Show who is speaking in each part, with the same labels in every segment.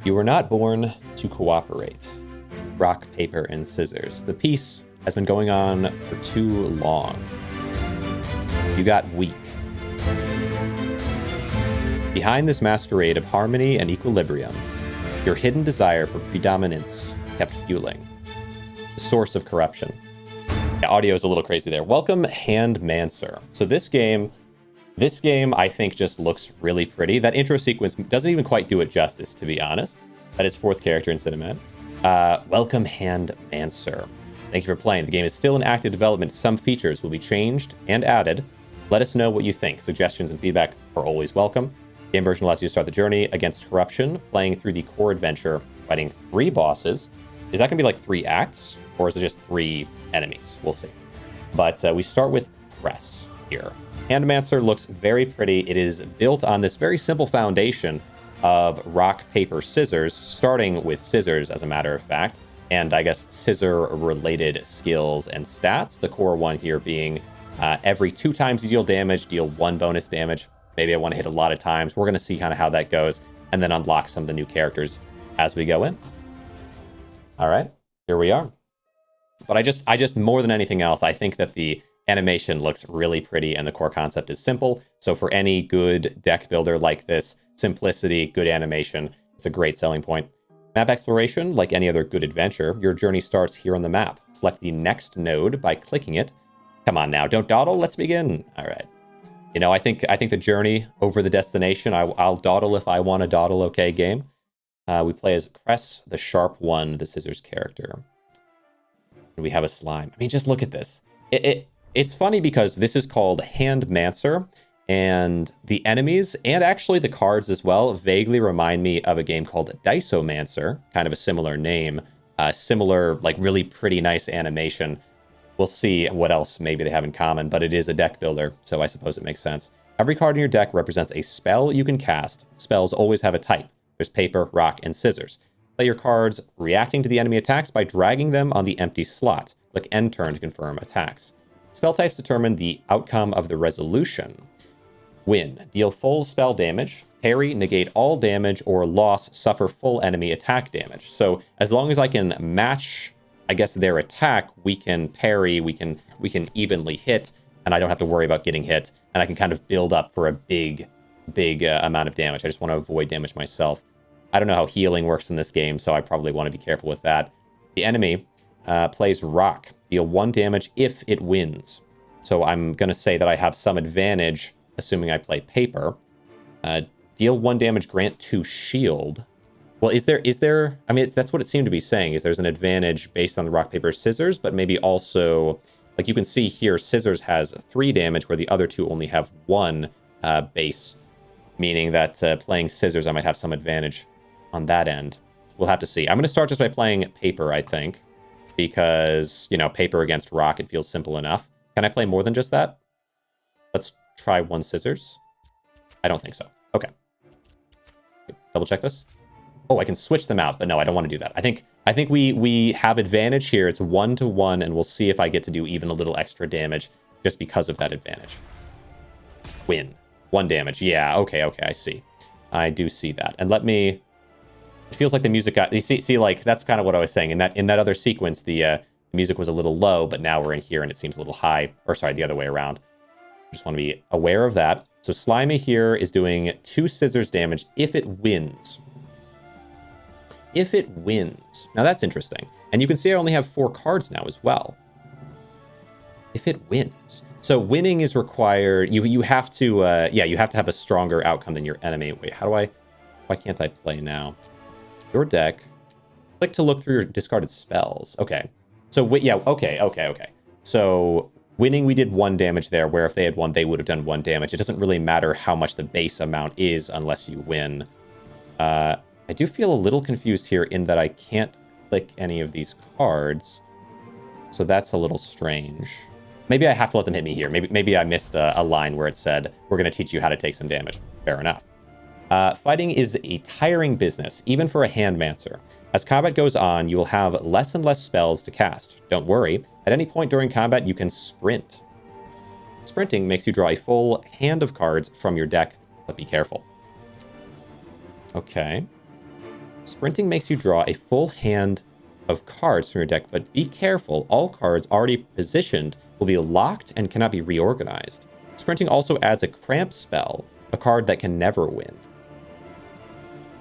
Speaker 1: You were not born to cooperate. Rock, paper, and scissors. The peace has been going on for too long. You got weak. Behind this masquerade of harmony and equilibrium, your hidden desire for predominance kept fueling. The source of corruption. Yeah, audio is a little crazy there. Welcome, Handmancer. So this game I think just looks really pretty. That intro sequence doesn't even quite do it justice, to be honest. That is fourth character in Cinemat. Welcome, Handmancer. Thank you for playing. The game is still in active development. Some features will be changed and added. Let us know what you think. Suggestions and feedback are always welcome. Game version allows you to start the journey against corruption, playing through the core adventure, fighting 3 bosses. Is that going to be like 3 acts, or is it just 3 enemies? We'll see. But we start with Press here. Handmancer looks very pretty. It is built on this very simple foundation of rock, paper, scissors, starting with scissors, as a matter of fact, and I guess scissor-related skills and stats. The core one here being every 2 times you deal damage, deal 1 bonus damage. Maybe I want to hit a lot of times. We're going to see kind of how that goes, and then unlock some of the new characters as we go in. All right, here we are. But I just more than anything else, I think that the animation looks really pretty and the core concept is simple. So for any good deck builder like this, simplicity, good animation, it's a great selling point. Map exploration, like any other good adventure, your journey starts here on the map. Select the next node by clicking it. Come on now, don't dawdle, let's begin. All right. You know, I think the journey over the destination, I'll dawdle if I want to dawdle, okay, game. We play as Cress, the Sharp One, the Scissors character. And we have a slime. I mean, just look at this. It's funny because this is called Handmancer, and the enemies, and actually the cards as well, vaguely remind me of a game called Diceomancer, kind of a similar name, similar, like really pretty nice animation. We'll see what else maybe they have in common, but it is a deck builder, so I suppose it makes sense. Every card in your deck represents a spell you can cast. Spells always have a type. There's paper, rock, and scissors. Play your cards reacting to the enemy attacks by dragging them on the empty slot. Click end turn to confirm attacks. Spell types determine the outcome of the resolution. Win. Deal full spell damage. Parry, negate all damage, or loss, suffer full enemy attack damage. So as long as I can match, I guess, their attack, we can parry, we can evenly hit, and I don't have to worry about getting hit, and I can kind of build up for a big amount of damage. I just want to avoid damage myself. I don't know how healing works in this game, so I probably want to be careful with that. The enemy plays rock. Deal 1 damage if it wins. So I'm going to say that I have some advantage, assuming I play paper. Deal 1 damage, grant 2 shield. Well, is there, I mean, that's what it seemed to be saying, is there's an advantage based on the rock, paper, scissors, but maybe also, like you can see here, scissors has 3 damage, where the other 2 only have 1 base, meaning that playing scissors, I might have some advantage on that end. We'll have to see. I'm going to start just by playing paper, I think, because, you know, paper against rock, it feels simple enough. Can I play more than just that? Let's try 1 scissors. I don't think so. Okay. Double check this. Oh, I can switch them out, but no, I don't want to do that. I think we have advantage here. It's 1-to-1, and we'll see if I get to do even a little extra damage just because of that advantage. Win. 1 damage. Yeah, okay, I see. I do see that. And let me... It feels like the music got... You see, like, that's kind of what I was saying. In that other sequence, the music was a little low, but now we're in here and it seems a little high. Or sorry, the other way around. Just want to be aware of that. So Slimy here is doing 2 scissors damage if it wins. If it wins. Now that's interesting. And you can see I only have 4 cards now as well. If it wins. So winning is required. You have to, you have to have a stronger outcome than your enemy. Wait, why can't I play now? Your deck. Click to look through your discarded spells. Okay. So, yeah, okay. So winning, we did 1 damage there, where if they had won, they would have done 1 damage. It doesn't really matter how much the base amount is unless you win. I do feel a little confused here in that I can't click any of these cards. So that's a little strange. Maybe I have to let them hit me here. Maybe I missed a line where it said, we're going to teach you how to take some damage. Fair enough. Fighting is a tiring business, even for a Handmancer. As combat goes on, you will have less and less spells to cast. Don't worry. At any point during combat, you can sprint. Sprinting makes you draw a full hand of cards from your deck, but be careful. Okay. Sprinting makes you draw a full hand of cards from your deck, but be careful. All cards already positioned will be locked and cannot be reorganized. Sprinting also adds a cramp spell, a card that can never win.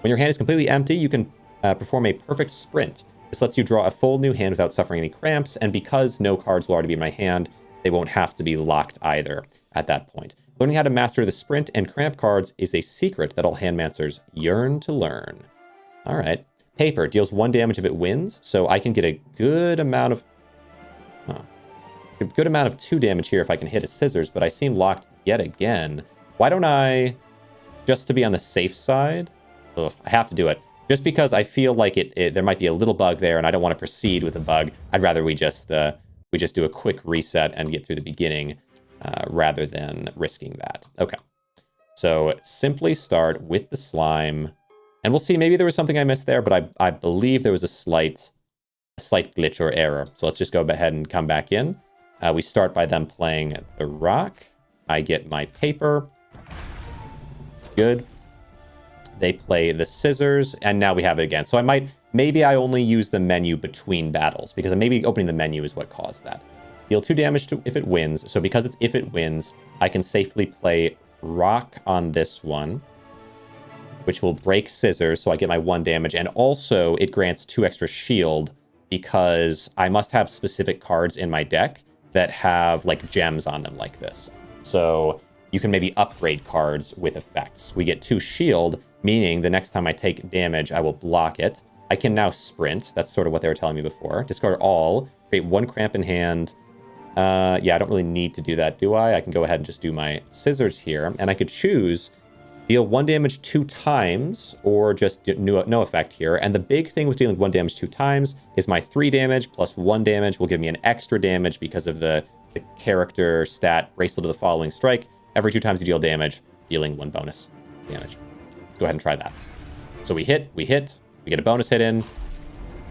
Speaker 1: When your hand is completely empty, you can perform a perfect sprint. This lets you draw a full new hand without suffering any cramps, and because no cards will already be in my hand, they won't have to be locked either at that point. Learning how to master the sprint and cramp cards is a secret that all Handmancers yearn to learn. All right. Paper deals 1 damage if it wins, so I can get a good amount of... a good amount of 2 damage here if I can hit a scissors, but I seem locked yet again. Why don't I, just to be on the safe side... Ugh, I have to do it. Just because I feel like there might be a little bug there, and I don't want to proceed with a bug. I'd rather we just do a quick reset and get through the beginning, rather than risking that. Okay. So simply start with the slime, and we'll see. Maybe there was something I missed there, but I believe there was a slight glitch or error. So let's just go ahead and come back in. We start by them playing the rock. I get my paper. Good. They play the scissors, and now we have it again. So maybe I only use the menu between battles, because maybe opening the menu is what caused that. Deal 2 damage if it wins. So because it's if it wins, I can safely play rock on this one, which will break scissors, so I get my 1 damage. And also, it grants 2 extra shield, because I must have specific cards in my deck that have, like, gems on them like this. So you can maybe upgrade cards with effects. We get 2 shield, meaning the next time I take damage, I will block it. I can now sprint. That's sort of what they were telling me before. Discard all, create 1 cramp in hand. Yeah, I don't really need to do that, do I? I can go ahead and just do my scissors here, and I could choose deal 1 damage 2 times, or just no effect here. And the big thing with dealing 1 damage 2 times is my 3 damage plus 1 damage will give me an extra damage because of the character stat Bracelet of the Following Strike. Every 2 times you deal damage, dealing 1 bonus damage. Let's go ahead and try that. So we hit, we get a bonus hit in,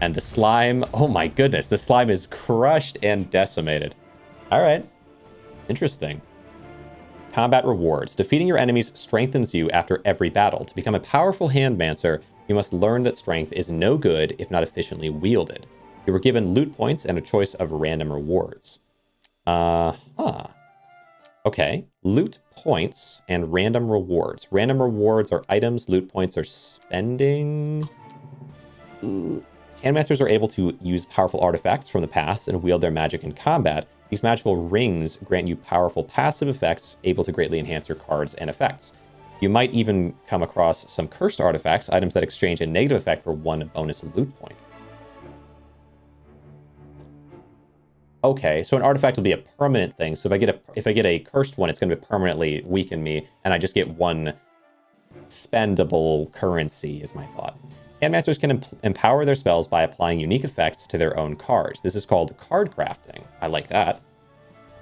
Speaker 1: and the slime, oh my goodness, the slime is crushed and decimated. All right, interesting. Combat rewards. Defeating your enemies strengthens you after every battle. To become a powerful Handmancer, you must learn that strength is no good if not efficiently wielded. You were given loot points and a choice of random rewards. Okay, loot points and random rewards. Random rewards are items, loot points are spending. Handmancers are able to use powerful artifacts from the past and wield their magic in combat. These magical rings grant you powerful passive effects, able to greatly enhance your cards and effects. You might even come across some cursed artifacts, items that exchange a negative effect for 1 bonus loot point. Okay, so an artifact will be a permanent thing. So if I get a cursed one, it's going to permanently weaken me, and I just get 1 spendable currency, is my thought. Handmancers can empower their spells by applying unique effects to their own cards. This is called card crafting. I like that.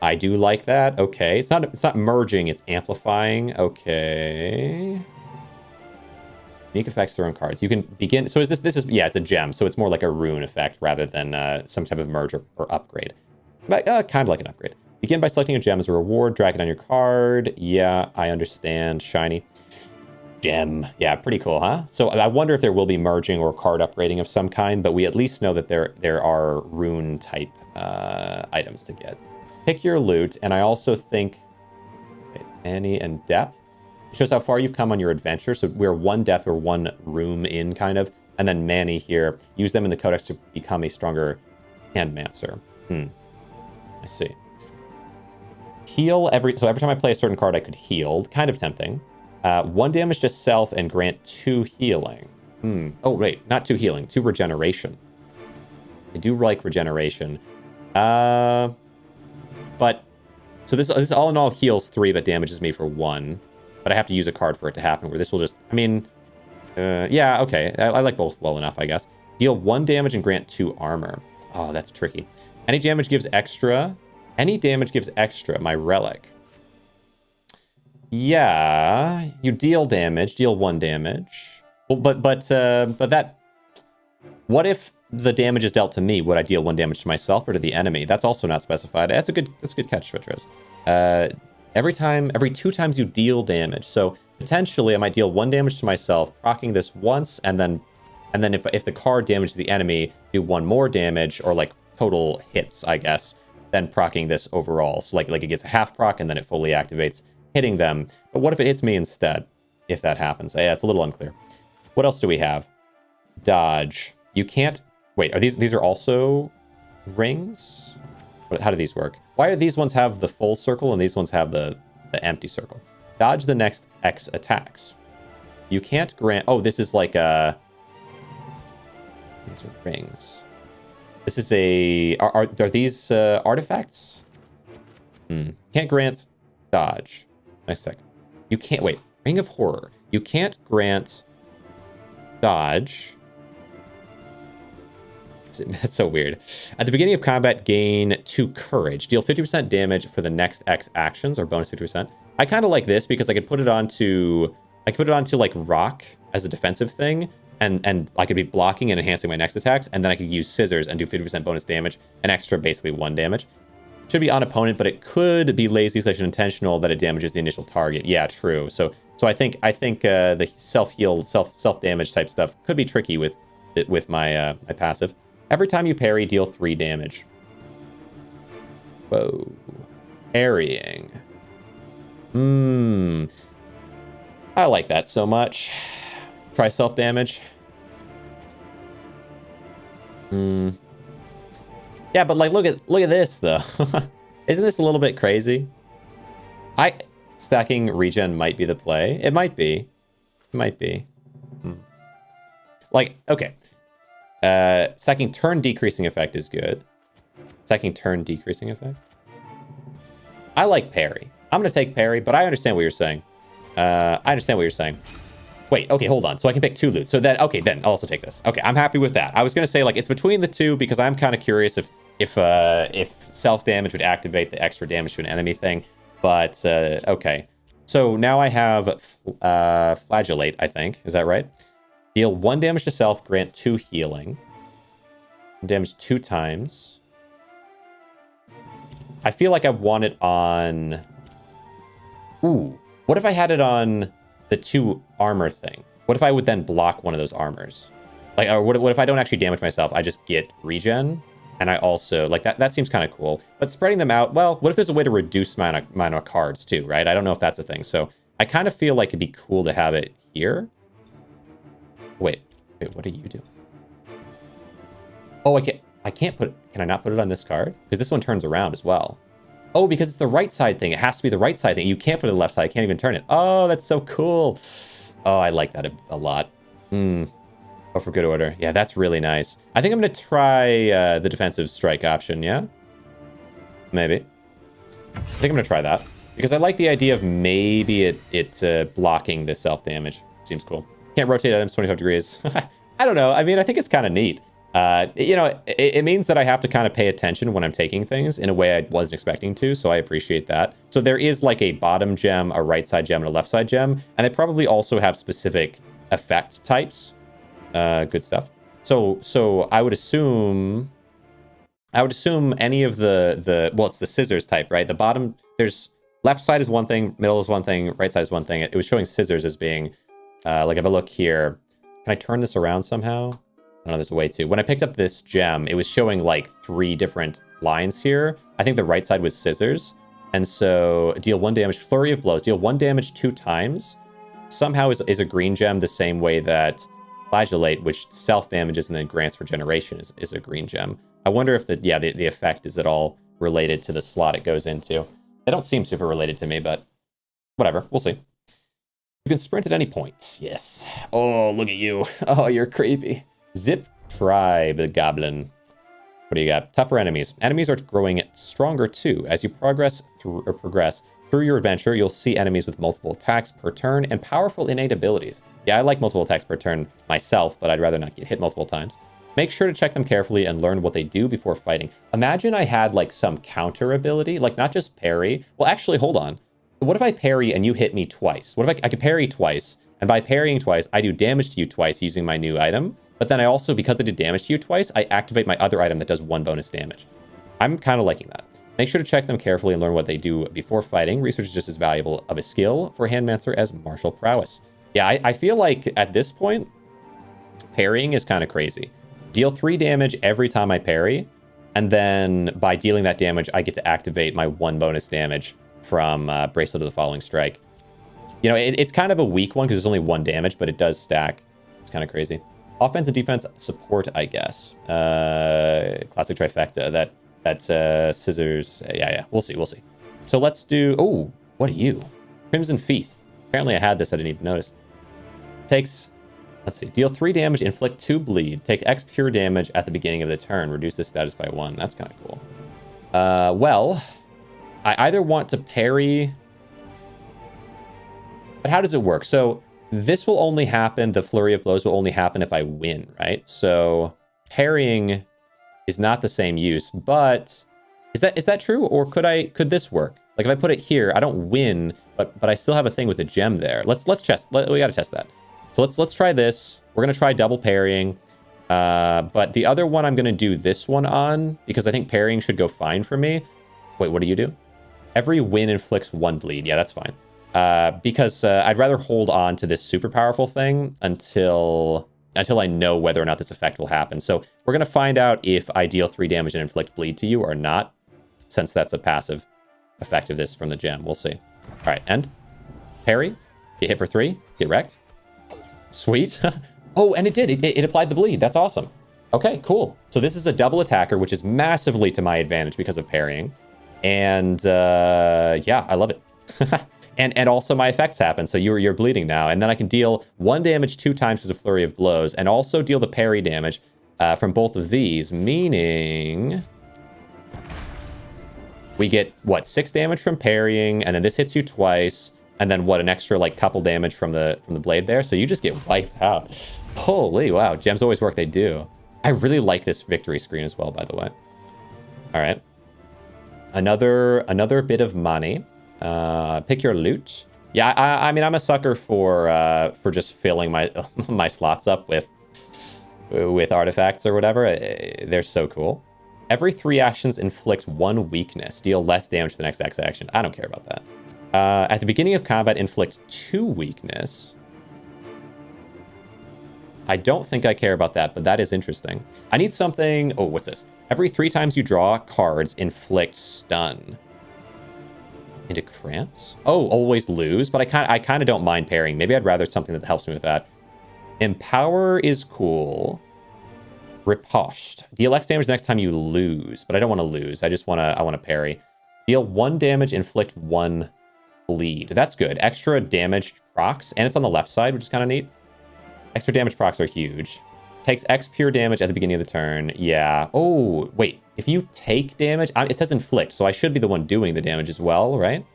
Speaker 1: I do like that. Okay, it's not merging, it's amplifying. Okay. Unique effects to their own cards. You can begin. So this is yeah, it's a gem. So it's more like a rune effect rather than some type of merge or upgrade. But kind of like an upgrade. Begin by selecting a gem as a reward. Drag it on your card. Yeah, I understand. Shiny. Gem. Yeah, pretty cool, huh? So I wonder if there will be merging or card upgrading of some kind, but we at least know that there are rune type items to get. Pick your loot, and I also think Annie and depth. It shows how far you've come on your adventure. So we're 1 depth or 1 room in, kind of. And then Manny here. Use them in the codex to become a stronger Handmancer. I see. Heal so every time I play a certain card, I could heal. Kind of tempting. 1 damage to self and grant 2 healing. Oh, wait. Not 2 healing. 2 regeneration. I do like regeneration. But... So this all in all heals 3, but damages me for 1. But I have to use a card for it to happen, where this will just... I mean... yeah, okay. I like both well enough, I guess. Deal 1 damage and grant 2 armor. Oh, that's tricky. Any damage gives extra. Any damage gives extra. My relic. Yeah, you deal damage. Deal 1 damage. Well, but that... What if the damage is dealt to me? Would I deal 1 damage to myself or to the enemy? That's also not specified. That's a good catch, Vitrez. Every 2 times you deal damage. So potentially I might deal 1 damage to myself, proccing this once, and then And then if the card damages the enemy, do 1 more damage, or like total hits, I guess, then proccing this overall. So like it gets a half proc and then it fully activates, hitting them. But what if it hits me instead, if that happens? Yeah, it's a little unclear. What else do we have? Dodge. You can't... Wait, are these are also rings? How do these work? Why do these ones have the full circle and these ones have the empty circle? Dodge the next X attacks. You can't grant... Oh, this is like a... These are rings. This is a... Are these artifacts? Can't grant dodge. Nice second. You can't... Wait. Ring of Horror. You can't grant dodge. That's so weird. At the beginning of combat, gain 2 courage. Deal 50% damage for the next X actions, or bonus 50%. I kind of like this because I could put it onto... I could put it onto, like, rock as a defensive thing, and I could be blocking and enhancing my next attacks, and then I could use scissors and do 50% bonus damage, an extra, basically, 1 damage. Should be on opponent, but it could be lazy / intentional that it damages the initial target. Yeah, true. So I think the self-heal, self-damage type stuff could be tricky with my my passive. Every time you parry, deal 3 damage. Whoa. Parrying. I like that so much. Try self-damage. Yeah, but like, look at this though. Isn't this a little bit crazy? Stacking regen might be the play. It might be. It might be. Like, okay. Stacking turn decreasing effect is good. Stacking turn decreasing effect. I like parry. I'm gonna take parry, but I understand what you're saying. I understand what you're saying. Wait, okay, hold on. So I can pick 2 loot. So then, okay, then I'll also take this. Okay, I'm happy with that. I was gonna say, like, it's between the 2 because I'm kind of curious if self-damage would activate the extra damage to an enemy thing. But, okay. So now I have Flagellate, I think. Is that right? Deal 1 damage to self, grant 2 healing. Damage 2 times. I feel like I want it on... Ooh. What if I had it on the 2 armor thing? What if I would then block one of those armors? Like, or what if I don't actually damage myself? I just get regen, and I also... Like, that seems kind of cool. But spreading them out... Well, what if there's a way to reduce my amount of cards, too, right? I don't know if that's a thing. So I kind of feel like it'd be cool to have it here. Wait, what are you doing? Oh, I can't put it... Can I not put it on this card? Because this one turns around as well. Oh, because it's the right side thing. It has to be the right side thing. You can't put it on the left side. I can't even turn it. Oh, that's so cool. Oh, I like that a lot. Oh, for good order. Yeah, that's really nice. I think I'm going to try the defensive strike option, yeah? Maybe. I think I'm going to try that. Because I like the idea of maybe it blocking the self-damage. Seems cool. Can't rotate items 25 degrees. I don't know. I mean, I think it's kind of neat. You know, it means that I have to kind of pay attention when I'm taking things in a way I wasn't expecting to, so I appreciate that. So there is like a bottom gem, a right side gem, and a left side gem, and they probably also have specific effect types. Good stuff. So I would assume any of the well, it's the scissors type, right? The bottom, there's left side is one thing, middle is one thing, right side is one thing. It was showing scissors as being like, if I look here, can I turn this around somehow? I don't know, there's a way to. When I picked up this gem, it was showing like 3 different lines here. I think the right side was scissors. And so deal 1 damage, flurry of blows, deal 1 damage 2 times. Somehow is a green gem the same way that Flagellate, which self-damages and then grants regeneration, is a green gem. I wonder if the effect is at all related to the slot it goes into. They don't seem super related to me, but whatever, we'll see. You can sprint at any point. Yes. Oh, look at you. Oh, you're creepy. Zip Tribe, the Goblin. What do you got? Tougher enemies. Enemies are growing stronger too. As you progress through your adventure, you'll see enemies with multiple attacks per turn and powerful innate abilities. Yeah, I like multiple attacks per turn myself, but I'd rather not get hit multiple times. Make sure to check them carefully and learn what they do before fighting. Imagine I had like some counter ability, like not just parry. Well, actually, hold on. What if I parry and you hit me twice? What if I could parry twice, and by parrying twice, I do damage to you twice using my new item? But then I also, because I did damage to you twice, I activate my other item that does 1 bonus damage. I'm kind of liking that. Make sure to check them carefully and learn what they do before fighting. Research is just as valuable of a skill for Handmancer as martial prowess. Yeah, I feel like at this point, Parrying is kind of crazy. Deal 3 damage every time I parry, and then by dealing that damage, I get to activate my 1 bonus damage from Bracelet of the Following Strike. You know, it's kind of a weak one because there's only 1 damage, but it does stack. It's kind of crazy. Offense and defense support, I guess. Classic trifecta. That's scissors. Yeah. We'll see. So let's do... Oh, what are you? Crimson Feast. Apparently I had this. I didn't even notice. Takes... Let's see. Deal 3 damage, inflict 2 bleed. Take X pure damage at the beginning of the turn. Reduce the status by 1. That's kind of cool. Well, I either want to parry... But how does it work? So... This will only happen, the Flurry of Blows will only happen if I win, right? So parrying is not the same use, but is that true? Or could this work? Like if I put it here, I don't win, but I still have a thing with a gem there. Let's test. We gotta test that. So let's try this. We're gonna try double parrying. But the other one I'm gonna do this one on because I think parrying should go fine for me. Wait, what do you do? Every win inflicts 1 bleed. Yeah, that's fine. Because I'd rather hold on to this super powerful thing until I know whether or not this effect will happen. So we're going to find out if I deal 3 damage and inflict bleed to you or not, since that's a passive effect of this from the gem. We'll see. All right, end. Parry. Get hit for 3. Get wrecked. Sweet. Oh, and it did. It applied the bleed. That's awesome. Okay, cool. So this is a double attacker, which is massively to my advantage because of parrying. And yeah, I love it. And also my effects happen, so you're bleeding now. And then I can deal 1 damage 2 times with a Flurry of Blows, and also deal the parry damage from both of these, meaning... We get, what, 6 damage from parrying, and then this hits you twice, and then, what, an extra, like, couple damage from the blade there? So you just get wiped out. Holy, wow, gems always work, they do. I really like this victory screen as well, by the way. All right. Another bit of money. Pick your loot. Yeah, I mean, I'm a sucker for just filling my my slots up with artifacts or whatever. They're so cool. Every 3 actions inflict 1 weakness. Deal less damage to the next X action. I don't care about that. At the beginning of combat, inflict 2 weakness. I don't think I care about that, but that is interesting. I need something... Oh, what's this? Every 3 times you draw cards, inflict stun. Into cramps? Oh, always lose, but I kind of don't mind parrying. Maybe I'd rather something that helps me with that. Empower is cool. Riposte. Deal X damage next time you lose, but I don't want to lose. I want to parry. Deal 1 damage, inflict 1 bleed. That's good. Extra damage procs, and it's on the left side, which is kind of neat. Extra damage procs are huge. Takes X pure damage at the beginning of the turn. Yeah. Oh, wait. If you take damage... it says inflict, so I should be the one doing the damage as well, right?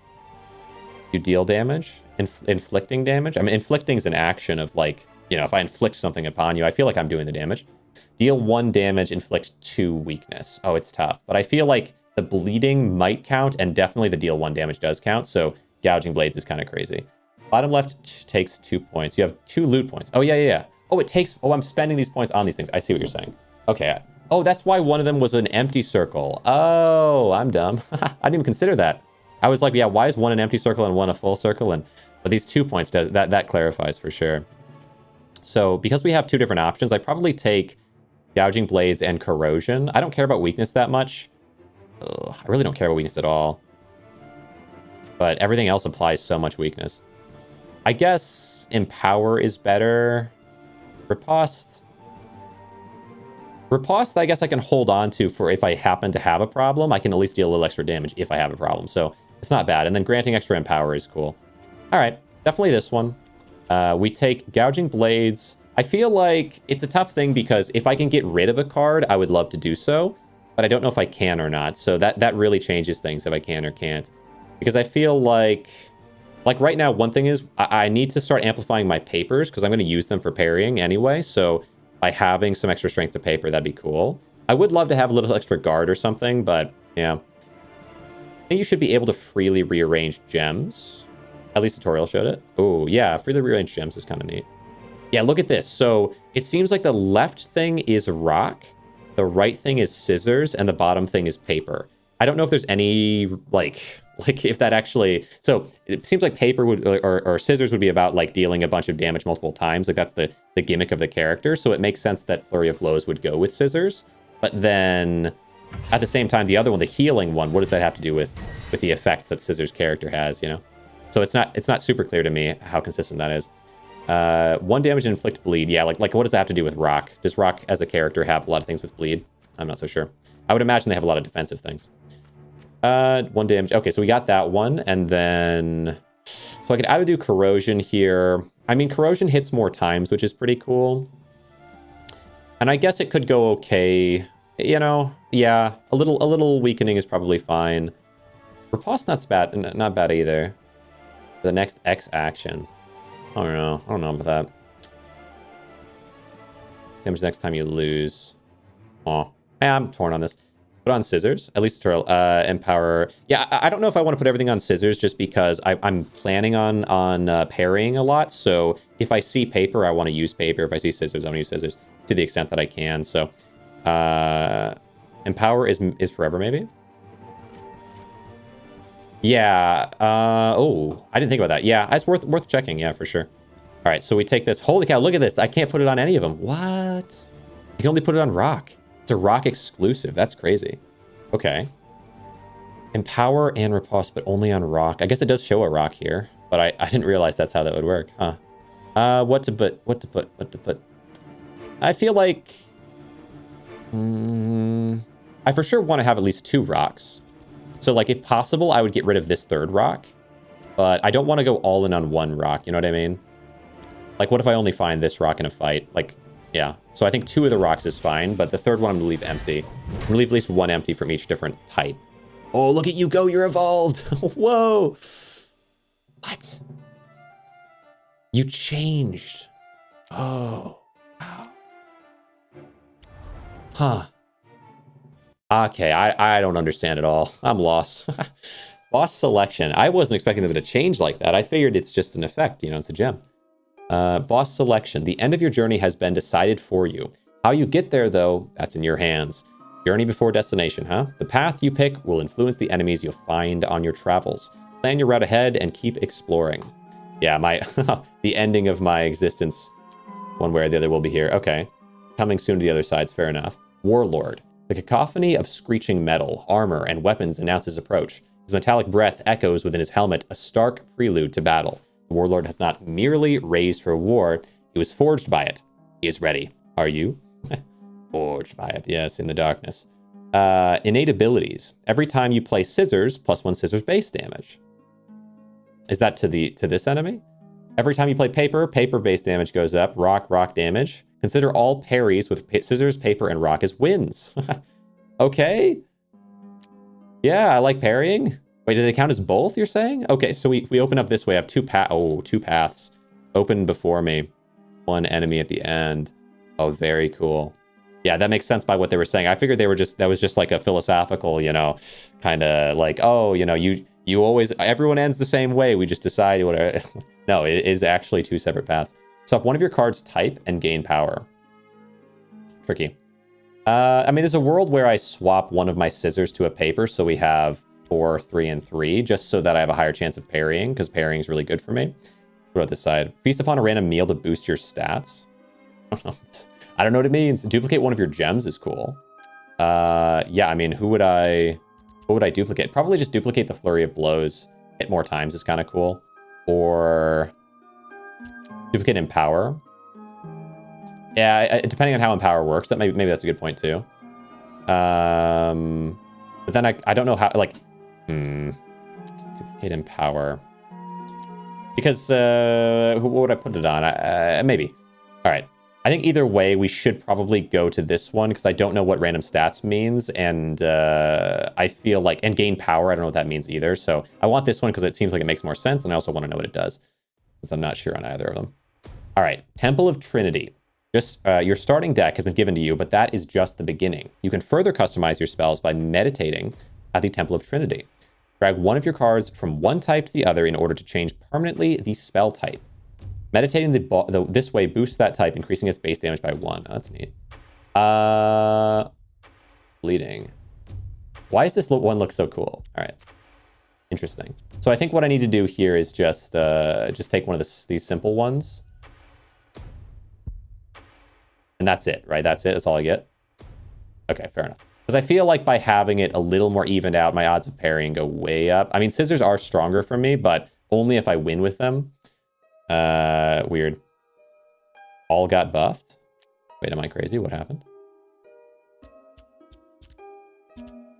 Speaker 1: You deal damage? Inflicting damage? I mean, inflicting is an action of, like... You know, if I inflict something upon you, I feel like I'm doing the damage. Deal 1 damage, inflict 2 weakness. Oh, it's tough. But I feel like the bleeding might count, and definitely the deal 1 damage does count, so gouging blades is kind of crazy. Bottom left takes 2 points. You have 2 loot points. Oh, yeah. Oh, it takes... Oh, I'm spending these points on these things. I see what you're saying. Okay. Oh, that's why one of them was an empty circle. Oh, I'm dumb. I didn't even consider that. I was like, yeah, why is one an empty circle and one a full circle? But these 2 points, that clarifies for sure. So because we have 2 different options, I probably take gouging blades and corrosion. I don't care about weakness that much. Ugh, I really don't care about weakness at all. But everything else applies so much weakness. I guess empower is better. Riposte, I guess I can hold on to for if I happen to have a problem. I can at least deal a little extra damage if I have a problem. So it's not bad. And then granting extra empower is cool. All right, definitely this one. We take gouging blades. I feel like it's a tough thing because if I can get rid of a card, I would love to do so. But I don't know if I can or not. So that really changes things if I can or can't. Because I feel like right now, one thing is I need to start amplifying my papers because I'm going to use them for parrying anyway. So by having some extra strength to paper, that'd be cool. I would love to have a little extra guard or something, but yeah. I think you should be able to freely rearrange gems. At least tutorial showed it. Oh, yeah, freely rearrange gems is kind of neat. Yeah, look at this. So it seems like the left thing is rock, the right thing is scissors, and the bottom thing is paper. I don't know if there's any, like, Like if that actually, so it seems like paper would, or scissors would be about like dealing a bunch of damage multiple times. Like that's the gimmick of the character. So it makes sense that flurry of blows would go with scissors. But then at the same time, the other one, the healing one, what does that have to do with the effects that scissors character has, you know? So it's not super clear to me how consistent that is. 1 damage and inflict bleed. Yeah, like what does that have to do with Rock? Does Rock as a character have a lot of things with bleed? I'm not so sure. I would imagine they have a lot of defensive things. 1 damage. Okay, so we got that one, and then so I could either do corrosion here. I mean, corrosion hits more times, which is pretty cool. And I guess it could go okay. You know, yeah, a little weakening is probably fine. Riposte not bad either. For the next X actions. I don't know about that. Damage next time you lose. Oh, I'm torn on this. Put on scissors, at least to empower. Yeah, I don't know if I want to put everything on scissors just because I'm planning on parrying a lot. So if I see paper, I want to use paper. If I see scissors, I want to use scissors to the extent that I can. So empower is forever, maybe. Yeah. Oh, I didn't think about that. Yeah, it's worth checking. Yeah, for sure. All right, so we take this. Holy cow! Look at this. I can't put it on any of them. What? You can only put it on Rock. It's a Rock exclusive. That's crazy. Okay. Empower and riposte, but only on Rock. I guess it does show a Rock here, but I didn't realize that's how that would work, huh? What to put? I feel like I for sure want to have at least 2 Rocks. So like if possible, I would get rid of this 3rd Rock, but I don't want to go all in on 1 Rock. You know what I mean? Like what if I only find this Rock in a fight? Like, yeah. So I think 2 of the Rocks is fine, but the 3rd one I'm gonna leave empty. I'm gonna leave at least 1 empty from each different type. Oh, look at you go, you're evolved. Whoa. What? You changed. Oh, wow. Huh. Okay, I don't understand at all. I'm lost. Boss selection. I wasn't expecting them to change like that. I figured it's just an effect, you know, it's a gem. Boss selection. The end of your journey has been decided for you. How you get there, though, that's in your hands. Journey before destination, huh? The path you pick will influence the enemies you'll find on your travels. Plan your route ahead and keep exploring. Yeah, the ending of my existence, one way or the other, will be here. Okay. Coming soon to the other side's fair enough. Warlord. The cacophony of screeching metal, armor, and weapons announces approach. His metallic breath echoes within his helmet, a stark prelude to battle. The warlord has not merely raised for war, he was forged by it. He is ready. Are you? Forged by it, yes, in the darkness. Innate abilities. Every time you play scissors, +1 scissors base damage. Is that to this enemy? Every time you play paper, paper base damage goes up. Rock damage. Consider all parries with scissors, paper, and rock as wins. Okay. Yeah, I like parrying. Wait, do they count as both, you're saying? Okay, so we open up this way. I have 2 paths open before me. 1 enemy at the end. Oh, very cool. Yeah, that makes sense by what they were saying. I figured that was just like a philosophical, you know, kind of like, oh, you know, you always, everyone ends the same way. We just decide whatever. No, it is actually 2 separate paths. Swap one of your cards type and gain power. Tricky. I mean, there's a world where I swap one of my scissors to a paper, so we have 4, 3, and 3, just so that I have a higher chance of parrying, because parrying is really good for me. What about this side? Feast upon a random meal to boost your stats. I don't know what it means. Duplicate one of your gems is cool. Yeah, I mean, what would I duplicate? Probably just duplicate the flurry of blows. Hit more times is kind of cool. Or duplicate empower. Yeah, depending on how empower works, that maybe that's a good point too. But then I don't know how, like, duplicate empower. Because what would I put it on? Maybe. All right. I think either way, we should probably go to this one because I don't know what random stats means. And I feel like, and gain power, I don't know what that means either. So I want this one because it seems like it makes more sense. And I also want to know what it does, since I'm not sure on either of them. All right, Temple of Trinity. Just your starting deck has been given to you, but that is just the beginning. You can further customize your spells by meditating at the Temple of Trinity. Drag one of your cards from one type to the other in order to change permanently the spell type. Meditating this way boosts that type, increasing its base damage by 1. Oh, that's neat. Bleeding. Why does this one look so cool? All right. Interesting. So I think what I need to do here is just take one of these simple ones. And that's it, right? That's it. That's all I get. Okay, fair enough. Because I feel like by having it a little more evened out, my odds of parrying go way up. I mean, scissors are stronger for me, but only if I win with them. Weird. All got buffed. Wait, am I crazy? What happened?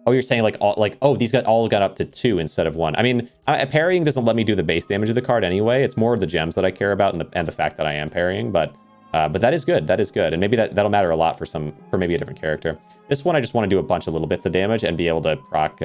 Speaker 1: Oh, you're saying like oh, these all got up to 2 instead of 1. I mean, parrying doesn't let me do the base damage of the card anyway. It's more the gems that I care about and the fact that I am parrying, but that is good. That is good, and maybe that'll matter a lot for maybe a different character. This one, I just want to do a bunch of little bits of damage and be able to proc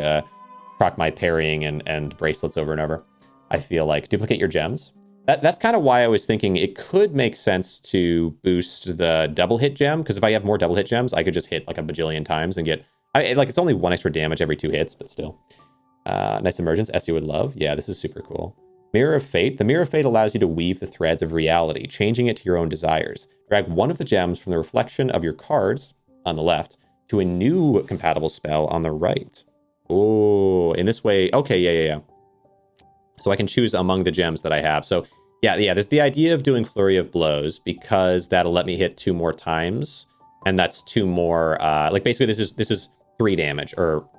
Speaker 1: my parrying and bracelets over and over. I feel like duplicate your gems. That's kind of why I was thinking it could make sense to boost the double hit gem, because if I have more double hit gems, I could just hit like a bajillion times and get. It's only 1 extra damage every 2 hits, but still. Nice emergence. Essie would love. Yeah, this is super cool. Mirror of Fate. The Mirror of Fate allows you to weave the threads of reality, changing it to your own desires. Drag one of the gems from the reflection of your cards on the left to a new compatible spell on the right. Oh, in this way. Okay, yeah. So I can choose among the gems that I have. So yeah, there's the idea of doing Flurry of Blows because that'll let me hit 2 more times. And that's 2 more, like basically this is 3 damage, or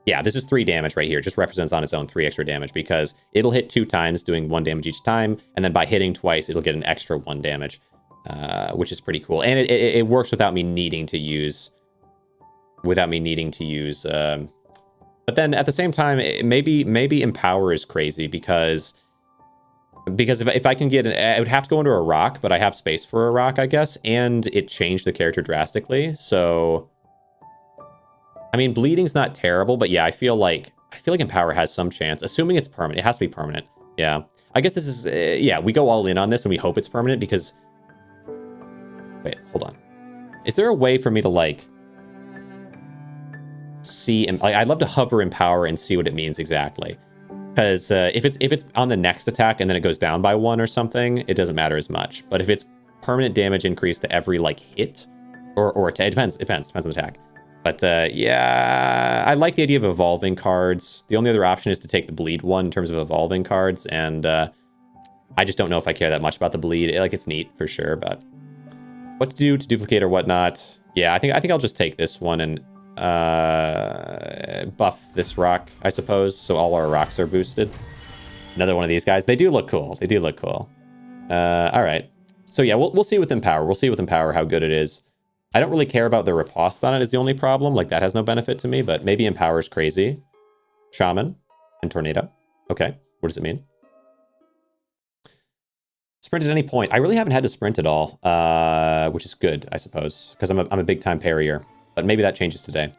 Speaker 1: yeah, this is 3 damage right here. It just represents on its own 3 extra damage because it'll hit 2 times doing 1 damage each time. And then by hitting twice, it'll get an extra 1 damage, which is pretty cool. And it works without me needing to use, but then at the same time, maybe Empower is crazy because if I can get I would have to go into a rock, but I have space for a rock, I guess, and it changed the character drastically. So, I mean, bleeding's not terrible, but yeah, I feel like Empower has some chance, assuming it's permanent. It has to be permanent. Yeah, I guess this is yeah. We go all in on this, and we hope it's permanent because. Wait, hold on. Is there a way for me to like see and like? I'd love to hover Empower and see what it means exactly. Because if it's on the next attack and then it goes down by 1 or something, it doesn't matter as much. But if it's permanent damage increase to every like hit, or it depends on the attack. But yeah, I like the idea of evolving cards. The only other option is to take the bleed one in terms of evolving cards, and I just don't know if I care that much about the bleed. Like it's neat for sure, but what to do to duplicate or whatnot? Yeah, I think I'll just take this one and. Buff this rock, I suppose, so all our rocks are boosted. Another one of these guys. They do look cool. All right. So yeah, we'll see with Empower. How good it is. I don't really care about the riposte on it is the only problem. Like that has no benefit to me, but maybe Empower's crazy. Shaman and Tornado. Okay, what does it mean? Sprint at any point. I really haven't had to sprint at all, which is good, I suppose, because I'm a big time parrier. But maybe that changes today.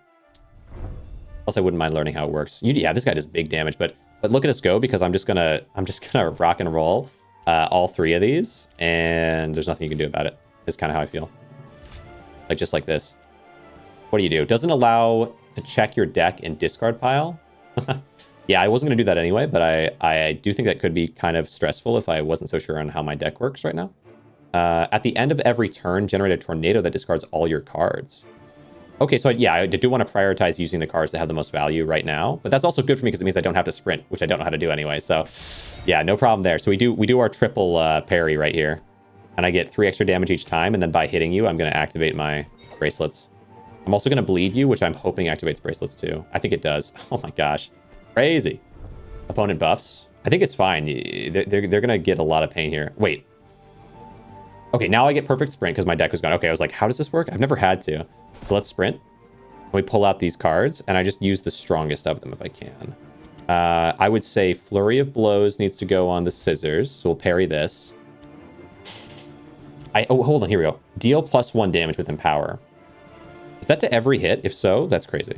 Speaker 1: Plus, I wouldn't mind learning how it works. Yeah, this guy does big damage, but look at us go, because I'm just gonna rock and roll all 3 of these, and there's nothing you can do about it. It's kind of how I feel. Like just like this. What do? Doesn't allow to check your deck and discard pile. Yeah, I wasn't gonna do that anyway, but I do think that could be kind of stressful if I wasn't so sure on how my deck works right now. At the end of every turn, generate a tornado that discards all your cards. Okay, so yeah, I do want to prioritize using the cards that have the most value right now, but that's also good for me because it means I don't have to sprint, which I don't know how to do anyway. So yeah, no problem there. So we do our triple parry right here, and I get 3 extra damage each time, and then by hitting you, I'm going to activate my bracelets. I'm also going to bleed you, which I'm hoping activates bracelets too. I think it does. Oh my gosh, crazy. Opponent buffs. I think it's fine. They're going to get a lot of pain here. Wait. Okay, now I get perfect sprint because my deck was gone. Okay, I was like, how does this work? I've never had to. So let's sprint. We pull out these cards, and I just use the strongest of them if I can. I would say Flurry of Blows needs to go on the scissors, so we'll parry this. Oh, hold on, here we go. Deal +1 damage with Empower. Is that to every hit? If so, that's crazy.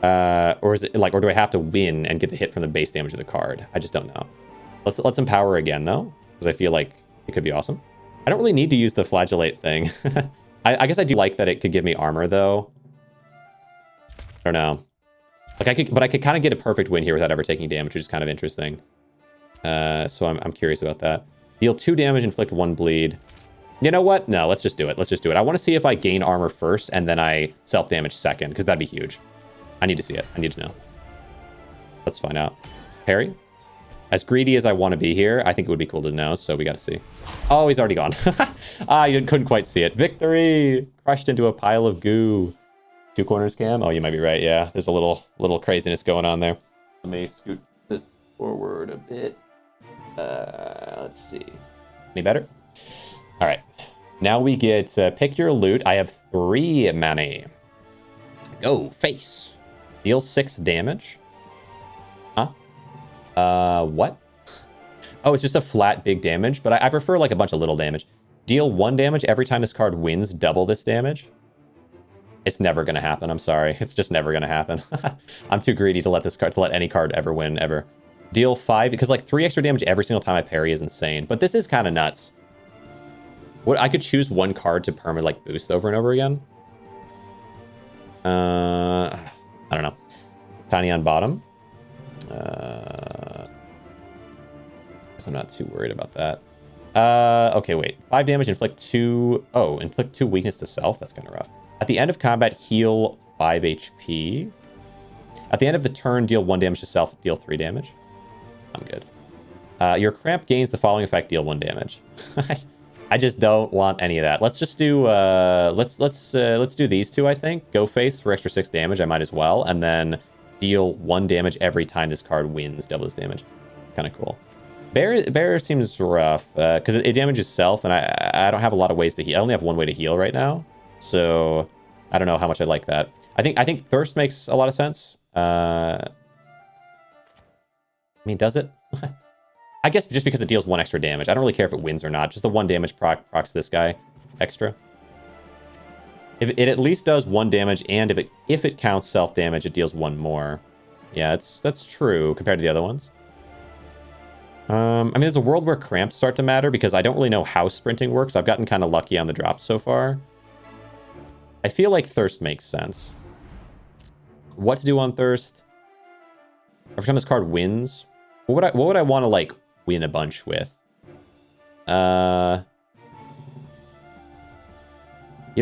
Speaker 1: Or is it like, or do I have to win and get the hit from the base damage of the card? I just don't know. Let's Empower again though, because I feel like it could be awesome. I don't really need to use the Flagellate thing. I guess I do like that it could give me armor though. I don't know. Like I could kind of get a perfect win here without ever taking damage, which is kind of interesting. So I'm curious about that. Deal 2 damage, inflict 1 bleed. You know what? No, let's just do it. I want to see if I gain armor first and then I self-damage second, because that'd be huge. I need to see it. I need to know. Let's find out. parry. As greedy as I want to be here, I think it would be cool to know, so we got to see. Oh, he's already gone. You couldn't quite see it. Victory! Crushed into a pile of goo. 2 corners cam? Oh, you might be right, yeah. There's a little craziness going on there. Let me scoot this forward a bit. Let's see. Any better? All right. Now we get pick your loot. I have 3 money. Go, face. Deal 6 damage. What? Oh, it's just a flat big damage, but I prefer like a bunch of little damage. Deal 1 damage every time this card wins double this damage. It's never gonna happen, I'm sorry. It's just never gonna happen. I'm too greedy to let any card ever win, ever. Deal 5, because like 3 extra damage every single time I parry is insane, but this is kind of nuts. What, I could choose 1 card to perma like boost over and over again? I don't know. Tiny on bottom. Guess I'm not too worried about that. Okay, wait. 5 damage, inflict 2... Oh, inflict 2 weakness to self? That's kind of rough. At the end of combat, heal 5 HP. At the end of the turn, deal 1 damage to self, deal 3 damage. I'm good. Your cramp gains the following effect, deal 1 damage. I just don't want any of that. Let's just do let's do these 2, I think. Go face for extra 6 damage, I might as well, and then deal 1 damage every time this card wins double this damage. Kind of cool. Bear seems rough because it damages self, and I don't have a lot of ways to heal. I only have 1 way to heal right now, so I don't know how much I like that. I think thirst makes a lot of sense. I mean, does it? I guess just because it deals 1 extra damage. I don't really care if it wins or not. Just the 1 damage procs this guy extra. If it at least does 1 damage, and if it counts self damage, it deals 1 more. Yeah, that's true compared to the other ones. I mean, there's a world where cramps start to matter because I don't really know how sprinting works. I've gotten kind of lucky on the drops so far. I feel like thirst makes sense. What to do on thirst? Every time this card wins, what would I want to like win a bunch with? You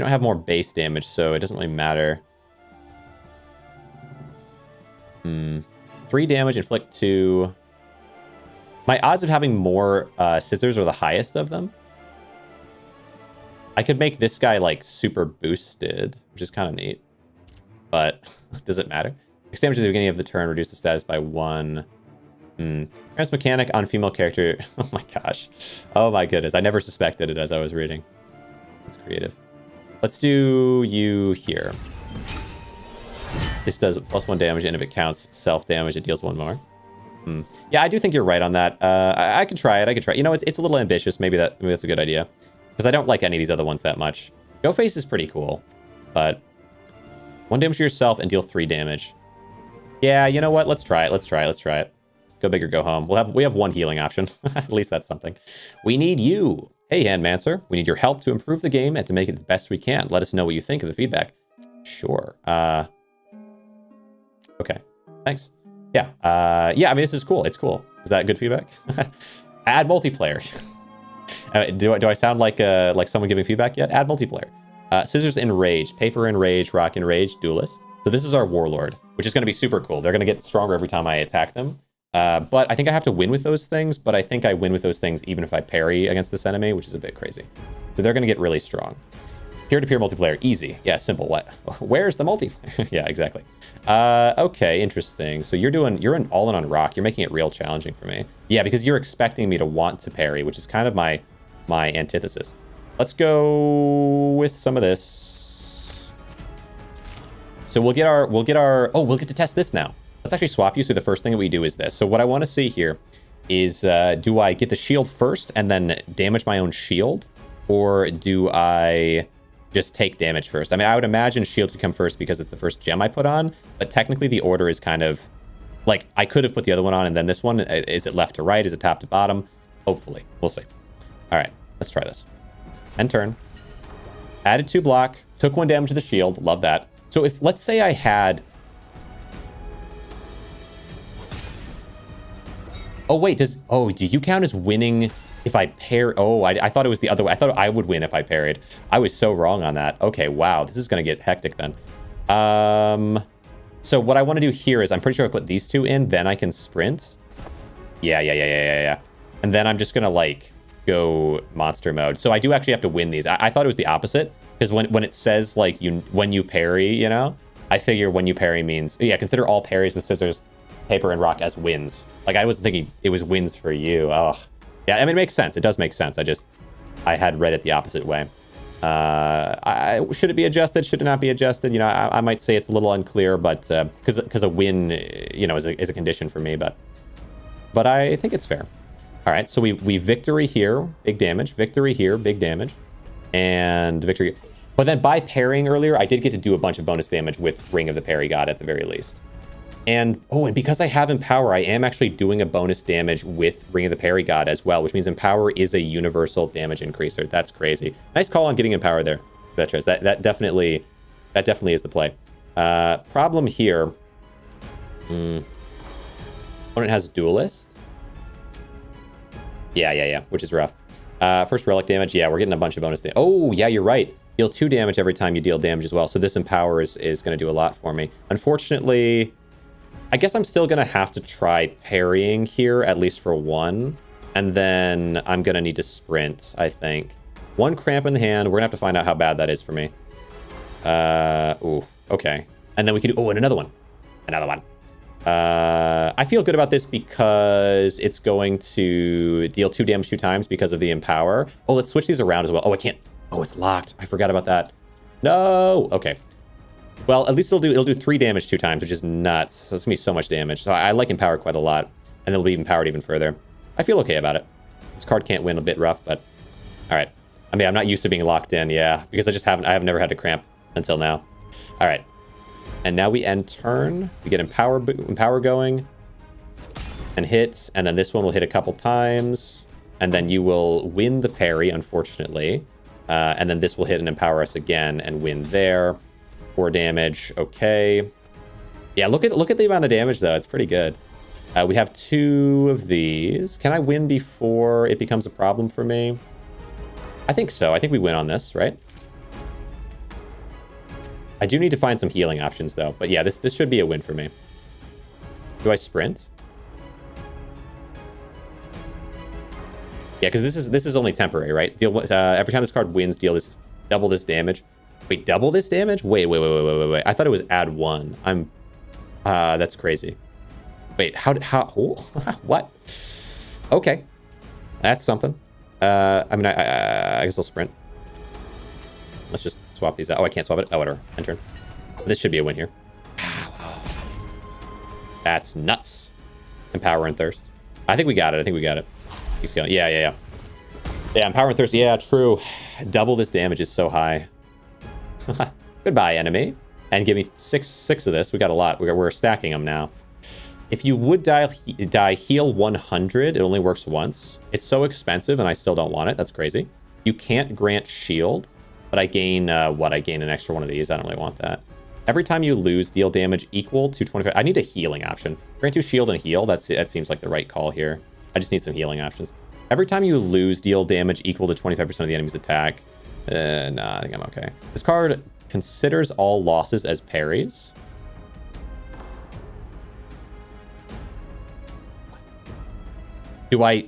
Speaker 1: don't have more base damage, so it doesn't really matter. 3 damage, inflict 2. My odds of having more scissors are the highest of them. I could make this guy like super boosted, which is kind of neat. But does it matter? X damage at the beginning of the turn, reduce the status by 1. Trans mechanic on female character. Oh my gosh. Oh my goodness. I never suspected it as I was reading. That's creative. Let's do you here. This does +1 damage, and if it counts self damage, it deals 1 more. Yeah, I do think you're right on that. I could try it. You know, it's a little ambitious. Maybe that's a good idea. Because I don't like any of these other ones that much. Go face is pretty cool. But 1 damage to yourself and deal 3 damage. Yeah, you know what? Let's try it. Go big or go home. We have 1 healing option. At least that's something. We need you. Hey, Handmancer. We need your help to improve the game and to make it the best we can. Let us know what you think of the feedback. Sure. Okay. Thanks. Yeah. Yeah, I mean, this is cool. It's cool. Is that good feedback? Add multiplayer. Do I sound like someone giving feedback yet? Add multiplayer. Scissors Enraged, Paper Enraged, Rock Enraged, Duelist. So this is our Warlord, which is going to be super cool. They're going to get stronger every time I attack them. But I think I have to win with those things, but I think I win with those things even if I parry against this enemy, which is a bit crazy. So they're going to get really strong. Peer-to-peer multiplayer, easy. Yeah, simple. What? Where's the multiplayer? Yeah, exactly. Okay, interesting. So you're an all-in on rock. You're making it real challenging for me. Yeah, because you're expecting me to want to parry, which is kind of my antithesis. Let's go with some of this. So we'll get to test this now. Let's actually swap you. So the first thing that we do is this. So what I want to see here is, do I get the shield first and then damage my own shield? Or do I just take damage first? I mean, I would imagine shield could come first because it's the first gem I put on, but technically the order is kind of like, I could have put the other one on and then this one. Is it left to right? Is it top to bottom? Hopefully. We'll see. All right, let's try this. End turn. Added 2 block. Took 1 damage to the shield. Love that. So if, let's say I had... Oh, wait, do you count as winning if I pair? Oh, I thought it was the other way. I thought I would win if I parried. I was so wrong on that. Okay, wow, this is going to get hectic then. So what I want to do here is, I'm pretty sure I put these 2 in, then I can sprint. Yeah. And then I'm just gonna like go monster mode. So I do actually have to win these. I thought it was the opposite, because when it says like when you parry, you know, I figure when you parry means, yeah, consider all parries with scissors, paper, and rock as wins. Like I was thinking it was wins for you. Oh, yeah. I mean, it makes sense. It does make sense. I had read it the opposite way. Should it be adjusted? Should it not be adjusted? You know, I might say it's a little unclear, but because a win, you know, is a condition for me, but I think it's fair. All right, so we victory here, big damage, victory here, big damage, and victory. But then by parrying earlier, I did get to do a bunch of bonus damage with Ring of the Parry God at the very least. And, oh, and because I have Empower, I am actually doing a bonus damage with Ring of the Parry God as well, which means Empower is a universal damage increaser. That's crazy. Nice call on getting Empower there, Vetras. That definitely is the play. Problem here. Opponent has Duelist. Yeah, which is rough. First relic damage. Yeah, we're getting a bunch of bonus damage. Oh, yeah, you're right. Deal 2 damage every time you deal damage as well. So this Empower is going to do a lot for me. Unfortunately, I guess I'm still going to have to try parrying here, at least for one. And then I'm going to need to sprint, I think. 1 cramp in the hand. We're going to have to find out how bad that is for me. Ooh, okay. And then we can do, oh, and another one. I feel good about this because it's going to deal 2 damage 2 times because of the Empower. Oh, let's switch these around as well. Oh, I can't. Oh, it's locked. I forgot about that. No. Okay. Well, at least it'll do 3 damage 2 times, which is nuts. So it's gonna be so much damage. So I like Empower quite a lot, and it'll be empowered even further. I feel okay about it. This card can't win, a bit rough, but all right. I mean, I'm not used to being locked in, yeah, because I have never had to cramp until now. All right. And now we end turn. We get Empower going and hit. And then this one will hit a couple times. And then you will win the parry, unfortunately. And then this will hit and Empower us again and win there. 4 damage. Okay. Yeah, look at the amount of damage, though. It's pretty good. We have 2 of these. Can I win before it becomes a problem for me? I think so. I think we win on this, right? I do need to find some healing options, though. But yeah, this should be a win for me. Do I sprint? Yeah, because this is only temporary, right? Deal every time this card wins, deal this double this damage. Wait, double this damage? Wait. I thought it was add 1. That's crazy. Wait, how what? Okay, that's something. I mean, I guess I'll sprint. Let's just swap these out. Oh, I can't swap it. Oh, whatever. Enter. This should be a win here. That's nuts. Empower and Thirst. I think we got it. Keep scaling. Yeah. Yeah, Empower and Thirst. Yeah, true. Double this damage is so high. Goodbye, enemy. And give me six of this. We got a lot. We're stacking them now. If you would die heal 100, it only works once. It's so expensive, and I still don't want it. That's crazy. You can't grant shield, but I gain what? I gain an extra one of these. I don't really want that. Every time you lose, deal damage equal to 25. I need a healing option. Grant 2 shield and heal. That seems like the right call here. I just need some healing options. Every time you lose, deal damage equal to 25% of the enemy's attack. Nah, I think I'm okay. This card considers all losses as parries. Do I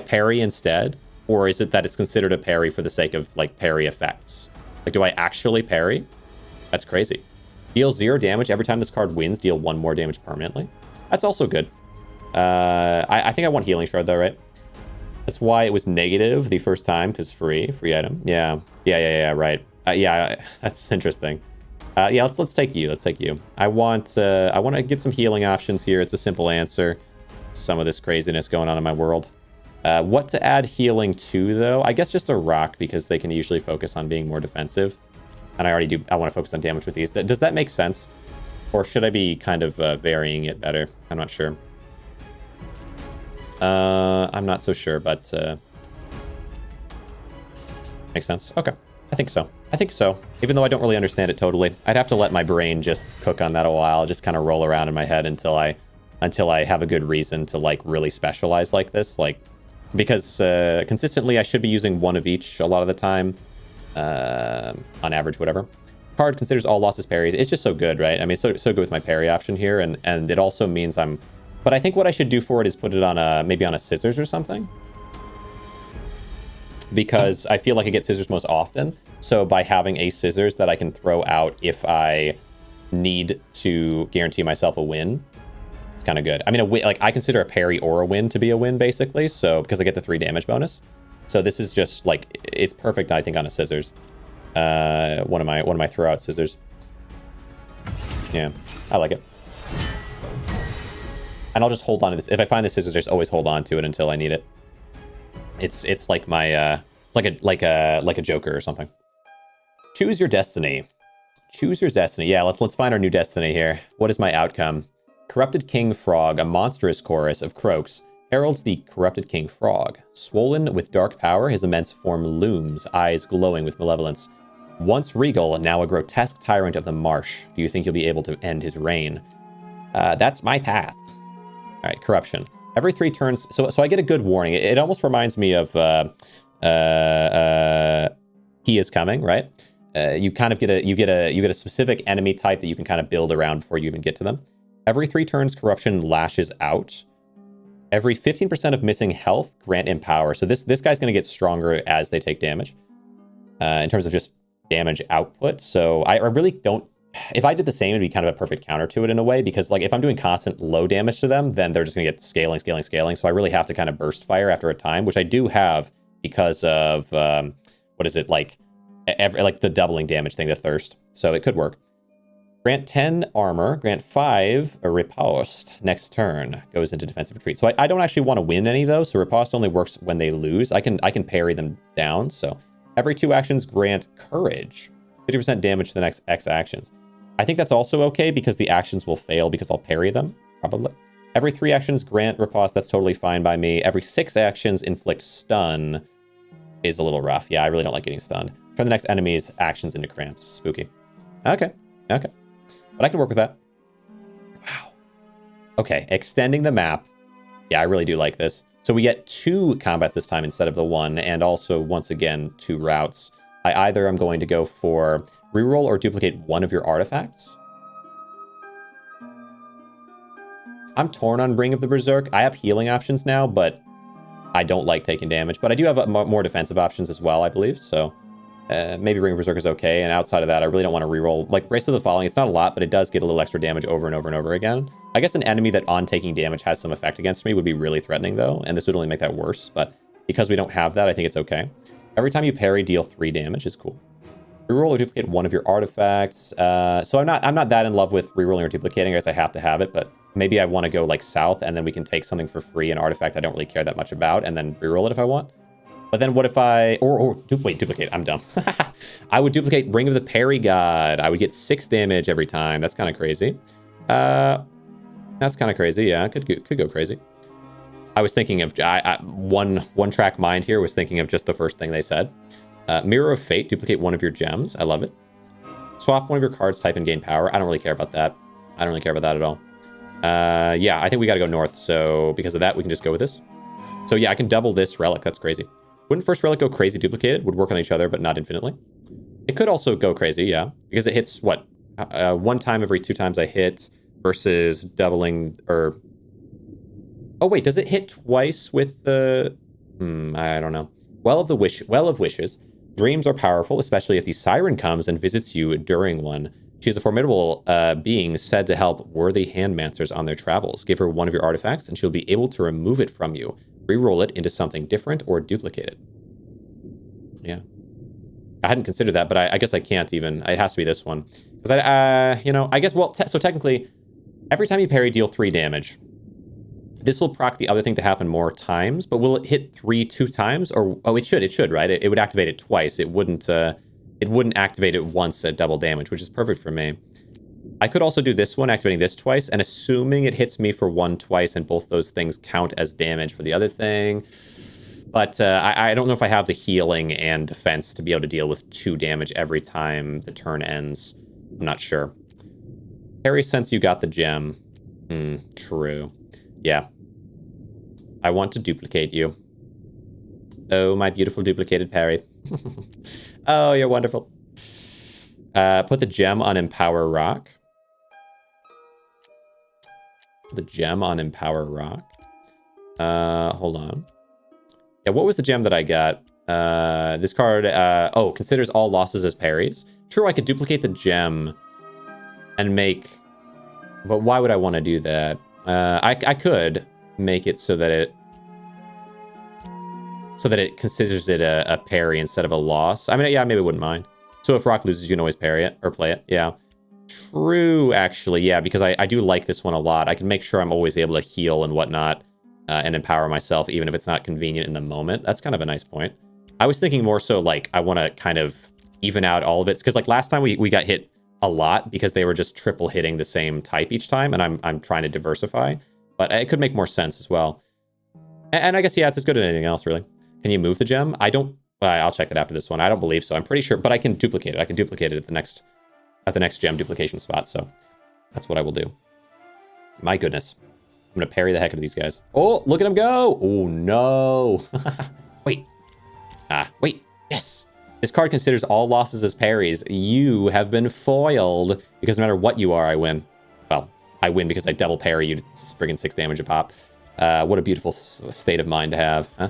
Speaker 1: parry instead? Or is it that it's considered a parry for the sake of, like, parry effects? Like, do I actually parry? That's crazy. Deal 0 damage every time this card wins. Deal 1 more damage permanently. That's also good. I think I want Healing Shroud, though, right? That's why it was negative the first time, because free item. Yeah, right. Yeah, that's interesting. Yeah, let's take you. Let's take you. I want to get some healing options here. It's a simple answer. Some of this craziness going on in my world. What to add healing to, though? I guess just a rock, because they can usually focus on being more defensive. And I already do. I want to focus on damage with these. Does that make sense? Or should I be kind of varying it better? I'm not sure. I'm not so sure, but makes sense. Okay. I think so. Even though I don't really understand it totally. I'd have to let my brain just cook on that a while, just kind of roll around in my head until I have a good reason to, like, really specialize like this. Like, because consistently I should be using 1 of each a lot of the time. On average, whatever. Card considers all losses parries. It's just so good, right? I mean, so good with my parry option here, and it also means I'm But I think what I should do for it is put it on a, maybe on a scissors or something. Because I feel like I get scissors most often. So by having a scissors that I can throw out if I need to guarantee myself a win, it's kind of good. I mean, like I consider a parry or a win to be a win, basically. So because I get the 3 damage bonus. So this is just like, it's perfect, I think, on a scissors. One of my throw out scissors. Yeah, I like it. And I'll just hold on to this. If I find the scissors, just always hold on to it until I need it. It's like my it's like a Joker or something. Choose your destiny. Choose your destiny. Yeah, let's find our new destiny here. What is my outcome? Corrupted King Frog, a monstrous chorus of croaks, heralds the corrupted King Frog. Swollen with dark power, his immense form looms, eyes glowing with malevolence. Once regal, now a grotesque tyrant of the marsh. Do you think you'll be able to end his reign? That's my path. All right, corruption. Every 3 turns, so I get a good warning. It almost reminds me of He Is Coming, right? You kind of get a specific enemy type that you can kind of build around before you even get to them. Every 3 turns, corruption lashes out. Every 15% of missing health, grant empower. So this guy's going to get stronger as they take damage. In terms of just damage output. So I really don't. If I did the same, it'd be kind of a perfect counter to it in a way, because like if I'm doing constant low damage to them, then they're just gonna get scaling. So I really have to kind of burst fire after a time, which I do have because of what is it, like like the doubling damage thing, the thirst. So it could work. Grant 10 armor, grant 5 a riposte. Next turn goes into defensive retreat. So I don't actually want to win any of those. So riposte only works when they lose. I can parry them down. So every 2 actions grant courage. 50% damage to the next X actions. I think that's also okay because the actions will fail because I'll parry them, probably. Every 3 actions grant riposte. That's totally fine by me. Every 6 actions inflict stun is a little rough. Yeah, I really don't like getting stunned. Turn the next enemy's actions into cramps. Spooky. Okay. But I can work with that. Wow. Okay, extending the map. Yeah, I really do like this. So we get 2 combats this time instead of the 1, and also, once again, 2 routes. I either am going to go for reroll or duplicate one of your artifacts. I'm torn on Ring of the Berserk. I have healing options now, but I don't like taking damage. But I do have more defensive options as well, I believe. So maybe Ring of Berserk is okay. And outside of that, I really don't want to reroll. Like Brace of the Falling, it's not a lot, but it does get a little extra damage over and over and over again. I guess an enemy that on taking damage has some effect against me would be really threatening, though. And this would only make that worse. But because we don't have that, I think it's okay. Every time you parry, deal 3 damage is cool. Reroll or duplicate one of your artifacts. So I'm not that in love with rerolling or duplicating. I guess I have to have it, but maybe I want to go like south, and then we can take something for free, an artifact I don't really care that much about, and then reroll it if I want. But then what if I... Wait, duplicate. I'm dumb. I would duplicate Ring of the Parry God. I would get 6 damage every time. That's kind of crazy. That's kind of crazy. Yeah, could go crazy. I was thinking of... one track mind here was thinking of just the first thing they said. Mirror of Fate. Duplicate one of your gems. I love it. Swap one of your cards, type and gain power. I don't really care about that. I don't really care about that at all. Yeah, I think we got to go north. So because of that, we can just go with this. So yeah, I can double this relic. That's crazy. Wouldn't first relic go crazy duplicated? Would work on each other, but not infinitely. It could also go crazy, yeah. Because it hits, what? 1 time every 2 times I hit versus doubling, or... Oh, wait, does it hit twice with the... I don't know. Well of Wishes. Dreams are powerful, especially if the Siren comes and visits you during one. She is a formidable being said to help worthy Handmancers on their travels. Give her one of your artifacts, and she'll be able to remove it from you. Reroll it into something different or duplicate it. Yeah. I hadn't considered that, but I guess I can't even. It has to be this one. Because I guess, well, so technically, every time you parry, deal 3 damage. This will proc the other thing to happen more times, but will it hit 2 times? Or, oh, it should, right? It would activate it twice. It wouldn't activate it once at double damage, which is perfect for me. I could also do this one, activating this twice, and assuming it hits me for 1 twice, and both those things count as damage for the other thing. But I don't know if I have the healing and defense to be able to deal with 2 damage every time the turn ends. I'm not sure. Harry, since you got the gem. True. Yeah. I want to duplicate you. Oh, my beautiful duplicated parry. Oh, you're wonderful. Put the gem on Empower Rock. The gem on Empower Rock. Hold on. Yeah, what was the gem that I got? This card, oh, considers all losses as parries. True, I could duplicate the gem and make... But why would I want to do that? I could make it so that it considers it a parry instead of a loss. I mean, yeah, maybe I wouldn't mind. So if Rock loses, you can always parry it or play it. Yeah. True, actually. Yeah, because I do like this one a lot. I can make sure I'm always able to heal and whatnot and empower myself, even if it's not convenient in the moment. That's kind of a nice point. I was thinking more so like I want to kind of even out all of it. Because like last time we got hit a lot because they were just triple hitting the same type each time. And I'm trying to diversify. But it could make more sense as well. And I guess, yeah, it's as good as anything else, really. Can you move the gem? I don't... I'll check that after this one. I don't believe so. I'm pretty sure, but I can duplicate it. I can duplicate it at the next gem duplication spot. So that's what I will do. My goodness. I'm going to parry the heck out of these guys. Oh, look at him go. Oh, no. Wait. Wait. Yes. This card considers all losses as parries. You have been foiled because no matter what you are, I win. Well, I win because I double parry you. It's friggin' 6 damage a pop. What a beautiful state of mind to have. Huh?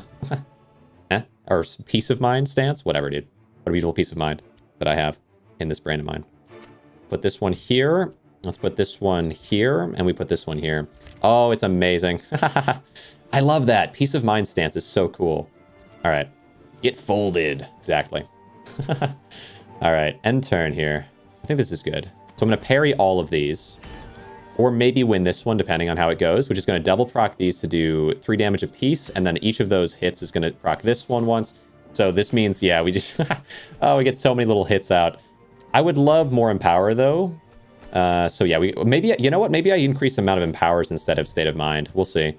Speaker 1: Or peace of mind stance? Whatever, dude. What a beautiful peace of mind that I have in this brand of mine. Put this one here. Let's put this one here. And we put this one here. Oh, it's amazing. I love that. Peace of mind stance is so cool. All right. Get folded. Exactly. All right. End turn here. I think this is good. So I'm going to parry all of these. Or maybe win this one, depending on how it goes, which is going to double proc these to do 3 damage apiece, and then each of those hits is going to proc this one once. So this means, yeah, we just... oh, we get so many little hits out. I would love more Empower, though. So yeah, maybe... You know what? Maybe I increase the amount of Empowers instead of State of Mind. We'll see.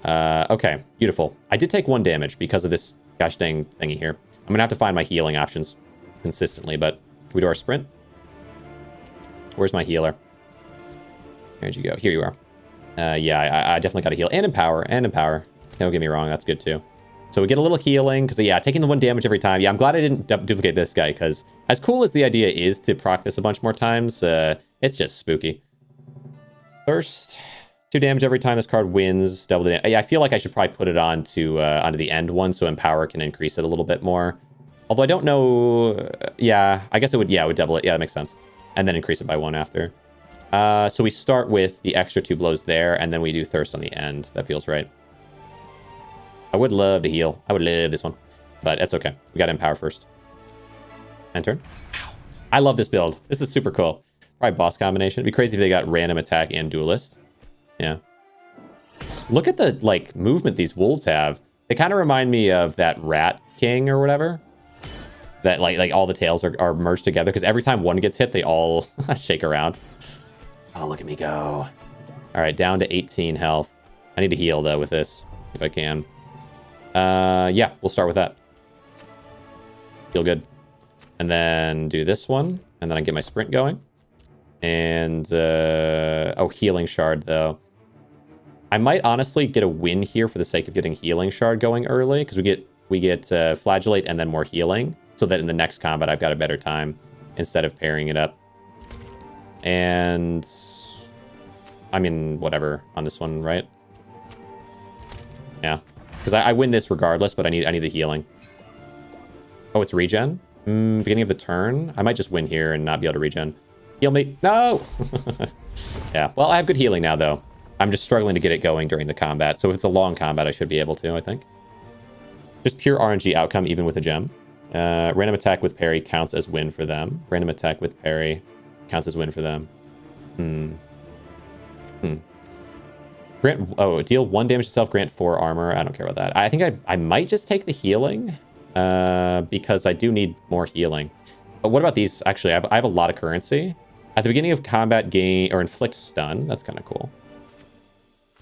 Speaker 1: Okay, beautiful. I did take 1 damage because of this gosh dang thingy here. I'm going to have to find my healing options consistently, but we do our sprint. Where's my healer? Where'd you go? Here you are. Yeah, I definitely got to heal. And empower. Don't get me wrong. That's good, too. So we get a little healing. Because, yeah, taking the 1 damage every time. Yeah, I'm glad I didn't duplicate this guy. Because as cool as the idea is to proc this a bunch more times, it's just spooky. First, 2 damage every time this card wins. Double the damage. Yeah, I feel like I should probably put it onto the end one. So empower can increase it a little bit more. Although I don't know... yeah, I guess it would... Yeah, it would double it. Yeah, that makes sense. And then increase it by 1 after. So we start with the extra 2 blows there, and then we do Thirst on the end. That feels right. I would love to heal. I would love this one. But that's okay. We got to Empower first. End turn. Wow. I love this build. This is super cool. Probably boss combination. It'd be crazy if they got Random Attack and Duelist. Yeah. Look at the, like, movement these wolves have. They kind of remind me of that Rat King or whatever. That, like all the tails are merged together. Because every time one gets hit, they all shake around. Oh, look at me go. All right, down to 18 health. I need to heal, though, with this, if I can. Yeah, we'll start with that. Feel good. And then do this one. And then I get my sprint going. And, oh, Healing Shard, though. I might honestly get a win here for the sake of getting Healing Shard going early. Because we get Flagellate and then more healing. So that in the next combat, I've got a better time instead of pairing it up. And I mean, whatever on this one, right? Yeah, because I win this regardless, but I need the healing. Oh, it's regen? Beginning of the turn? I might just win here and not be able to regen. Heal me. No! Yeah, well, I have good healing now, though. I'm just struggling to get it going during the combat. So if it's a long combat, I should be able to, I think. Just pure RNG outcome, even with a gem. Random attack with parry counts as win for them. Random attack with parry counts as win for them. Grant, oh, deal 1 damage to self, grant 4 armor. I don't care about that. I think I might just take the healing because I do need more healing. But what about these? Actually, I have a lot of currency. At the beginning of combat, gain or inflict stun. That's kind of cool.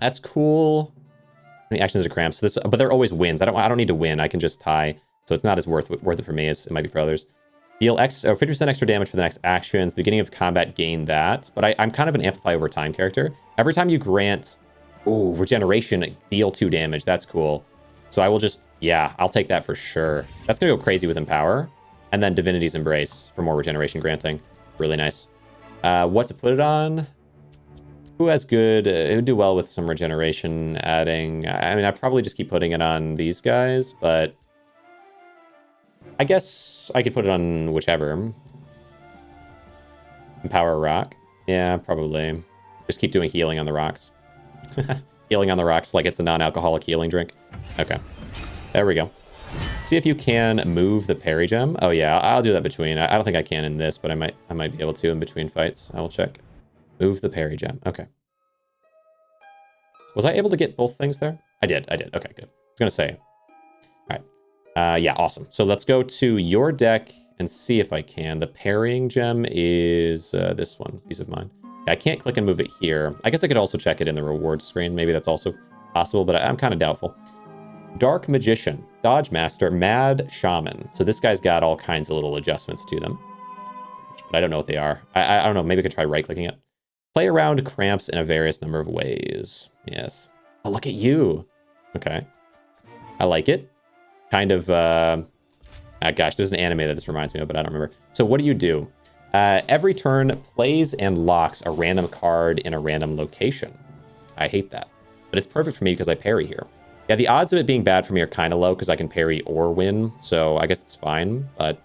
Speaker 1: That's cool. How many actions are cramps? So this, but they're always wins. I don't need to win. I can just tie. So it's not as worth it for me as it might be for others. Deal 50% extra damage for the next actions. The beginning of combat, gain that. But I'm kind of an amplify over time character. Every time you grant regeneration, deal 2 damage. That's cool. So I will just, yeah, I'll take that for sure. That's going to go crazy with Empower. And then Divinity's Embrace for more regeneration granting. Really nice. What to put it on? Who has good, who do well with some regeneration adding? I mean, I probably just keep putting it on these guys, but I guess I could put it on whichever. Empower rock. Yeah, probably. Just keep doing healing on the rocks. Healing on the rocks like it's a non-alcoholic healing drink. Okay. There we go. See if you can move the parry gem. Oh yeah, I'll do that between. I don't think I can in this, but I might be able to in between fights. I will check. Move the parry gem. Okay. Was I able to get both things there? I did. Okay, good. I was gonna say. All right. Yeah, awesome. So let's go to your deck and see if I can. The parrying gem is this one, Peace of Mind. I can't click and move it here. I guess I could also check it in the reward screen. Maybe that's also possible, but I'm kind of doubtful. Dark Magician, Dodge Master, Mad Shaman. So this guy's got all kinds of little adjustments to them, but I don't know what they are. I don't know. Maybe I could try right-clicking it. Play around cramps in a various number of ways. Yes. Oh, look at you. Okay. I like it. Kind of, gosh, there's an anime that this reminds me of, but I don't remember. So what do? Every turn, plays and locks a random card in a random location. I hate that. But it's perfect for me because I parry here. Yeah, the odds of it being bad for me are kind of low because I can parry or win, so I guess it's fine. But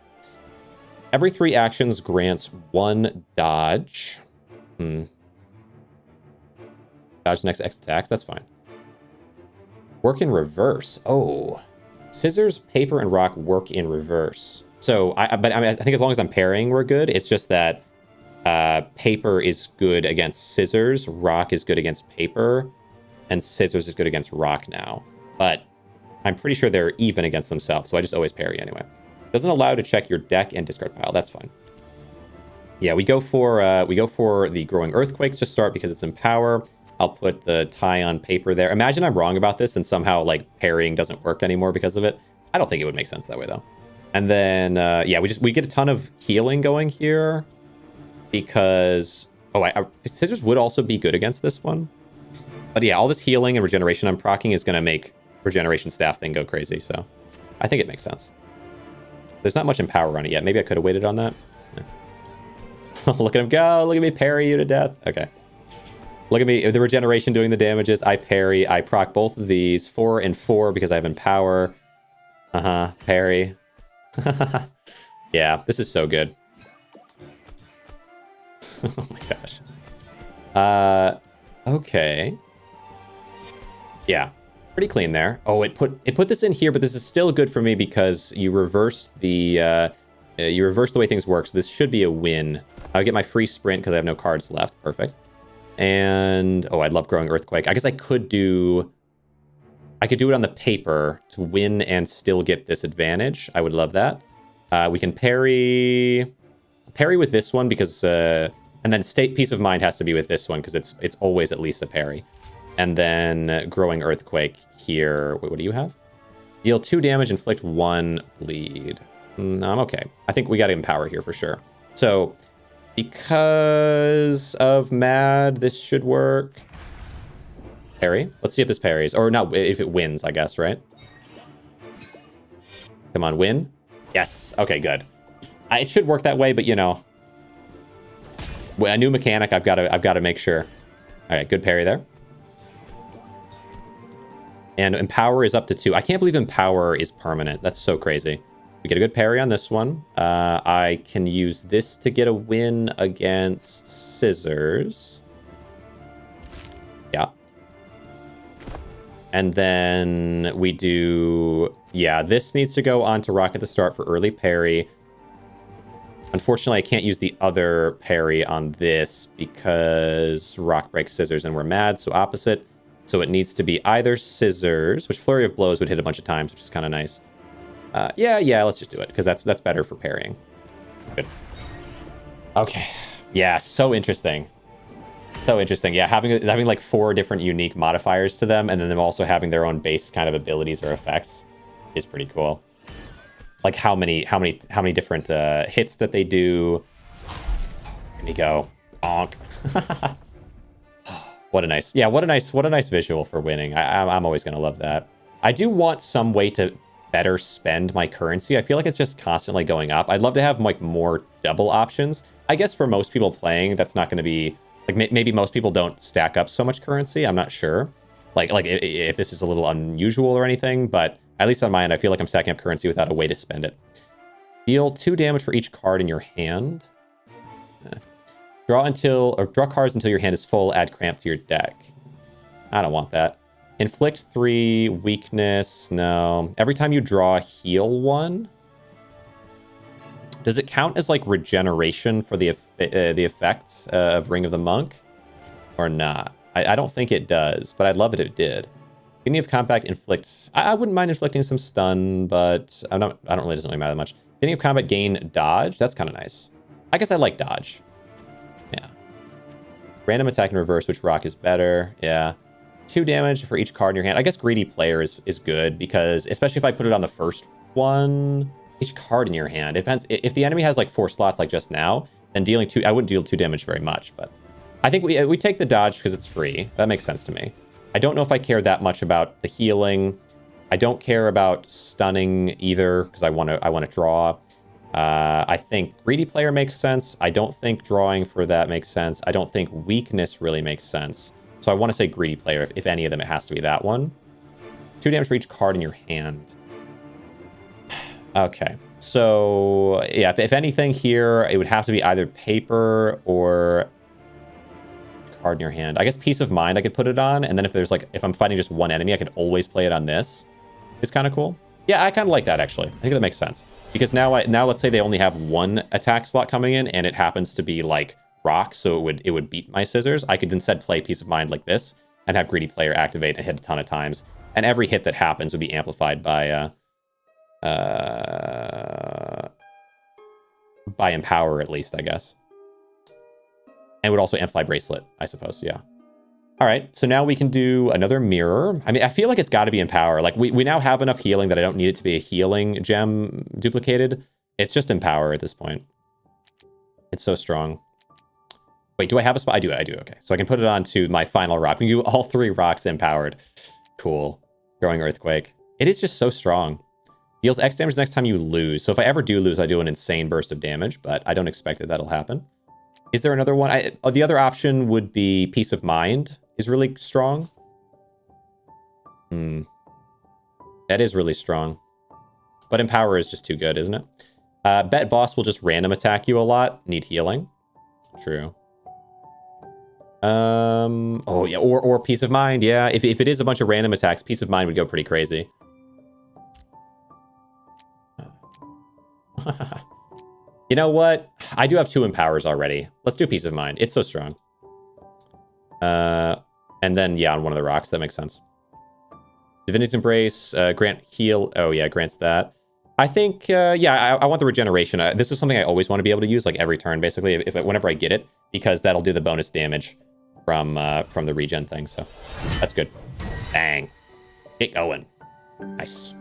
Speaker 1: every 3 actions grants 1 dodge. Dodge the next X attacks, that's fine. Work in reverse. Oh. Scissors, paper, and rock work in reverse. So, I mean, I think as long as I'm parrying, we're good. It's just that paper is good against scissors, rock is good against paper, and scissors is good against rock now. But I'm pretty sure they're even against themselves, so I just always parry anyway. Doesn't allow to check your deck and discard pile. That's fine. Yeah, we go for the Growing Earthquake to start because it's in power. I'll put the tie on paper there. Imagine I'm wrong about this and somehow like parrying doesn't work anymore because of it. I don't think it would make sense that way though. And then yeah, we get a ton of healing going here because scissors would also be good against this one. But yeah, all this healing and regeneration I'm proccing is gonna make regeneration staff thing go crazy. So I think it makes sense. There's not much in power on it yet. Maybe I could have waited on that. Yeah. Look at him go. Look at me parry you to death. Okay. Look at me, the regeneration doing the damages. I parry. I proc both of these. 4 and 4 because I have Empower. Parry. Yeah, this is so good. Oh my gosh. Okay. Yeah, pretty clean there. Oh, it put this in here, but this is still good for me because you reversed the way things work. So this should be a win. I'll get my free sprint because I have no cards left. Perfect. And oh, I love Growing Earthquake. I guess I could do it on the paper to win and still get this advantage. I would love that. We can parry with this one because and then Peace of Mind has to be with this one because it's always at least a parry. And then Growing Earthquake here. Wait, what do you have? Deal 2 damage, inflict 1 bleed. I'm okay. I think we got to Empower here for sure. So because of Mad, this should work. Parry. Let's see if this parries. Or not, if it wins, I guess, right? Come on, win. Yes. Okay, good. It should work that way, but you know, a new mechanic, I've got to make sure. All right, good parry there. And Empower is up to 2. I can't believe Empower is permanent. That's so crazy. We get a good parry on this one. I can use this to get a win against Scissors. Yeah. And then we do... Yeah, this needs to go on to Rock at the start for early parry. Unfortunately, I can't use the other parry on this because Rock breaks Scissors and we're Mad, so opposite. So it needs to be either Scissors, which Flurry of Blows would hit a bunch of times, which is kind of nice. Yeah, let's just do it, because that's better for parrying. Good. Okay. Yeah, so interesting. So interesting. Yeah, having like 4 different unique modifiers to them, and then them also having their own base kind of abilities or effects is pretty cool. Like how many different hits that they do. Here we go. Bonk. What a nice visual for winning. I'm always gonna love that. I do want some way to better spend my currency. I feel like it's just constantly going up. I'd love to have like more double options. I guess for most people playing, that's not going to be Like maybe most people don't stack up so much currency. I'm not sure. Like if this is a little unusual or anything, but at least on my end, I feel like I'm stacking up currency without a way to spend it. Deal 2 damage for each card in your hand. Draw cards until your hand is full. Add cramp to your deck. I don't want that. Inflict 3 weakness. No. Every time you draw, heal 1. Does it count as like regeneration for the effects of Ring of the Monk, or not? I don't think it does, but I'd love it if it did. Beginning of combat inflicts. I wouldn't mind inflicting some stun, but I don't really doesn't really matter that much. Beginning of combat gain dodge. That's kind of nice. I guess I like dodge. Yeah. Random attack in reverse. Which rock is better? Yeah. 2 damage for each card in your hand. I guess greedy player is good because especially if I put it on the first one. Each card in your hand. It depends. If the enemy has like 4 slots like just now, then dealing 2, I wouldn't deal 2 damage very much, but I think we take the dodge because it's free. That makes sense to me. I don't know if I care that much about the healing. I don't care about stunning either because I want to draw. I think greedy player makes sense. I don't think drawing for that makes sense. I don't think weakness really makes sense. So I want to say greedy player. If any of them, it has to be that one. 2 damage for each card in your hand. Okay, so yeah, if anything here, it would have to be either paper or card in your hand. I guess Peace of Mind I could put it on, and then if I'm fighting just one enemy, I can always play it on this. It's kind of cool. Yeah, I kind of like that actually. I think that makes sense because now let's say they only have 1 attack slot coming in, and it happens to be like rock, so it would beat my scissors. I could instead play Peace of Mind like this and have greedy player activate and hit a ton of times, and every hit that happens would be amplified by Empower, at least, I guess. And would also amplify Bracelet, I suppose, yeah. All right, so now we can do another Mirror. I mean, I feel like it's got to be Empower. Like, we now have enough healing that I don't need it to be a healing gem duplicated. It's just Empower at this point. It's so strong. Wait, do I have a spot? I do, okay. So I can put it onto my final rock. We can do all 3 rocks empowered. Cool. Growing Earthquake. It is just so strong. Deals X damage next time you lose. So if I ever do lose, I do an insane burst of damage, but I don't expect that that'll happen. Is there another one? The other option would be Peace of Mind is really strong. That is really strong. But Empower is just too good, isn't it? Bet Boss will just random attack you a lot. Need healing. True. Oh yeah, or Peace of Mind. Yeah, if it is a bunch of random attacks, Peace of Mind would go pretty crazy. You know what? I do have 2 Empowers already. Let's do Peace of Mind. It's so strong. And then, yeah, on one of the rocks. That makes sense. Divinity's Embrace. Grant heal. Oh, yeah, grants that. I think, yeah, I want the regeneration. This is something I always want to be able to use, like, every turn, basically, whenever I get it, because that'll do the bonus damage from the regen thing, so that's good. Bang. Get going. Nice.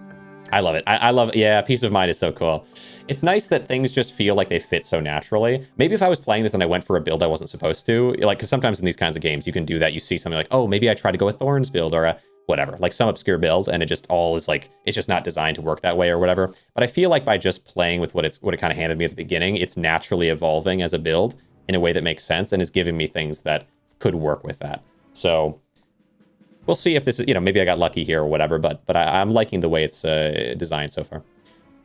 Speaker 1: I love it. I love it. Yeah, Peace of Mind is so cool. It's nice that things just feel like they fit so naturally. Maybe if I was playing this and I went for a build I wasn't supposed to, like, because sometimes in these kinds of games, you can do that. You see something like, oh, maybe I try to go a Thorns build or a whatever, like some obscure build, and it just all is like, it's just not designed to work that way or whatever. But I feel like by just playing with what it kind of handed me at the beginning, it's naturally evolving as a build in a way that makes sense and is giving me things that could work with that. So we'll see if this is, maybe I got lucky here or whatever, but I'm liking the way it's designed so far.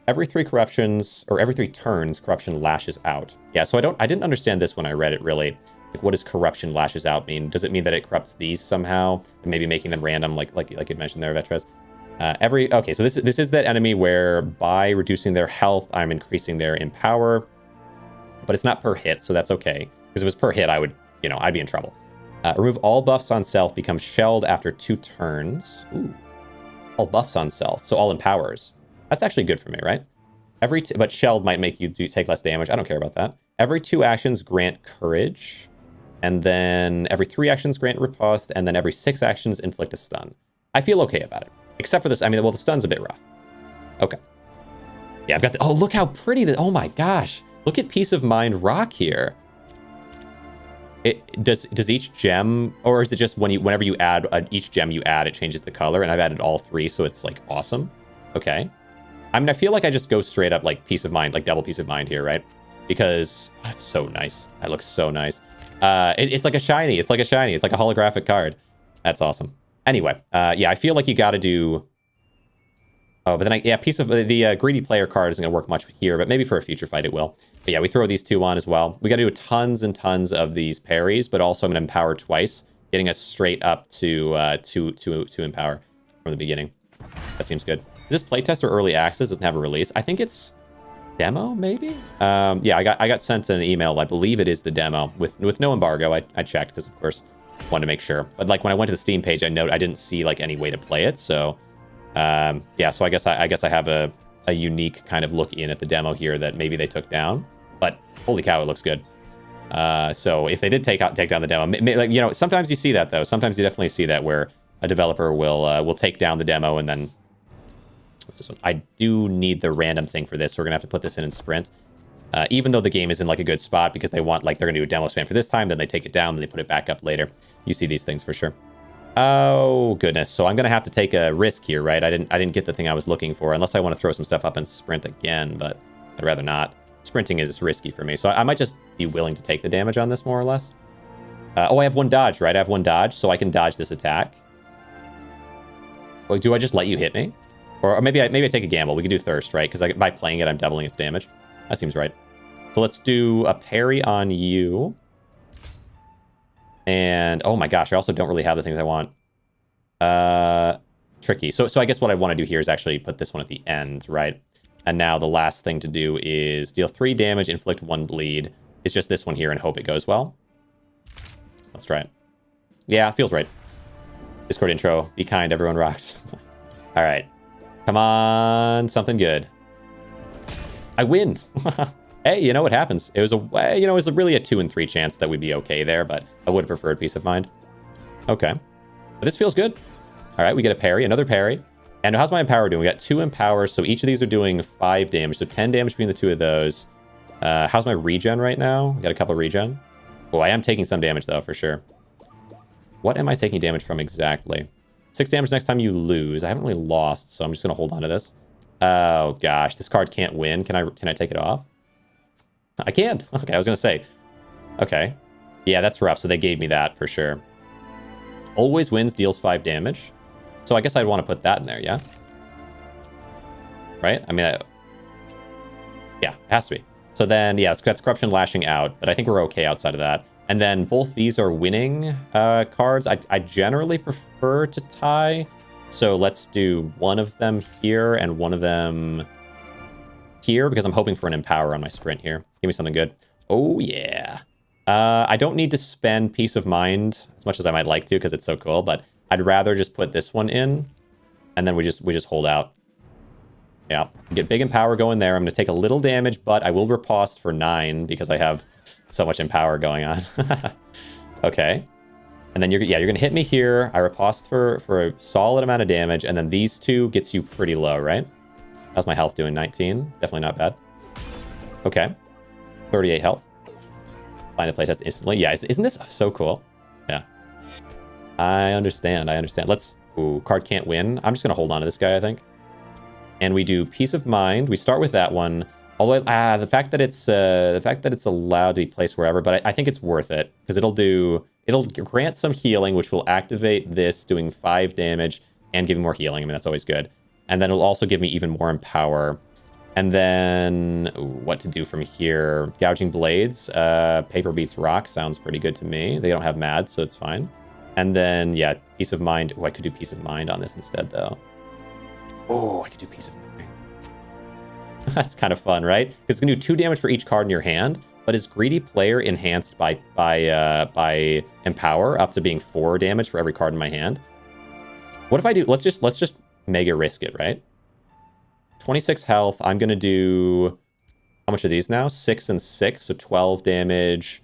Speaker 1: Every 3 corruptions, or every 3 turns, corruption lashes out. Yeah, so I didn't understand this when I read it, really. Like, what does corruption lashes out mean? Does it mean that it corrupts these somehow, and maybe making them random, like you mentioned there, Vetrez? Okay, so this is that enemy where by reducing their health, I'm increasing their empower, but it's not per hit, so that's okay. Because if it was per hit, I would, I'd be in trouble. Remove all buffs on self, become shelled after 2 turns. Ooh. All buffs on self, so all empowers. That's actually good for me, right? But shelled might make you take less damage. I don't care about that. Every 2 actions grant courage. And then every 3 actions grant riposte. And then every 6 actions inflict a stun. I feel okay about it. Except for this. I mean, well, the stun's a bit rough. Okay. Yeah, I've got the... Oh, look how pretty the... Oh my gosh. Look at Peace of Mind rock here. Does each gem... Or is it just whenever you add each gem you add, it changes the color? And I've added all 3, so it's like awesome. Okay. I mean, I feel like I just go straight up like Peace of Mind, like double Peace of Mind here, right? Because that's so nice. That looks so nice. It's like a shiny. It's like a shiny. It's like a holographic card. That's awesome. Anyway, yeah, I feel like you got to do... Oh, but then yeah, piece of the greedy player card isn't going to work much here, but maybe for a future fight it will. But yeah, we throw these two on as well. We got to do tons and tons of these parries, but also I'm going to empower twice, getting us straight up to empower from the beginning. That seems good. Is this playtest or early access? Doesn't have a release. I think it's demo, maybe? Yeah, I got sent an email. I believe it is the demo with no embargo. I checked because, of course, wanted to make sure. But like when I went to the Steam page, I didn't see like any way to play it, so... yeah, so I guess I have a unique kind of look in at the demo here that maybe they took down, but holy cow, it looks good. So if they did take down the demo, like, you know, sometimes you see that though. Sometimes you definitely see that where a developer will take down the demo and then what's this one? I do need the random thing for this, so we're gonna have to put this in sprint. Even though the game is in like a good spot because they want like they're gonna do a demo span for this time, then they take it down, then they put it back up later. You see these things for sure. Oh goodness, so I'm gonna have to take a risk here, right? I didn't get the thing I was looking for, unless I want to throw some stuff up and sprint again, but I'd rather not. Sprinting is risky for me, so I might just be willing to take the damage on this more or less. Oh, I have one dodge, right? I have one dodge, so I can dodge this attack. Well, do I just let you hit me? Or maybe I take a gamble. We could do thirst, right? Because by playing it, I'm doubling its damage. That seems right. So let's do a parry on you. And, oh my gosh, I also don't really have the things I want. Tricky. So I guess what I want to do here is actually put this one at the end, right? And now the last thing to do is deal 3 damage, inflict 1 bleed. It's just this one here and hope it goes well. Let's try it. Yeah, feels right. Discord intro. Be kind, everyone rocks. All right. Come on, something good. I win. Hey, you know what happens? It was it was really a 2 in 3 chance that we'd be okay there, but I would have preferred peace of mind. Okay. But this feels good. All right, we get a parry, another parry. And how's my empower doing? We got 2 empower, so each of these are doing 5 damage, so 10 damage between the 2 of those. How's my regen right now? Got a couple of regen. Oh, I am taking some damage, though, for sure. What am I taking damage from exactly? 6 damage next time you lose. I haven't really lost, so I'm just going to hold on to this. Oh, gosh. This card can't win. Can I take it off? I can. Okay, I was going to say. Okay. Yeah, that's rough, so they gave me that for sure. Always wins, deals 5 damage. So I guess I'd want to put that in there, yeah? Right? I mean, yeah, it has to be. So then, yeah, that's Corruption lashing out, but I think we're okay outside of that. And then both these are winning cards. I generally prefer to tie. So let's do one of them here and one of them here, because I'm hoping for an empower on my sprint here. Give me something good. Oh, yeah. I don't need to spend Peace of Mind as much as I might like to because it's so cool, but I'd rather just put this one in, and then we just hold out. Yeah, get big empower going there. I'm going to take a little damage, but I will riposte for 9 because I have so much empower going on. Okay. And then you're going to hit me here. I riposte for a solid amount of damage, and then these two gets you pretty low, right? How's my health doing? 19. Definitely not bad. Okay. 38 health. Find a playtest instantly. Yeah, isn't this so cool? Yeah. I understand. Let's... Ooh, card can't win. I'm just going to hold on to this guy, I think. And we do Peace of Mind. We start with that one. Although, the fact that it's allowed to be placed wherever, but I think it's worth it because it'll grant some healing, which will activate this, doing 5 damage and giving more healing. I mean, that's always good. And then it'll also give me even more empower. And then what to do from here? Gouging Blades, Paper Beats Rock sounds pretty good to me. They don't have Mad, so it's fine. And then, yeah, Peace of Mind. Oh, I could do Peace of Mind on this instead, though. Oh, I could do Peace of Mind. That's kind of fun, right? Because it's going to do 2 damage for each card in your hand, but is Greedy Player enhanced by Empower up to being 4 damage for every card in my hand? What if I do... Let's just mega risk it, right? 26 health. I'm going to do... How much are these now? 6 and 6, so 12 damage.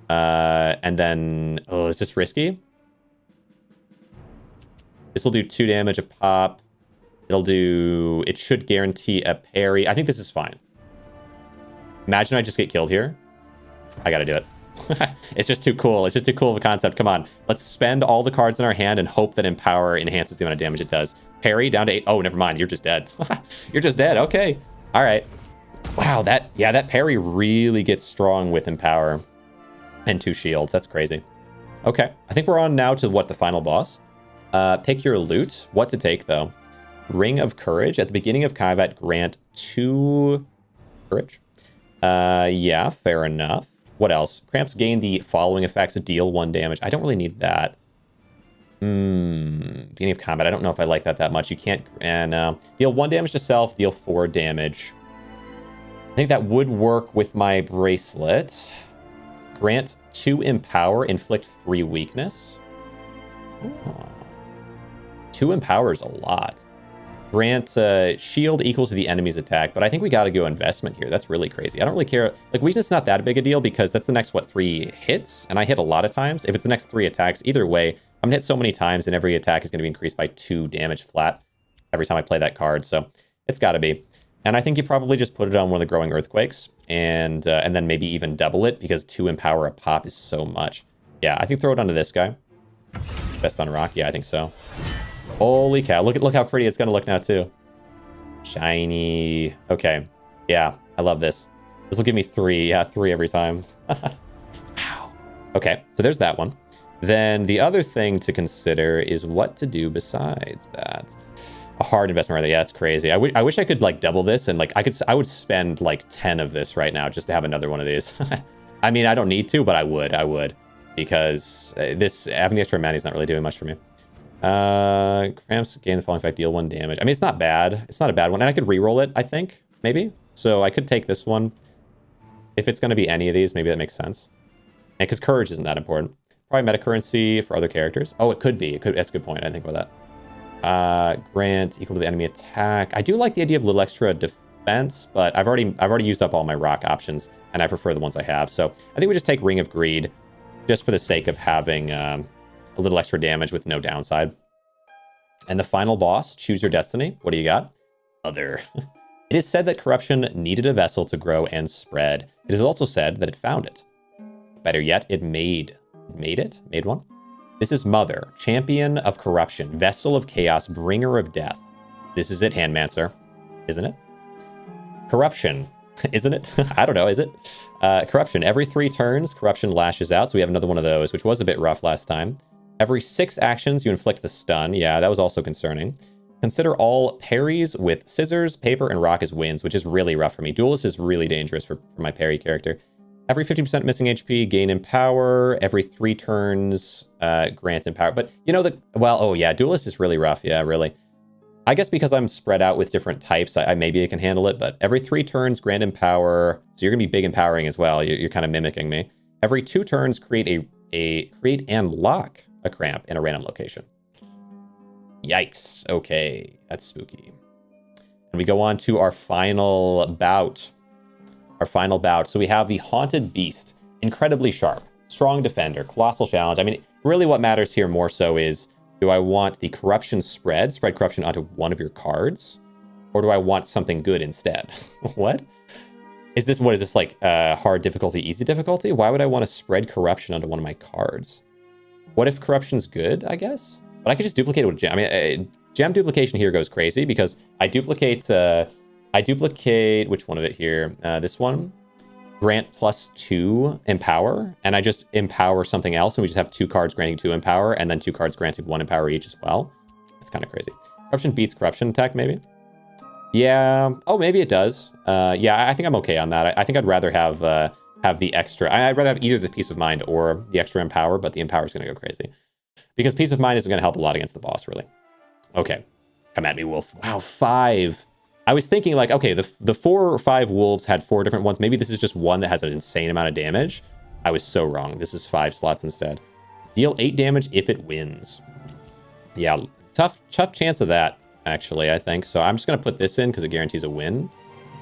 Speaker 1: And then... Oh, is this risky? This will do 2 damage a pop. It should guarantee a parry. I think this is fine. Imagine I just get killed here. I gotta do it. It's just too cool. It's just too cool of a concept. Come on. Let's spend all the cards in our hand and hope that Empower enhances the amount of damage it does. Parry down to 8. Oh, never mind. You're just dead. You're just dead. Okay. All right. Wow, that parry really gets strong with Empower. And 2 shields. That's crazy. Okay. I think we're on now to what, the final boss? Pick your loot. What to take, though? Ring of Courage. At the beginning of combat, grant 2 courage. Yeah, fair enough. What else? Cramps gain the following effects. Deal 1 damage. I don't really need that. Beginning of combat. I don't know if I like that much. You can't... And deal 1 damage to self. Deal 4 damage. I think that would work with my bracelet. Grant 2 empower. Inflict 3 weakness. Oh. 2 empower is a lot. Grant shield equal to the enemy's attack, but I think we got to go investment here. That's really crazy. I don't really care. Like, weakness is not that big a deal because that's the next, what, 3 hits? And I hit a lot of times. If it's the next 3 attacks, either way, I'm going to hit so many times, and every attack is going to be increased by 2 damage flat every time I play that card. So it's got to be. And I think you probably just put it on one of the Growing Earthquakes and then maybe even double it because 2 empower a pop is so much. Yeah, I think throw it onto this guy. Best on rock. Yeah, I think so. Holy cow. Look how pretty it's going to look now, too. Shiny. Okay. Yeah, I love this. This will give me 3. Yeah, 3 every time. Wow. Okay, so there's that one. Then the other thing to consider is what to do besides that. A hard investment right there. Yeah, that's crazy. I wish I could, like, double this, and, like, I would spend, like, 10 of this right now just to have another one of these. I mean, I don't need to, but I would. Because this, having the extra mana is not really doing much for me. Cramps gain the following effect, deal 1 damage. I mean, it's not bad. It's not a bad one. And I could reroll it, I think, maybe. So I could take this one. If it's going to be any of these, maybe that makes sense. And because courage isn't that important. Probably meta currency for other characters. Oh, it could be. That's a good point. I didn't think about that. Grant equal to the enemy attack. I do like the idea of a little extra defense, but I've already used up all my rock options, and I prefer the ones I have. So I think we just take Ring of Greed, just for the sake of having a little extra damage with no downside. And the final boss, choose your destiny. What do you got? Other. It is said that corruption needed a vessel to grow and spread. It is also said that it found it. Better yet, it made one. This is Mother, champion of corruption, vessel of chaos, bringer of death. This is it, Handmancer, isn't it? Corruption, isn't it? I don't know, is it? Corruption, every 3 turns, corruption lashes out. So we have another one of those, which was a bit rough last time. Every 6 actions, you inflict the stun. Yeah, that was also concerning. Consider all parries with scissors, paper, and rock as wins, which is really rough for me. Duelist is really dangerous for my parry character. Every 50% missing HP, gain Empower. Every 3 turns, grant Empower. But, you know, oh yeah, Duelist is really rough. Yeah, really. I guess because I'm spread out with different types, maybe I can handle it. But every 3 turns, grant Empower. So you're going to be big empowering as well. You're kind of mimicking me. Every 2 turns, create and lock a cramp in a random location. Yikes. Okay, that's spooky. And we go on to our final bout. So we have the Haunted Beast. Incredibly sharp. Strong defender. Colossal challenge. I mean, really what matters here more so is, do I want the corruption spread corruption onto one of your cards? Or do I want something good instead? What? Is this like hard difficulty, easy difficulty? Why would I want to spread corruption onto one of my cards? What if corruption's good, I guess? But I could just duplicate it with gem. I mean, gem duplication here goes crazy because I duplicate, which one of it here? This one. Grant +2 empower, and I just empower something else, and we just have 2 cards granting 2 empower, and then 2 cards granting 1 empower each as well. That's kind of crazy. Corruption beats corruption attack, maybe? Yeah. Oh, maybe it does. Yeah, I think I'm okay on that. I think I'd rather have the extra. I'd rather have either the Peace of Mind or the extra empower, but the empower is going to go crazy. Because Peace of Mind isn't going to help a lot against the boss, really. Okay. Come at me, wolf. Wow, 5. I was thinking, like, okay, the 4 or 5 wolves had 4 different ones. Maybe this is just one that has an insane amount of damage. I was so wrong. This is 5 slots instead. Deal 8 damage if it wins. Yeah, tough chance of that, actually, I think. So I'm just going to put this in because it guarantees a win.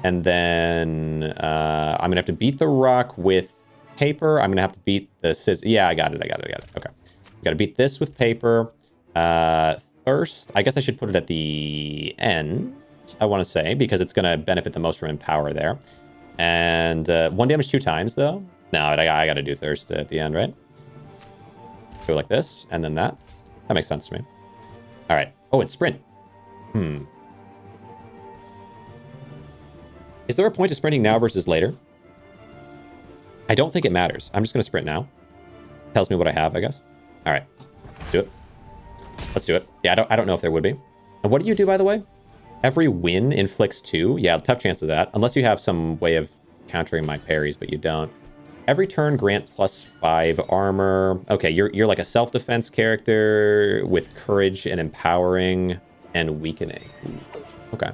Speaker 1: And then I'm going to have to beat the rock with paper. I'm going to have to beat the scissors. Yeah, I got it. Okay. Got to beat this with paper. Thirst. I guess I should put it at the end, I want to say, because it's going to benefit the most from Empower there. And 1 damage 2 times, though. No, I got to do Thirst at the end, right? Go like this, and then that. That makes sense to me. All right. Oh, it's Sprint. Is there a point to sprinting now versus later? I don't think it matters. I'm just going to sprint now. Tells me what I have, I guess. All right, let's do it. Let's do it. Yeah, I don't know if there would be. And what do you do, by the way? Every win inflicts 2. Yeah, tough chance of that. Unless you have some way of countering my parries, but you don't. Every turn, grant +5 armor. Okay, you're like a self-defense character with courage and empowering and weakening. Ooh, okay.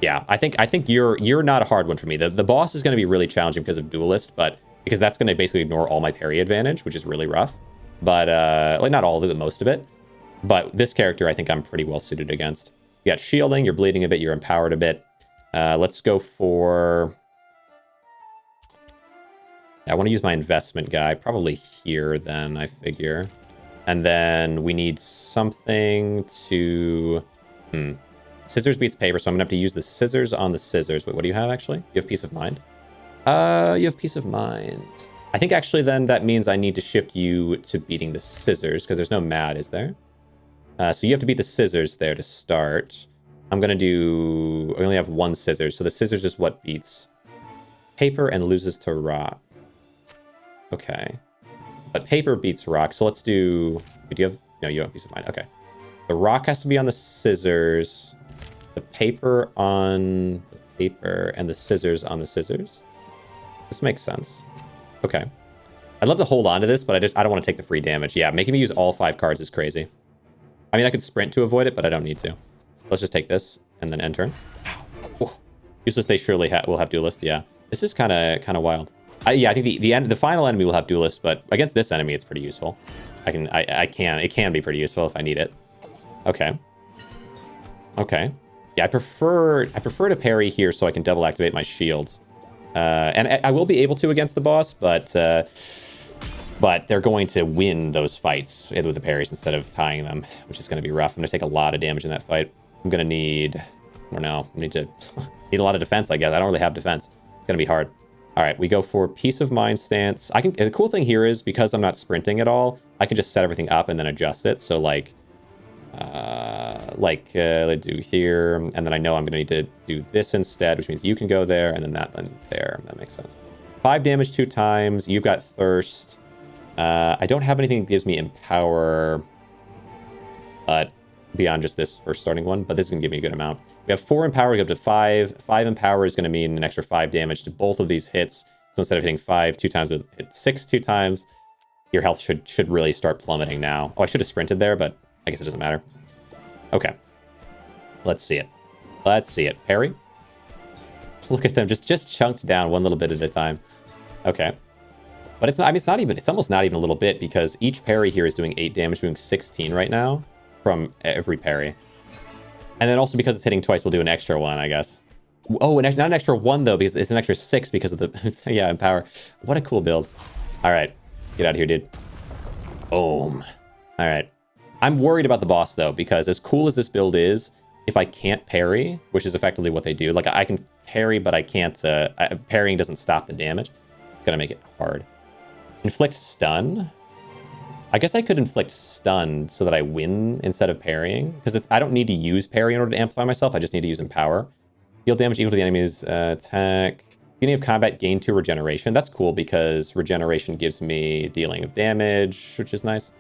Speaker 1: Yeah, I think you're not a hard one for me. The boss is going to be really challenging because of Duelist, but because that's going to basically ignore all my parry advantage, which is really rough. But like not all of it, but most of it. But this character, I think I'm pretty well suited against. You got shielding, you're bleeding a bit, you're empowered a bit. Let's go for... I want to use my investment guy, probably here then, I figure. And then we need something to... Scissors beats paper, so I'm going to have to use the scissors on the scissors. Wait, what do you have, actually? You have Peace of Mind? You have Peace of Mind. I think, actually, then that means I need to shift you to beating the scissors, because there's no mat, is there? So you have to beat the scissors there to start. I'm going to do... I only have 1 scissors, so the scissors is what beats paper and loses to rock. Okay. But paper beats rock, so let's do... Do you have... No, you don't have Peace of Mind. Okay. The rock has to be on the scissors, the paper on the paper, and the scissors on the scissors. This makes sense. Okay. I'd love to hold on to this, but I don't want to take the free damage. Yeah, making me use all 5 cards is crazy. I mean, I could sprint to avoid it, but I don't need to. Let's just take this and then end turn. Wow. Useless, they surely will have Duelist. Yeah, this is kind of wild. Yeah, I think the final enemy will have Duelist, but against this enemy, it's pretty useful. It can be pretty useful if I need it. Okay. Okay. Yeah, I prefer to parry here so I can double activate my shields. And I will be able to against the boss, but they're going to win those fights with the parries instead of tying them, which is going to be rough. I'm going to take a lot of damage in that fight. I'm going to need... I don't know. I need a lot of defense, I guess. I don't really have defense. It's going to be hard. All right, we go for Peace of Mind stance. The cool thing here is, because I'm not sprinting at all, I can just set everything up and then adjust it. So, let's do here, and then I know I'm going to need to do this instead, which means you can go there, and then that one there. That makes sense. 5 damage 2 times. You've got Thirst. I don't have anything that gives me Empower, but beyond just this first starting one, but this is going to give me a good amount. We have 4 Empower, we go up to 5. 5 Empower is going to mean an extra 5 damage to both of these hits. So instead of hitting 5 2 times, with hit 6 2 times. Your health should really start plummeting now. Oh, I should have sprinted there, but I guess it doesn't matter. Okay. Let's see it. Let's see it. Parry. Look at them, just chunked down one little bit at a time. Okay. But it's not, I mean, it's almost not even a little bit, because each parry here is doing 8 damage, doing 16 right now from every parry. And then also because it's hitting twice, we'll do an extra one, I guess. Oh, not an extra 1 though, because it's an extra 6 because of the, yeah, Empower. What a cool build. All right. Get out of here, dude. Boom. All right. I'm worried about the boss, though, because as cool as this build is, if I can't parry, which is effectively what they do, like I can parry, but I can't, parrying doesn't stop the damage. It's gonna make it hard. Inflict stun. I guess I could inflict stun so that I win instead of parrying, because I don't need to use parry in order to amplify myself. I just need to use Empower. Deal damage equal to the enemy's attack. Beginning of combat, gain 2 regeneration. That's cool because regeneration gives me dealing of damage, which is nice.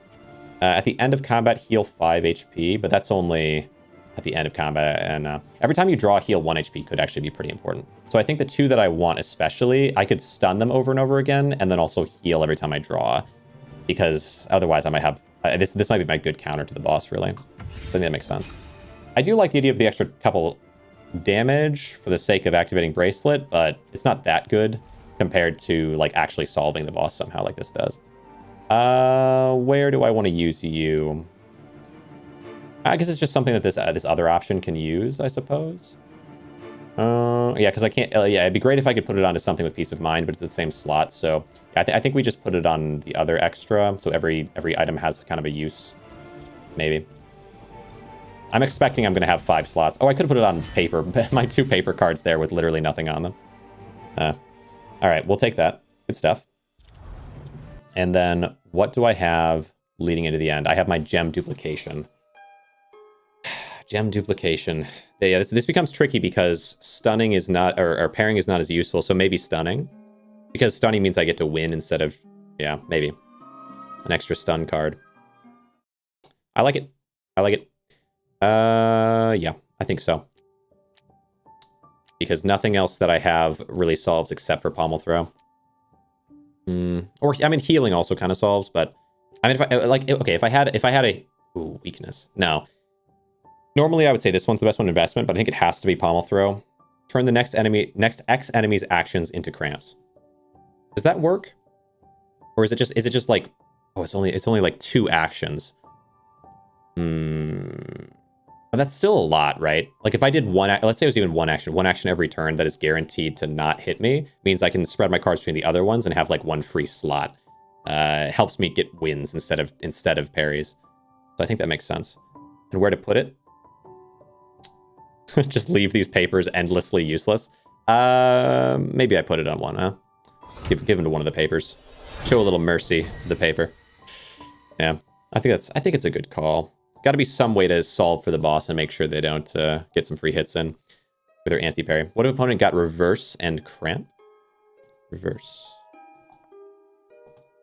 Speaker 1: At the end of combat, heal 5 HP, but that's only at the end of combat. And every time you draw, heal 1 HP could actually be pretty important. So I think the 2 that I want especially, I could stun them over and over again, and then also heal every time I draw. Because otherwise I might have... this might be my good counter to the boss, really. So I think that makes sense. I do like the idea of the extra couple damage for the sake of activating Bracelet, but it's not that good compared to like actually solving the boss somehow like this does. Where do I want to use you? I guess it's just something that this other option can use, I suppose. Yeah, because I can't... yeah, it'd be great if I could put it onto something with Peace of Mind, but it's the same slot. So I think we just put it on the other extra. So every item has kind of a use, maybe. I'm expecting I'm going to have 5 slots. Oh, I could have put it on paper. My 2 paper cards there with literally nothing on them. All right, we'll take that. Good stuff. And then what do I have leading into the end? I have my gem duplication. Gem duplication. Yeah, this becomes tricky because stunning is not, or parrying is not as useful. So maybe stunning. Because stunning means I get to win instead of... Yeah, maybe. An extra stun card. I like it. I like it. Yeah, I think so. Because nothing else that I have really solves except for Pommel Throw. Or, I mean, healing also kind of solves, but... I mean, if I, like, okay, if I had a... Ooh, weakness. No. Normally, I would say this one's the best one investment, but I think it has to be Pommel Throw. Turn the next X enemy's actions into cramps. Does that work? Or is it just like... Oh, it's only like 2 actions. But that's still a lot, right? Like if I did let's say it was even one action every turn that is guaranteed to not hit me, means I can spread my cards between the other ones and have like 1 free slot. Helps me get wins instead of parries. So I think that makes sense. And where to put it? Just leave these papers endlessly useless. Maybe I put it on one, huh? Give them to one of the papers. Show a little mercy to the paper. Yeah, I think it's a good call. Got to be some way to solve for the boss and make sure they don't get some free hits in with their anti-parry. What if opponent got reverse and cramp? Reverse.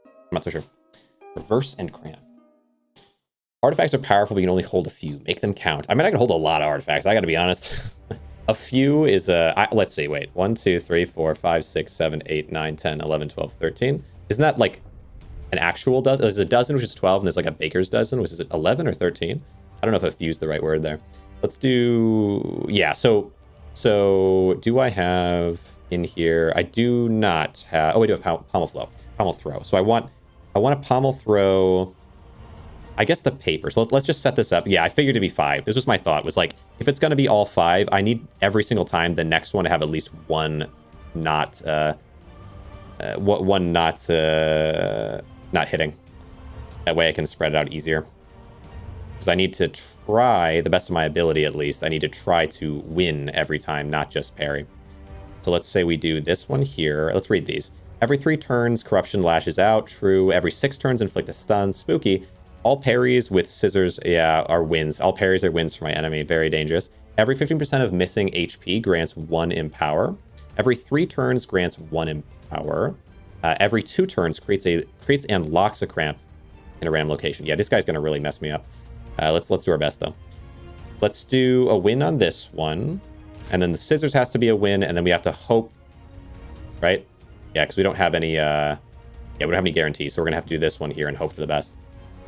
Speaker 1: I'm not so sure. Reverse and cramp. Artifacts are powerful, but you can only hold a few. Make them count. I mean, I can hold a lot of artifacts. I got to be honest. A few is let's see. Wait. 1, 2, 3, 4, 5, 6, 7, 8, 9, 10, 11, 12, 13. Isn't that like an actual dozen? There's a dozen, which is 12, and there's like a baker's dozen, which is 11 or 13. I don't know if a few's the right word there. Let's do... Yeah, so do I have in here... I do not have... Oh, I do have Pommel Throw. So I want a Pommel Throw... I guess the paper. So let's just set this up. Yeah, I figured it'd be 5. This was my thought. Was like, if it's going to be all 5, I need every single time the next one to have at least one not... one not hitting. That way I can spread it out easier. Because I need to try, the best of my ability at least, I need to try to win every time, not just parry. So let's say we do this one here. Let's read these. Every 3 turns, Corruption lashes out. True. Every 6 turns, inflict a stun. Spooky. All parries with scissors, yeah, are wins. All parries are wins for my enemy. Very dangerous. Every 15% of missing HP grants 1 Empower. Every 3 turns grants 1 Empower. Every 2 turns creates and locks a cramp in a random location. Yeah, this guy's gonna really mess me up. Let's do our best though. Let's do a win on this one, and then the scissors has to be a win, and then we have to hope, right? Yeah, because we don't have any. Yeah, we don't have any guarantees, so we're gonna have to do this one here and hope for the best.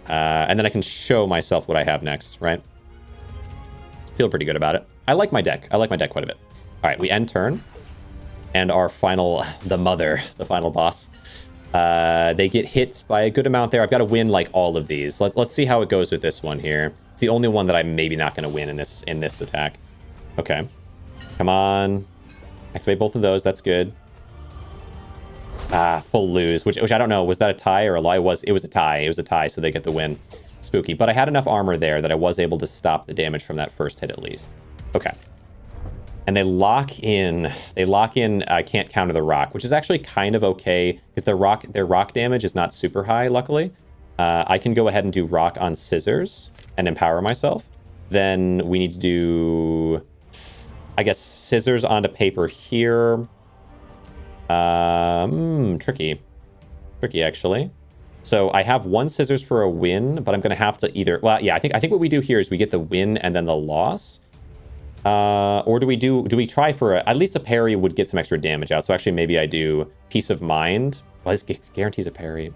Speaker 1: And then I can show myself what I have next, right? Feel pretty good about it. I like my deck. I like my deck quite a bit. All right, we end turn. And our final, the final boss. They get hit by a good amount there. I've got to win like all of these. Let's see how it goes with this one here. It's the only one that I'm maybe not going to win in this attack. Okay. Come on. Activate both of those. That's good. Full lose, which I don't know. Was that a tie or a lie? It was a tie. It was a tie, so they get the win. Spooky. But I had enough armor there that I was able to stop the damage from that first hit at least. Okay. And they lock in can't counter the rock, which is actually kind of okay because their rock damage is not super high, luckily. I can go ahead and do rock on scissors and empower myself. Then we need to do, I guess, scissors onto paper here. Tricky actually. So I have 1 scissors for a win, but I'm going to have to either, well, yeah, I think what we do here is we get the win and then the loss. Or do we try for at least a parry would get some extra damage out. So actually maybe I do Peace of Mind. Well, this guarantees a parry.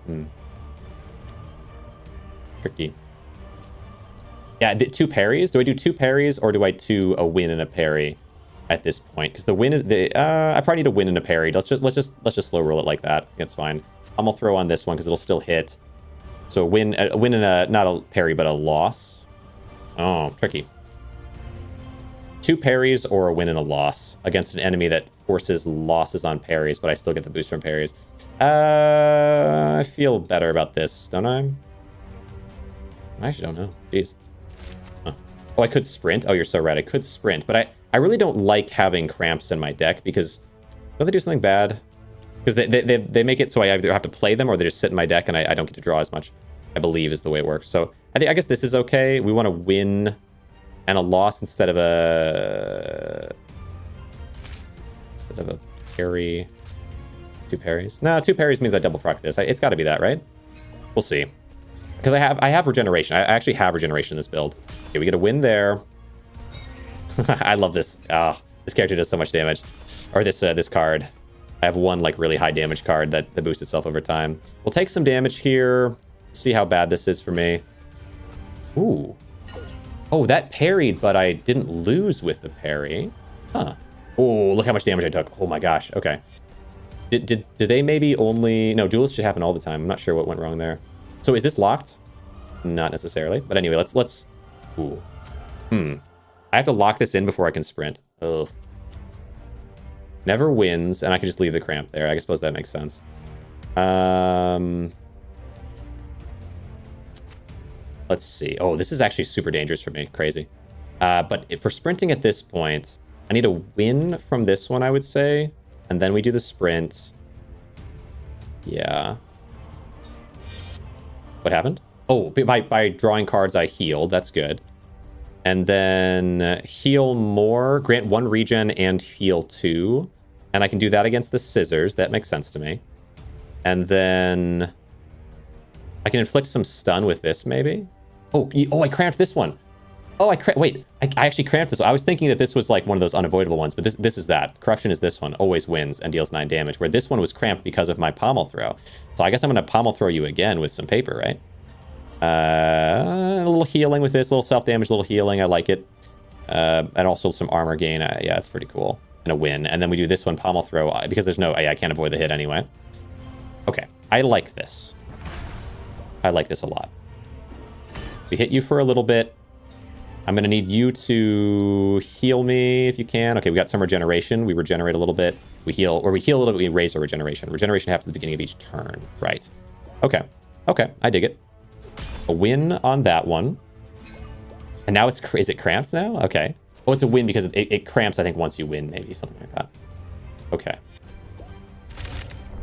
Speaker 1: Tricky. Yeah, 2 parries. Do I do 2 parries or do I do a win and a parry at this point? Because the win is I probably need a win and a parry. Let's just slow roll it like that. That's fine. I'm gonna throw on this one because it'll still hit. So a win and a not a parry but a loss. Oh, tricky. 2 parries or a win and a loss against an enemy that forces losses on parries, but I still get the boost from parries. I feel better about this, don't I? I actually don't know. Jeez. Huh. Oh, I could sprint. Oh, you're so right. I could sprint, but I really don't like having cramps in my deck because don't they do something bad? Because they make it so I either have to play them or they just sit in my deck and I don't get to draw as much, I believe is the way it works. So I guess this is okay. We want to win and a loss instead of a parry. 2 parries. No, 2 parries means I double proc this. It's got to be that, right? We'll see. Because I have regeneration. I actually have regeneration in this build. Okay, we get a win there. I love this. Oh, this character does so much damage. Or this card. I have one like really high damage card that boosts itself over time. We'll take some damage here. See how bad this is for me. Ooh. Oh, that parried, but I didn't lose with the parry. Huh. Oh, look how much damage I took. Oh my gosh. Okay. Did they maybe only... No, duelists should happen all the time. I'm not sure what went wrong there. So is this locked? Not necessarily. But anyway, let's... Ooh. I have to lock this in before I can sprint. Ugh. Never wins, and I can just leave the cramp there. I suppose that makes sense. Let's see. Oh, this is actually super dangerous for me. Crazy. But for sprinting at this point, I need a win from this one, I would say. And then we do the sprint. Yeah. What happened? Oh, by drawing cards, I healed. That's good. And then heal more, grant 1 regen, and heal 2. And I can do that against the scissors. That makes sense to me. And then I can inflict some stun with this, maybe. Oh, I cramped this one. Oh, wait, I actually cramped this one. I was thinking that this was like one of those unavoidable ones, but this is that. Corruption is this one. Always wins and deals 9 damage, where this one was cramped because of my pommel throw. So I guess I'm going to pommel throw you again with some paper, right? A little healing with this, a little self-damage, a little healing. I like it. And also some armor gain. Yeah, it's pretty cool. And a win. And then we do this one, pommel throw, because there's no... I can't avoid the hit anyway. Okay, I like this. I like this a lot. We hit you for a little bit. I'm going to need you to heal me if you can. Okay, we got some regeneration. We regenerate a little bit. We heal a little bit. We raise our regeneration. Regeneration happens at the beginning of each turn. Right. Okay. Okay, I dig it. A win on that one. And now is it cramped now? Okay. Oh, it's a win because it cramps, I think, once you win, maybe. Something like that. Okay.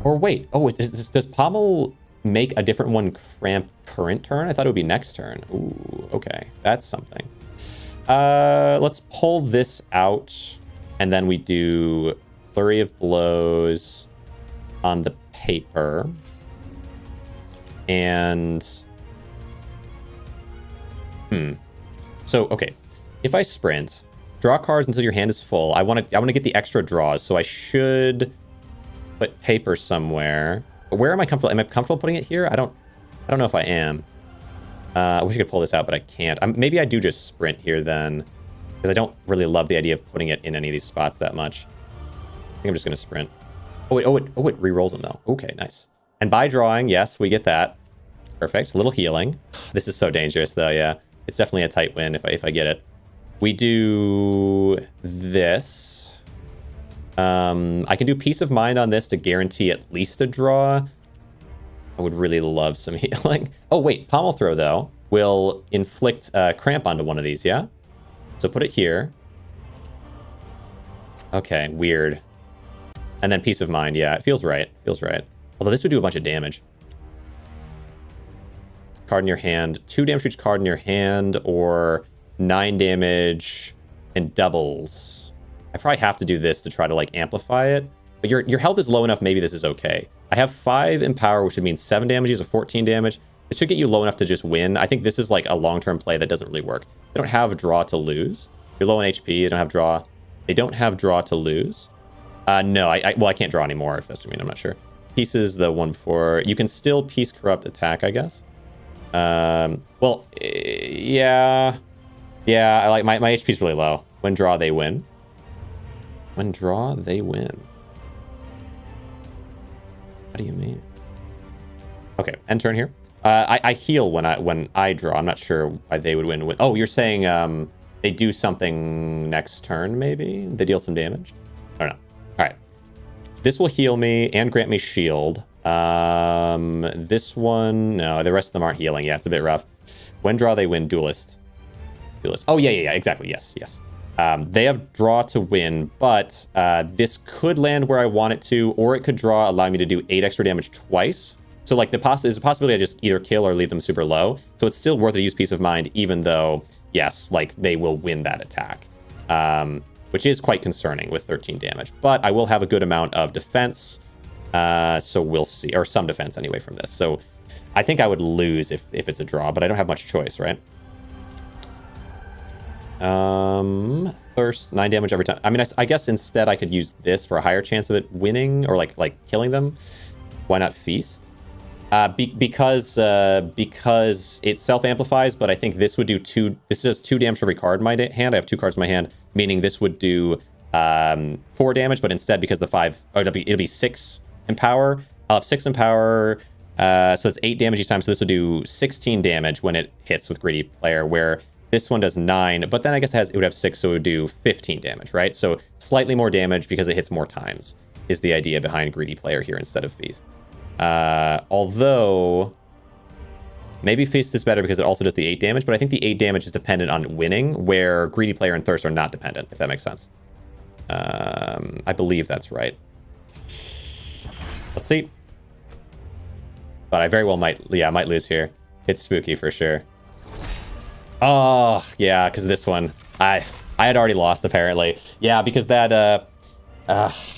Speaker 1: Or wait. Oh, does pommel make a different one cramp current turn? I thought it would be next turn. Ooh, okay. That's something. Let's pull this out. And then we do flurry of blows on the paper. And... So, okay. If I sprint, draw cards until your hand is full. I want to get the extra draws, so I should put paper somewhere. But where am I comfortable? Am I comfortable putting it here? I don't know if I am. I wish I could pull this out, but I can't. Maybe I do just sprint here then, because I don't really love the idea of putting it in any of these spots that much. I think I'm just going to sprint. Oh, it re-rolls them, though. Okay, nice. And by drawing, yes, we get that. Perfect. A little healing. This is so dangerous, though, yeah. It's definitely a tight win if I get it. We do this. I can do Peace of Mind on this to guarantee at least a draw. I would really love some healing. Oh, wait. Pommel Throw, though, will inflict cramp onto one of these, yeah? So put it here. Okay, weird. And then Peace of Mind, yeah. It feels right. Feels right. Although this would do a bunch of damage. Card in your hand. 2 damage for each card in your hand, or 9 damage and doubles. I probably have to do this to try to like amplify it. But your health is low enough, maybe this is okay. I have 5 in power, which would mean 7 damages of 14 damage. This should get you low enough to just win. I think this is like a long-term play that doesn't really work. They don't have a draw to lose. You're low on HP, you don't have draw. They don't have draw to lose. No, I can't draw anymore, if that's what you mean. I'm not sure. Peace is the one before. You can still Peace Corrupt attack, I guess. Well, yeah. Yeah, I like my HP is really low. When draw, they win. When draw, they win. What do you mean? Okay, end turn here. I heal when I draw. I'm not sure why they would win. Oh, you're saying they do something next turn, maybe? They deal some damage? I don't know. All right. This will heal me and grant me shield. This one, no, the rest of them aren't healing. Yeah, it's a bit rough. When draw, they win. Duelist. Oh, yeah, exactly. Yes. They have draw to win, but this could land where I want it to, or it could draw, allow me to do 8 extra damage twice. So, like, there's a possibility I just either kill or leave them super low. So it's still worth it to use Peace of Mind, even though, yes, like, they will win that attack. Which is quite concerning with 13 damage. But I will have a good amount of defense. So we'll see. Or some defense anyway from this. So I think I would lose if it's a draw, but I don't have much choice, right? First 9 damage every time. I mean, I guess instead I could use this for a higher chance of it winning or like killing them. Why not feast? Because it self-amplifies, but I think this would do 2. This does 2 damage for every card in my hand. I have 2 cards in my hand, meaning this would do 4 damage, but instead because the 5, oh, it'll be 6 in power. I'll have 6 in power, so it's 8 damage each time. So this would do 16 damage when it hits with Greedy Player, where this one does 9, but then I guess it would have 6, so it would do 15 damage, right? So slightly more damage because it hits more times is the idea behind Greedy Player here instead of Feast. Although maybe Feast is better because it also does the 8 damage, but I think the 8 damage is dependent on winning, where Greedy Player and Thirst are not dependent, if that makes sense. I believe that's right. Let's see. But I very well might lose here. It's spooky for sure. Oh, yeah, because this one, I had already lost apparently. Yeah, because that,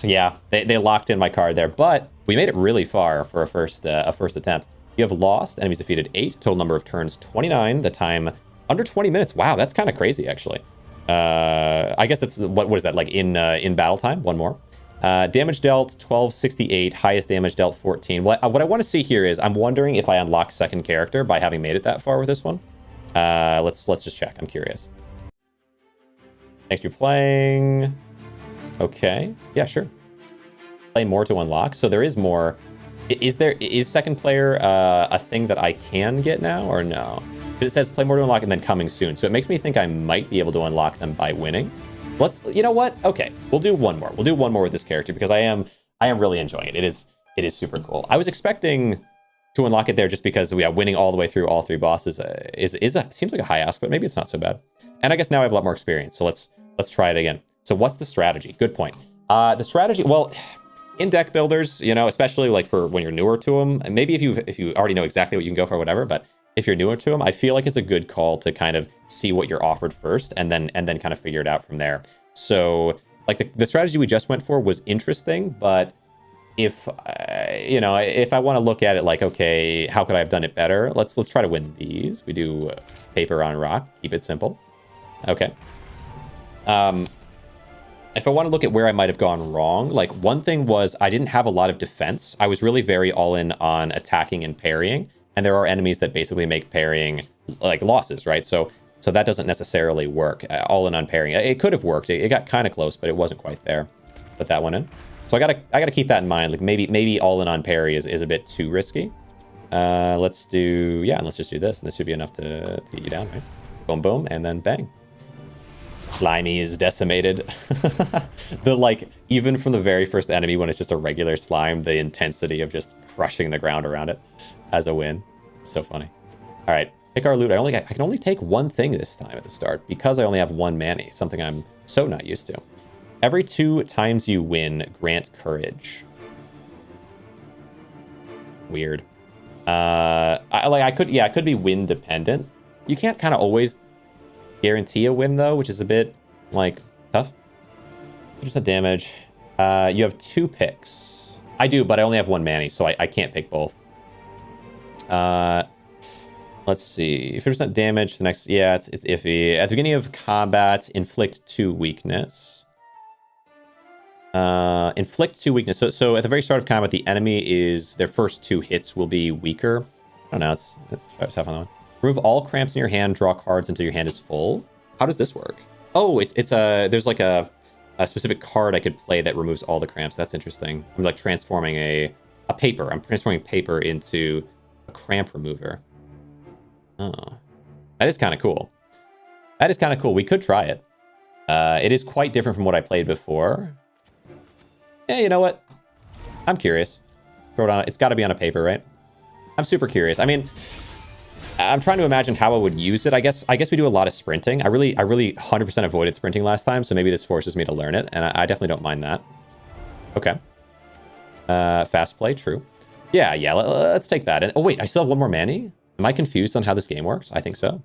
Speaker 1: yeah, they locked in my card there, but we made it really far for a first attempt. You have lost, enemies defeated 8, total number of turns 29, the time under 20 minutes. Wow, that's kind of crazy actually. I guess that's, what is that, like in battle time? One more. Damage dealt 1268, highest damage dealt 14. What I want to see here is I'm wondering if I unlock second character by having made it that far with this one. Let's just check. I'm curious. Thanks for playing. Okay. Yeah, sure. Play more to unlock. So there is more. Is second player a thing that I can get now or no? Because it says play more to unlock and then coming soon. So it makes me think I might be able to unlock them by winning. You know what? Okay, we'll do one more. We'll do one more with this character because I am really enjoying it. It is super cool. I was expecting to unlock it there just because winning all the way through all 3 bosses seems like a high ask, but maybe it's not so bad. And I guess now I have a lot more experience. So let's try it again. So what's the strategy? Good point. The strategy, well, in deck builders, especially like for when you're newer to them, and maybe if you already know exactly what you can go for, whatever, but if you're newer to them, I feel like it's a good call to kind of see what you're offered first and then kind of figure it out from there. So like the strategy we just went for was interesting, but if I want to look at it like, okay, how could I have done it better? Let's try to win these. We do paper on rock, keep it simple. Okay. If I want to look at where I might have gone wrong, like one thing was I didn't have a lot of defense. I was really very all in on attacking and parrying. And there are enemies that basically make parrying like losses, right? So that doesn't necessarily work. All in on parrying. It could have worked. It got kind of close, but it wasn't quite there. Put that one in. So I gotta keep that in mind. Like maybe all in on parry is a bit too risky. Let's just do this, and this should be enough to get you down, right? Boom, boom, and then bang. Slimy is decimated. Even from the very first enemy when it's just a regular slime, the intensity of just crushing the ground around it as a win. So funny. All right, pick our loot. I can only take one thing this time at the start because I only have 1 Manny, something I'm so not used to. Every 2 times you win, grant courage. Weird. I could be win dependent. You can't kind of always guarantee a win though, which is a bit like tough. 50% damage. You have 2 picks. I do, but I only have 1 Manny, so I can't pick both. Let's see. 50% damage. The next, yeah, it's iffy. At the beginning of combat, inflict 2 weakness. Inflict 2 weakness. So at the very start of combat, the enemy their first 2 hits will be weaker. I don't know. It's tough on that one. Remove all cramps in your hand. Draw cards until your hand is full. How does this work? Oh, there's like a specific card I could play that removes all the cramps. That's interesting. I'm like transforming a paper. I'm transforming paper into a cramp remover. Oh, that is kind of cool. That is kind of cool. We could try it. It is quite different from what I played before. Yeah, you know what? I'm curious. Throw it on. It's got to be on a paper, right? I'm super curious. I mean, I'm trying to imagine how I would use it. I guess we do a lot of sprinting. I really 100% avoided sprinting last time, so maybe this forces me to learn it, and I definitely don't mind that. Okay. Fast play, true. Yeah, let's take that. And oh wait, I still have 1 more Manny? Am I confused on how this game works? I think so.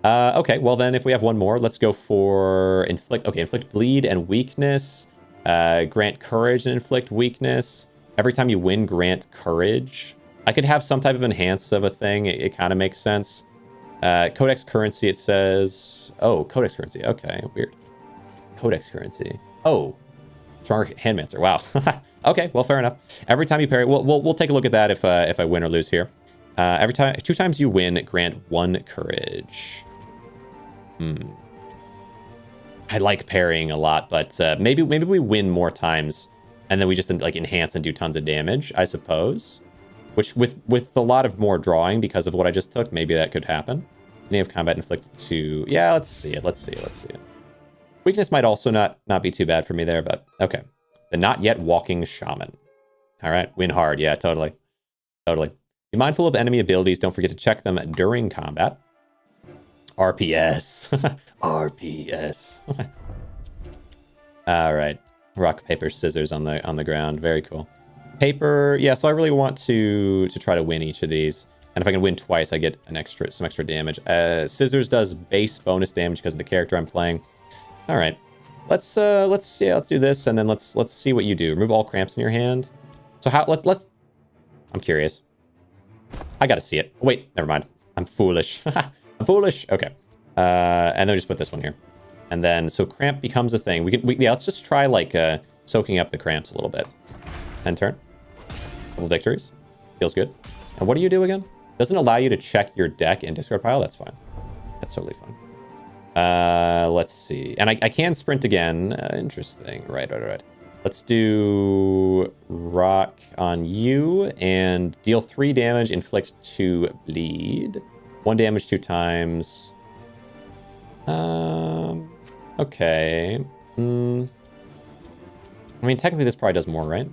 Speaker 1: Okay, well then if we have 1 more, let's go for inflict. Okay, inflict bleed and weakness. Grant courage and inflict weakness. Every time you win, grant courage. I could have some type of enhance of a thing. It kind of makes sense. Codex currency, it says... Oh, codex currency. Okay, weird. Codex currency. Oh, stronger Handmancer. Wow. Okay, well, fair enough. Every time you parry... We'll take a look at that if I win or lose here. Every time... 2 times you win, grant 1 courage. I like parrying a lot, but maybe we win more times, and then we just like enhance and do tons of damage, I suppose. Which with a lot of more drawing because of what I just took, maybe that could happen. Name of combat inflicted 2. Yeah, let's see it. Let's see it. Weakness might also not be too bad for me there, but okay. The not yet walking shaman. All right, win hard. Yeah, totally. Be mindful of enemy abilities. Don't forget to check them during combat. RPS. RPS. All right. Rock, paper, scissors on the ground. Very cool. Paper. Yeah, so I really want to try to win each of these. And if I can win twice, I get some extra damage. Scissors does base bonus damage because of the character I'm playing. All right. Let's do this, and then let's see what you do. Remove all cramps in your hand. So how let's I'm curious. I gotta see it. Wait, never mind. I'm foolish. I'm foolish. Okay. And then just put this one here. And then so cramp becomes a thing. Yeah, let's just try like soaking up the cramps a little bit. End turn. Couple victories. Feels good. And what do you do again? Doesn't allow you to check your deck and discard pile. That's fine. That's totally fine. Let's see. And I can sprint again. Interesting. Right. Let's do rock on you and deal 3 damage, inflict 2 bleed. 1 damage 2 times. Okay. I mean, technically this probably does more, right?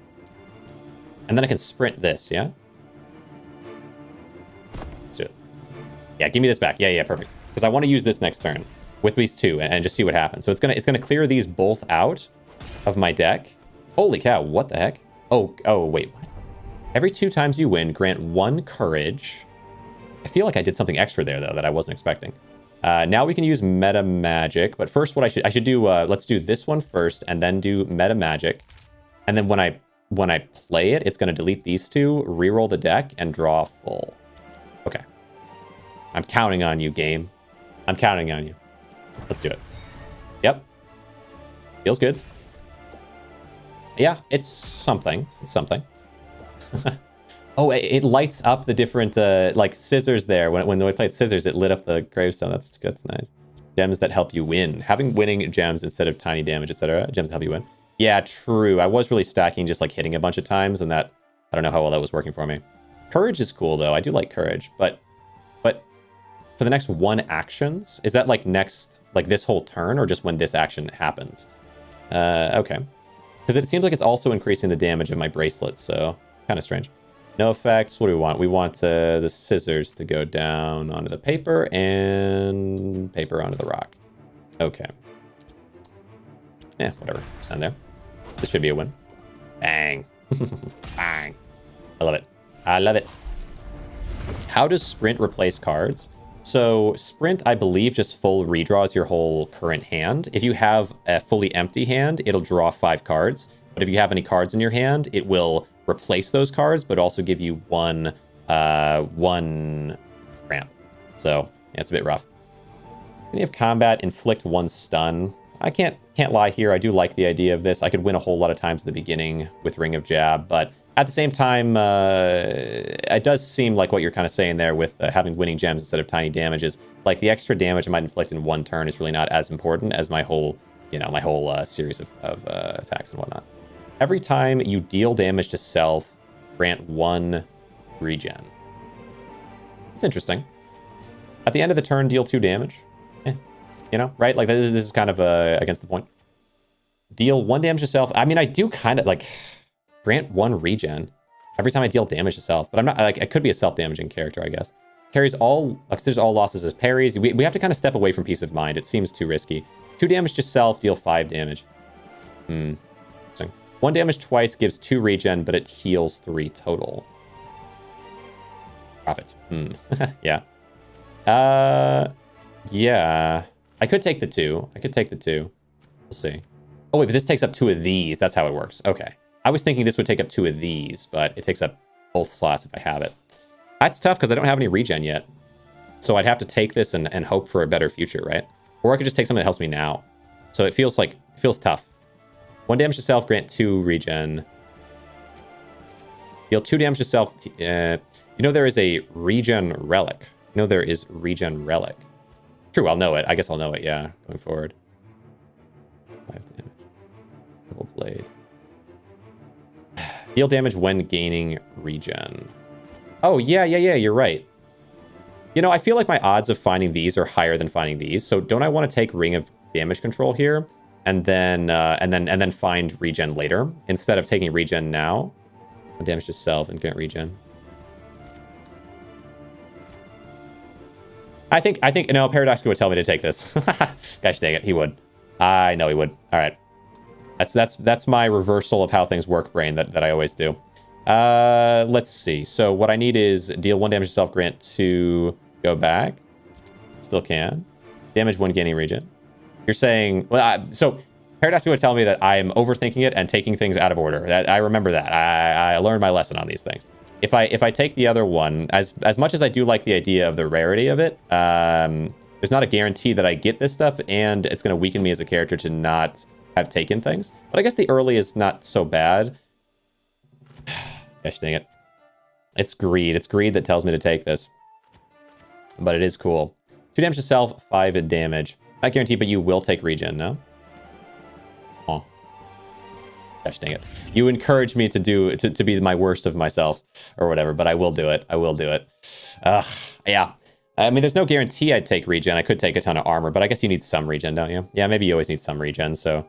Speaker 1: And then I can sprint this, yeah? Let's do it. Yeah, give me this back. Yeah, perfect. Because I want to use this next turn with these 2 and just see what happens. So it's gonna clear these both out of my deck. Holy cow, what the heck? Oh, wait, what? Every 2 times you win, grant 1 courage. I feel like I did something extra there, though, that I wasn't expecting. Now we can use meta magic, but first what I should do, let's do this one first, and then do meta magic. And then when I play it, it's going to delete these 2, reroll the deck, and draw full. Okay. I'm counting on you, game. I'm counting on you. Let's do it. Yep. Feels good. Yeah, it's something. It's something. Oh, it lights up the different, like, scissors there. When we played scissors, it lit up the gravestone. That's nice. Gems that help you win. Having winning gems instead of tiny damage, etc. Gems that help you win. Yeah, true. I was really stacking, just, like, hitting a bunch of times, and that... I don't know how well that was working for me. Courage is cool, though. I do like courage, but for the next 1 actions, is that, like, next... like, this whole turn, or just when this action happens? Okay. Because it seems like it's also increasing the damage of my bracelets, so... kind of strange. No effects. What do we want? We want the scissors to go down onto the paper and paper onto the rock. Okay. Yeah, whatever. Stand there. This should be a win. Bang. Bang. I love it. I love it. How does sprint replace cards? So sprint, I believe, just full redraws your whole current hand. If you have a fully empty hand, it'll draw 5 cards. But if you have any cards in your hand, it will replace those cards, but also give you one ramp. So yeah, it's a bit rough. Any of combat, inflict 1 stun. I can't lie here. I do like the idea of this. I could win a whole lot of times at the beginning with Ring of Jab, but at the same time, it does seem like what you're kind of saying there with having winning gems instead of tiny damages. Like the extra damage I might inflict in 1 turn is really not as important as my whole, series of attacks and whatnot. Every time you deal damage to self, grant 1 regen. It's interesting. At the end of the turn, deal 2 damage. Right? Like this is kind of against the point. Deal 1 damage to self. I mean, I do kind of like grant 1 regen every time I deal damage to self, but I'm not like I could be a self-damaging character, I guess. Carries all considers all losses as parries. We have to kind of step away from peace of mind. It seems too risky. 2 damage to self, deal 5 damage. Interesting. 1 damage twice gives 2 regen, but it heals 3 total. Profit. Yeah. Yeah. I could take the 2. We'll see. Oh, wait, but this takes up 2 of these. That's how it works. Okay. I was thinking this would take up 2 of these, but it takes up both slots if I have it. That's tough because I don't have any regen yet. So I'd have to take this and hope for a better future, right? Or I could just take something that helps me now. So it feels tough. 1 damage to self, grant 2 regen. Deal 2 damage to self. You know there is a regen relic. You know there is regen relic. True, I'll know it. I guess I'll know it, yeah, going forward. 5 damage. Double blade. Deal damage when gaining regen. Oh, yeah, you're right. You know, I feel like my odds of finding these are higher than finding these. So don't I want to take Ring of Damage Control here and then find regen later instead of taking regen now? Damage to self and grant regen. I think no, Paradoxical would tell me to take this. Gosh dang it, he would. I know he would. All right. That's my reversal of how things work brain that I always do. Let's see. So what I need is deal 1 damage to self, grant 2, go back. Still can. Damage when gaining regen. You're saying, well, so Paradoxical would tell me that I am overthinking it and taking things out of order. I remember that. I learned my lesson on these things. If I take the other one, as much as I do like the idea of the rarity of it, there's not a guarantee that I get this stuff, and it's going to weaken me as a character to not have taken things. But I guess the early is not so bad. Gosh dang it. It's greed. It's greed that tells me to take this. But it is cool. 2 damage to self, 5 damage. Not guaranteed, but you will take regen, no? Oh. Gosh dang it. You encourage me to be my worst of myself or whatever, but I will do it. I will do it. Yeah. I mean, there's no guarantee I'd take regen. I could take a ton of armor, but I guess you need some regen, don't you? Yeah, maybe you always need some regen, so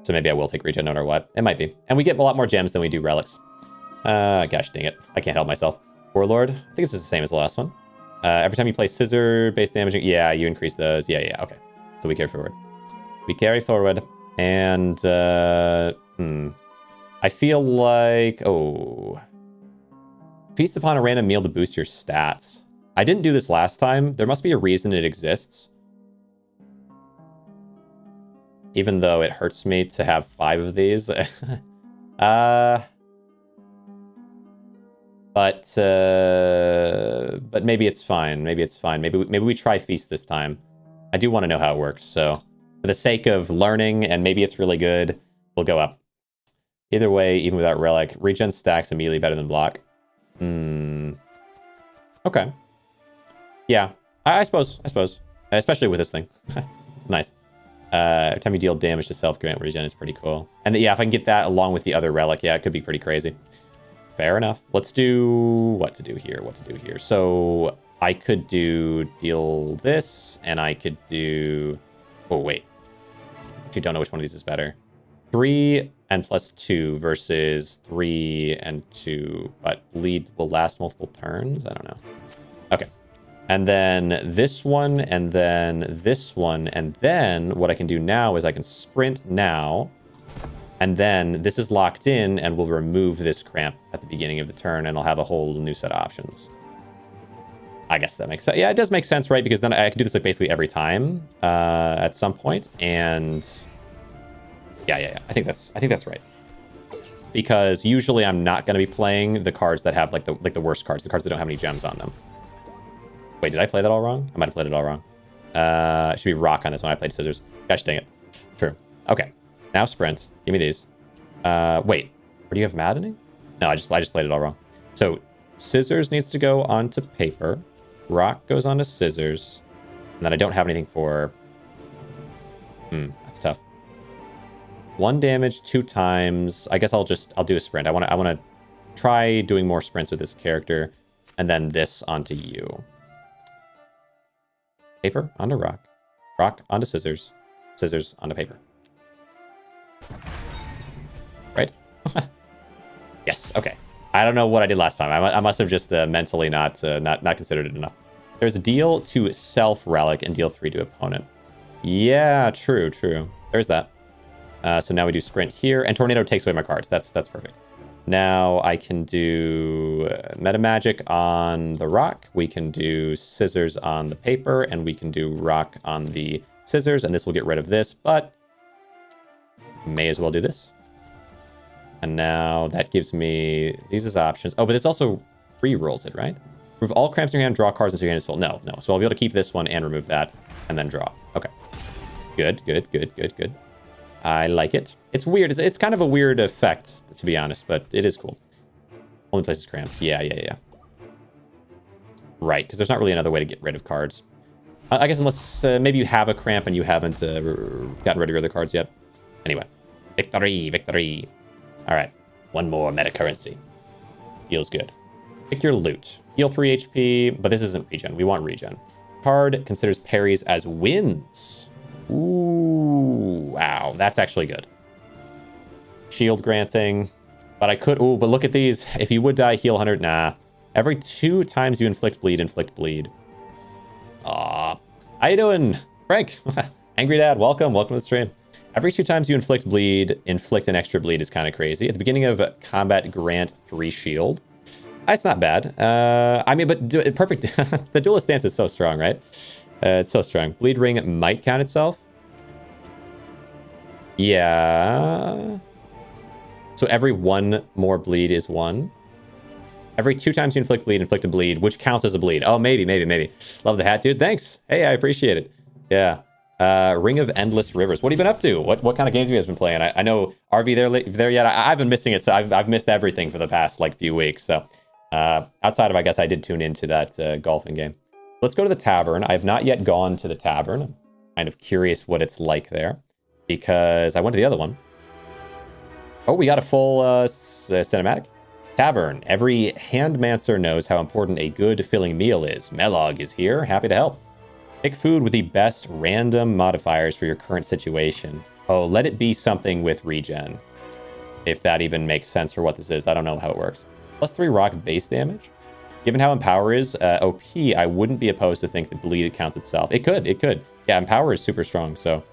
Speaker 1: maybe I will take regen no matter what. It might be. And we get a lot more gems than we do relics. Gosh dang it. I can't help myself. Warlord. I think this is the same as the last one. Every time you play scissor based damaging, yeah, you increase those. Yeah, okay. So we carry forward. We carry forward. And, I feel like, feast upon a random meal to boost your stats. I didn't do this last time. There must be a reason it exists. Even though it hurts me to have 5 of these. But maybe it's fine. Maybe it's fine. Maybe we try feast this time. I do want to know how it works. So for the sake of learning, and maybe it's really good, we'll go up. Either way, even without relic, regen stacks immediately better than block. Okay. Yeah, I suppose. Especially with this thing. Nice. Every time you deal damage to self, grant regen is pretty cool. And yeah, if I can get that along with the other relic, yeah, it could be pretty crazy. Fair enough. Let's do what to do here. So I could deal this, and I could do... Oh, wait. Actually, don't know which one of these is better. 3 and plus 2 versus 3 and 2, but bleed will last multiple turns? I don't know. Okay. And then this one, and then this one, and then what I can do now is I can sprint now, and then this is locked in, and we'll remove this cramp at the beginning of the turn, and I'll have a whole new set of options. I guess that makes sense. Yeah, it does make sense, right? Because then I can do this like basically every time at some point, and yeah. I think that's right. Because usually I'm not going to be playing the cards that have like the worst cards, the cards that don't have any gems on them. Wait, did I play that all wrong? I might have played it all wrong. It should be rock on this one. I played scissors. Gosh dang it. True. Okay. Now sprint. Give me these. Wait. Or do you have maddening? No, I just played it all wrong. So scissors needs to go onto paper. Rock goes onto scissors. And then I don't have anything for... that's tough. 1 damage 2 times. I guess I'll do a sprint. I want to try doing more sprints with this character. And then this onto you. Paper onto rock. Rock onto scissors. Scissors onto paper. Right? Yes, okay. I don't know what I did last time. I must have just mentally not considered it enough. There's a deal to self relic and deal 3 to opponent. Yeah, true. There's that. So now we do sprint here, and tornado takes away my cards. That's perfect. Now I can do meta magic on the rock. We can do scissors on the paper, and we can do rock on the scissors, and this will get rid of this, but may as well do this. And now that gives me these as options. Oh, but this also re-rolls it, right? Remove all cramps in your hand, draw cards until your hand is full. No. So I'll be able to keep this one and remove that, and then draw. Okay. Good. I like it. It's weird. It's kind of a weird effect, to be honest, but it is cool. Only places cramps. Yeah. Right, because there's not really another way to get rid of cards. I guess unless maybe you have a cramp and you haven't gotten rid of your other cards yet. Anyway. Victory. All right. One more meta currency. Feels good. Pick your loot. Heal 3 HP, but this isn't regen. We want regen. Card considers parries as wins. Ooh, wow. That's actually good. Shield granting. But I could... Ooh, but look at these. If you would die, heal 100. Nah. Every 2 times you inflict bleed. Aw. How you doing, Frank? Angry Dad, welcome to the stream. Every 2 times you inflict an extra bleed is kind of crazy. At the beginning of combat, grant 3 shield. It's not bad. I mean, but perfect. The duelist stance is so strong, right? It's so strong. Bleed ring might count itself. Yeah. So every 1 more bleed is 1. Every 2 times you inflict a bleed, which counts as a bleed. Oh, maybe. Love the hat, dude. Thanks. Hey, I appreciate it. Yeah. Ring of Endless Rivers. What have you been up to? What kind of games have you guys been playing? I know RV there yet. I've been missing it, so I've missed everything for the past few weeks. So outside of, I guess I did tune into that golfing game. Let's go to the tavern. I have not yet gone to the tavern. I'm kind of curious what it's like there because I went to the other one. Oh, we got a full cinematic. Tavern. Every Handmancer knows how important a good filling meal is. Melog is here. Happy to help. Pick food with the best random modifiers for your current situation. Oh, let it be something with regen. If that even makes sense for what this is. I don't know how it works. +3 rock base damage. Given how Empower is OP, I wouldn't be opposed to think that bleed counts itself. It could. Yeah, Empower is super strong, so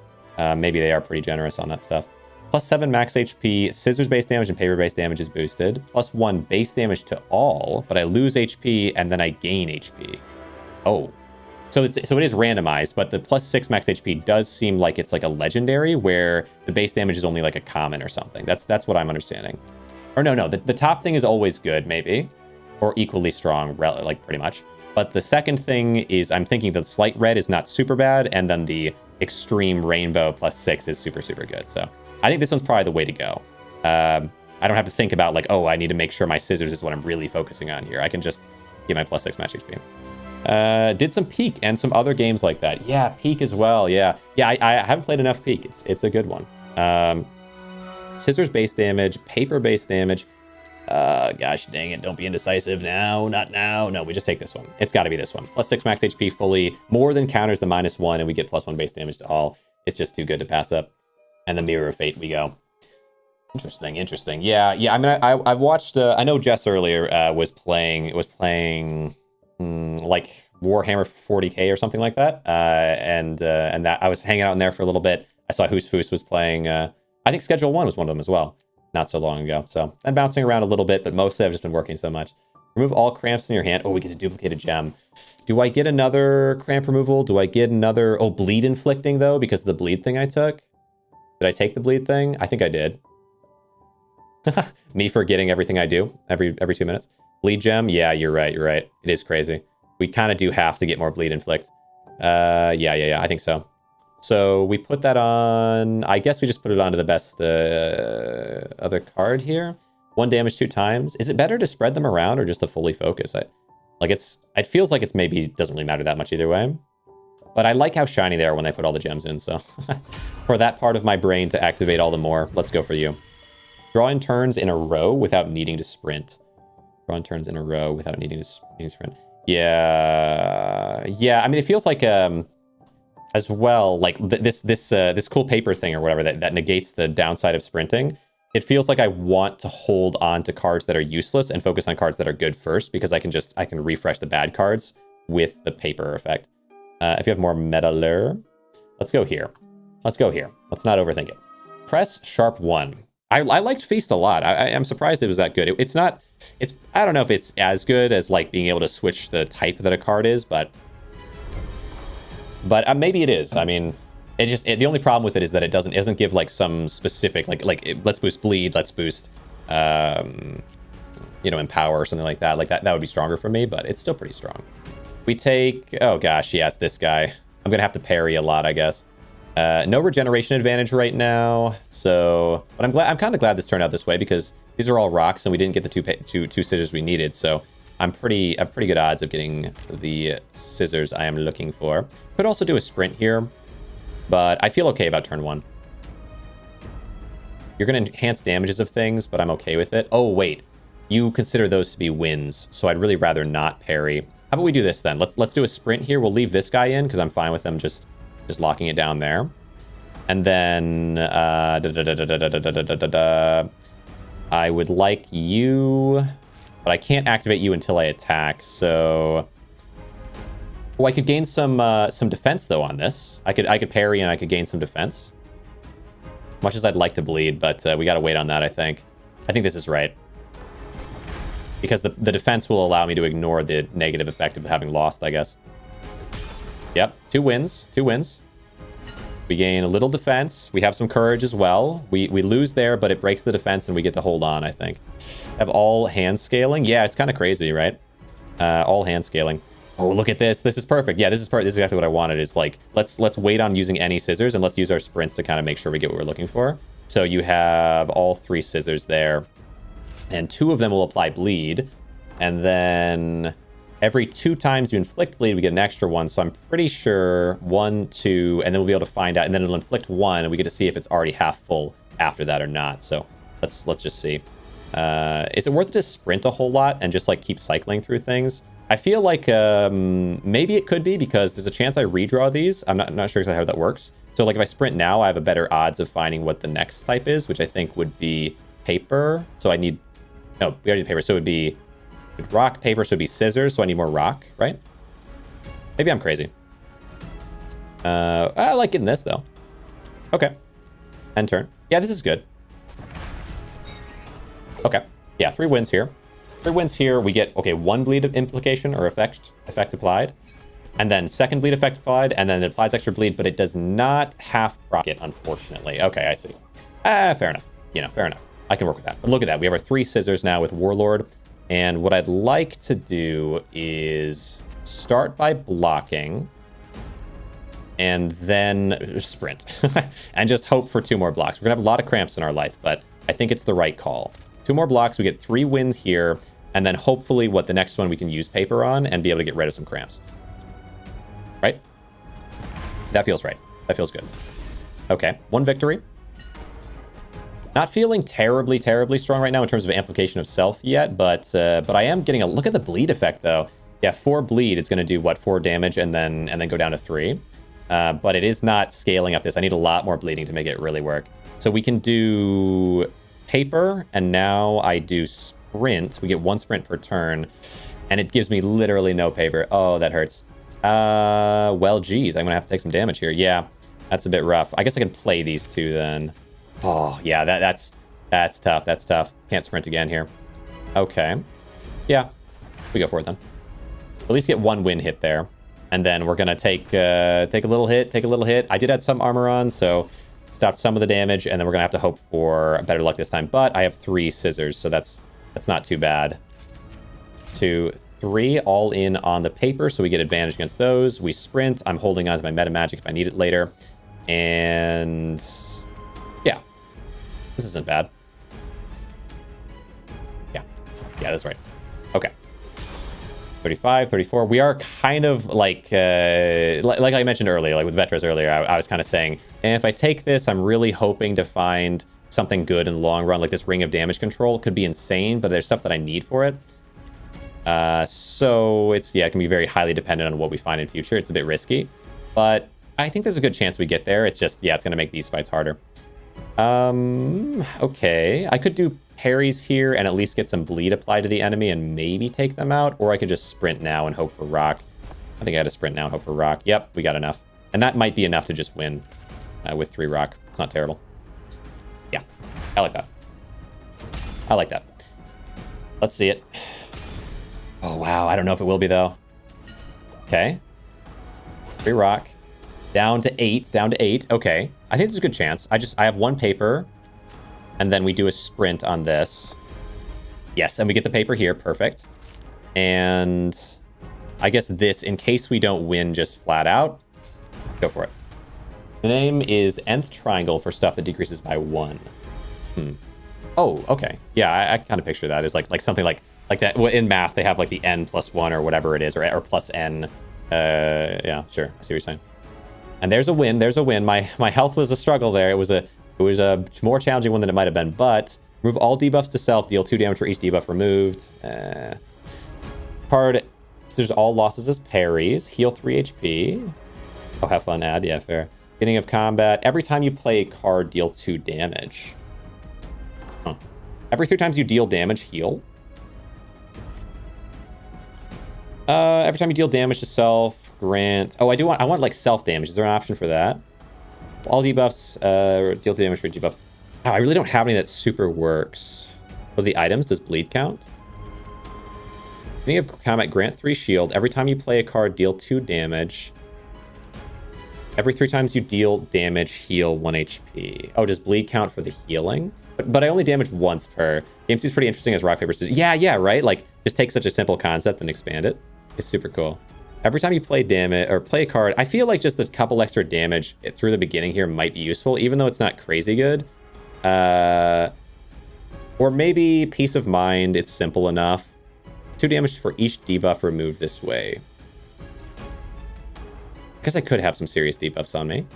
Speaker 1: maybe they are pretty generous on that stuff. +7 max HP, scissors base damage and paper base damage is boosted. +1 base damage to all, but I lose HP and then I gain HP. Oh. So it is randomized, but the +6 max HP does seem like it's like a legendary where the base damage is only like a common or something. That's what I'm understanding. Or no, the top thing is always good, maybe. Or equally strong, like pretty much. But the second thing is, I'm thinking the slight red is not super bad, and then the extreme rainbow +6 is super, super good. So I think this one's probably the way to go. I don't have to think about like, oh, I need to make sure my scissors is what I'm really focusing on here. I can just get my +6 max HP. Did some Peak and some other games like that. Yeah, Peak as well. Yeah, I haven't played enough Peak. It's a good one. Scissors base damage, paper base damage. Gosh dang it, don't be indecisive now. Not now. No, we just take this one. It's got to be this one. +6 max HP fully. More than counters the -1, and we get +1 base damage to all. It's just too good to pass up. And the Mirror of Fate we go. Interesting. Yeah. I mean, I've watched. I know Jess earlier was playing like Warhammer 40k or something like that. And that I was hanging out in there for a little bit. I saw Hoos Foos was playing. I think Schedule 1 was one of them as well, not so long ago. So I'm bouncing around a little bit, but mostly I've just been working so much. Remove all cramps in your hand. Oh, we get a duplicated gem. Do I get another cramp removal? Do I get another bleed inflicting though because of the bleed thing I took? Did I take the bleed thing? I think I did. Me forgetting everything I do every 2 minutes. Bleed gem? Yeah, you're right. It is crazy. We kind of do have to get more bleed inflict. Yeah, I think so. So we put that on... I guess we just put it onto the best other card here. 1 damage 2 times. Is it better to spread them around or just to fully focus? It feels like it's maybe doesn't really matter that much either way. But I like how shiny they are when they put all the gems in, so... For that part of my brain to activate all the more, let's go for you. Draw in turns in a row without needing to sprint. Draw in turns in a row without needing to sprint. Yeah, I mean, it feels like, as well, like this cool paper thing or whatever that negates the downside of sprinting. It feels like I want to hold on to cards that are useless and focus on cards that are good first because I can refresh the bad cards with the paper effect. If you have more meta lure, let's go here. Let's not overthink it. Press sharp 1. I liked Feast a lot. I'm surprised it was that good. I don't know if it's as good as like being able to switch the type that a card is, but maybe it is. I mean, the only problem with it is that it doesn't give like some specific like let's boost bleed, let's boost you know, Empower or something like that. Like that would be stronger for me, but it's still pretty strong. We take, oh gosh, yeah, it's this guy. I'm gonna have to parry a lot, I guess. No regeneration advantage right now, so, but I'm kind of glad this turned out this way because these are all rocks and we didn't get the two scissors we needed, so I have pretty good odds of getting the scissors I am looking for. Could also do a sprint here, but I feel okay about turn 1. You're gonna enhance damages of things, but I'm okay with it. Oh wait, you consider those to be wins, so I'd really rather not parry. How about we do this then? Let's do a sprint here. We'll leave this guy in because I'm fine with them just locking it down there. And then I would like you, but I can't activate you until I attack. So, oh, I could gain some defense though on this. I could parry and I could gain some defense. Much as I'd like to bleed, but we gotta wait on that. I think this is right because the defense will allow me to ignore the negative effect of having lost, I guess. Yep, 2 wins. We gain a little defense. We have some courage as well. We lose there, but it breaks the defense and we get to hold on, I think. Have all hand scaling. Yeah, it's kind of crazy, right? All hand scaling. Oh, look at this. This is perfect. Yeah, this is exactly what I wanted. Is like, let's wait on using any scissors and let's use our sprints to kind of make sure we get what we're looking for. So you have all 3 scissors there. And 2 of them will apply bleed. And then every 2 times you inflict bleed, we get an extra 1. So I'm pretty sure 1, 2, and then we'll be able to find out. And then it'll inflict 1, and we get to see if it's already half full after that or not. So let's just see. Is it worth it to sprint a whole lot and just like keep cycling through things? I feel like maybe it could be because there's a chance I redraw these. I'm not sure exactly how that works. So like if I sprint now, I have a better odds of finding what the next type is, which I think would be paper. So I need, no, we already did paper. So it would be rock, paper, so it'd be scissors. So I need more rock, right? Maybe I'm crazy. I like getting this though. Okay. End turn. Yeah, this is good. Okay. Yeah, 3 wins here. 3 wins here. We get, okay, 1 bleed implication or effect applied. And then 2nd bleed effect applied. And then it applies extra bleed, but it does not half proc it, unfortunately. Okay, I see. Fair enough. You know, fair enough. I can work with that. But look at that. We have our 3 scissors now with Warlord. And what I'd like to do is start by blocking and then sprint and just hope for 2 more blocks. We're gonna have a lot of cramps in our life, but I think it's the right call. 2 more blocks, we get 3 wins here, and then hopefully the next one we can use paper on and be able to get rid of some cramps. Right? That feels right. That feels good. Okay, 1 victory. Not feeling terribly strong right now in terms of amplification of self yet, but I am getting a look at the bleed effect though. Yeah, 4 bleed is going to do what, 4 damage and then go down to 3. But it is not scaling up this. I need a lot more bleeding to make it really work. So we can do paper, and now I do sprint. We get 1 sprint per turn, and it gives me literally no paper. Oh, that hurts. Well, geez, I'm gonna have to take some damage here. Yeah, that's a bit rough. I guess I can play these 2 then. Oh, yeah, that's tough. That's tough. Can't sprint again here. Okay. Yeah, we go for it then. At least get 1 win hit there. And then we're gonna take a little hit. I did have some armor on, so it stopped some of the damage, and then we're gonna have to hope for better luck this time. But I have 3 scissors, so that's not too bad. 2, 3, all in on the paper, so we get advantage against those. We sprint. I'm holding on to my meta magic if I need it later. And yeah, this isn't bad. Yeah, that's right. Okay. 35, 34. We are kind of like I mentioned earlier, like with Vetras earlier, I was kind of saying, and if I take this, I'm really hoping to find something good in the long run. Like this ring of damage control could be insane, but there's stuff that I need for it. So it can be very highly dependent on what we find in future. It's a bit risky, but I think there's a good chance we get there. It's just, it's going to make these fights harder. Okay. I could do parries here and at least get some bleed applied to the enemy and maybe take them out, or I could just sprint now and hope for rock. I think I had to sprint now and hope for rock. Yep, we got enough. And that might be enough to just win with 3 rock. It's not terrible. Yeah, I like that. I like that. Let's see it. Oh, wow. I don't know if it will be, though. Okay. 3 rock. Down to 8. Okay. I think there's a good chance. I have 1 paper. And then we do a sprint on this. Yes, and we get the paper here. Perfect. And I guess this, in case we don't win just flat out, go for it. The name is nth triangle for stuff that decreases by 1. Oh, okay. Yeah, I kind of picture that. It's like something like that. In math, they have like the n plus 1 or whatever it is, or plus n. Yeah, sure. I see what you're saying. And there's a win. There's a win. My health was a struggle there. It was a more challenging one than it might have been. But remove all debuffs to self. Deal 2 damage for each debuff removed. Card. There's all losses as parries. Heal 3 HP. Oh, have fun. Add. Yeah, fair. Beginning of combat. Every time you play a card, deal 2 damage. Huh. Every 3 times you deal damage, heal. Every time you deal damage to self, grant. Oh, I want like self damage. Is there an option for that? All debuffs, deal damage for each debuff. Oh, I really don't have any that super works. For the items, does bleed count? Beginning of combat, grant 3 shield. Every time you play a card, deal 2 damage. Every 3 times you deal damage, heal 1 HP. Oh, does bleed count for the healing? But I only damage once per. Game seems pretty interesting as rock, paper, scissors. Yeah, right? Like, just take such a simple concept and expand it. It's super cool. Every time you play damage or play a card, I feel like just a couple extra damage through the beginning here might be useful, even though it's not crazy good. Or maybe peace of mind, it's simple enough. 2 damage for each debuff removed this way. I guess I could have some serious debuffs on me.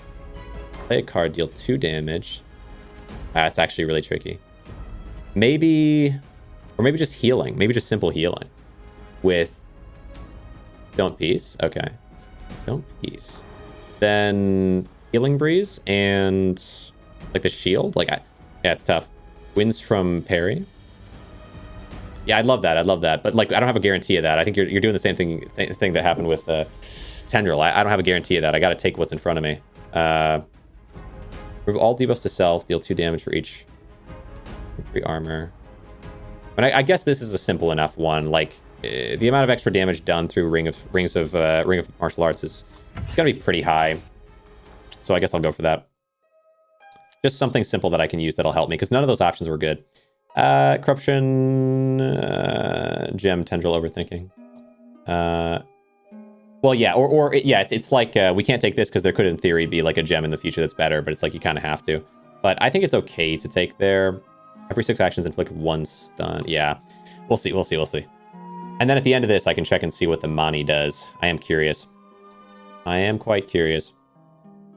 Speaker 1: Play a card, deal 2 damage. It's actually really tricky. Maybe, or maybe just healing. Maybe just simple healing. With Don't Peace. Okay. Don't Peace. Then Healing Breeze and like the shield. Like, yeah, it's tough. Wins from parry. Yeah, I'd love that. I'd love that. But like, I don't have a guarantee of that. I think you're doing the same thing that happened with Tendril. I don't have a guarantee of that. I got to take what's in front of me. Remove all debuffs to self. Deal 2 damage for each. 3 armor. But I guess this is a simple enough one. Like, the amount of extra damage done through Ring of Martial Arts it's gonna be pretty high. So I guess I'll go for that. Just something simple that I can use that'll help me, because none of those options were good. Corruption, Gem, Tendril, Overthinking. Well, yeah, yeah, it's like we can't take this because there could, in theory, be like a gem in the future that's better, but it's like you kind of have to. But I think it's okay to take there. Every 6 actions inflict 1 stun. Yeah, we'll see. And then at the end of this, I can check and see what the Mani does. I am curious. I am quite curious.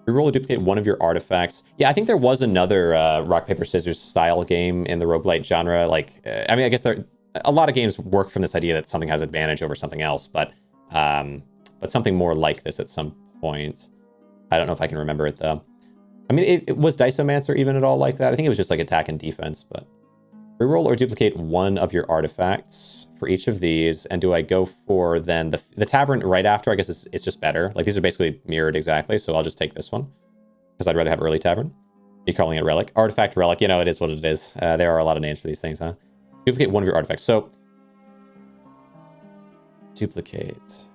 Speaker 1: Reroll or duplicate one of your artifacts. Yeah, I think there was another rock, paper, scissors style game in the roguelite genre. Like, I mean, I guess a lot of games work from this idea that something has advantage over something else, but something more like this at some point. I don't know if I can remember it, though. I mean, it was Diceomancer even at all like that? I think it was just like attack and defense, but... Reroll or duplicate one of your artifacts for each of these, and do I go for then the tavern right after? I guess it's just better. Like, these are basically mirrored exactly, so I'll just take this one, because I'd rather have early tavern. You're calling it relic. Artifact, relic, you know, it is what it is. There are a lot of names for these things, huh? Duplicate one of your artifacts. So, duplicate...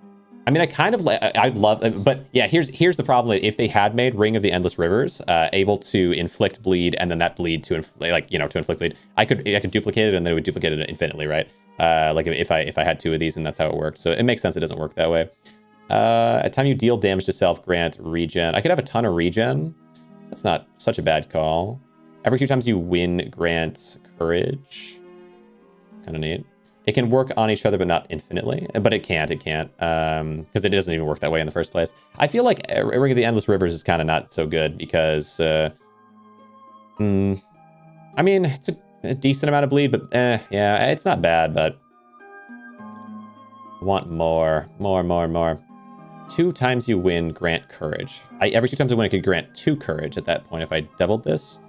Speaker 1: I mean, I kind of like, I'd love, but yeah, here's the problem. If they had made Ring of the Endless Rivers able to inflict bleed, and then that bleed to inflict bleed, I could duplicate it, and then it would duplicate it infinitely, right? Like if I had 2 of these, and that's how it worked. So it makes sense it doesn't work that way. At time you deal damage to self, grant regen. I could have a ton of regen. That's not such a bad call. Every 2 times you win, grant courage. Kind of neat. It can work on each other, but not infinitely. But it can't, because it doesn't even work that way in the first place. I feel like Ring of the Endless Rivers is kind of not so good, because, I mean, it's a decent amount of bleed, but yeah, it's not bad, but I want more. 2 times you win, grant courage. Every 2 times I win, I could grant 2 courage at that point if I doubled this.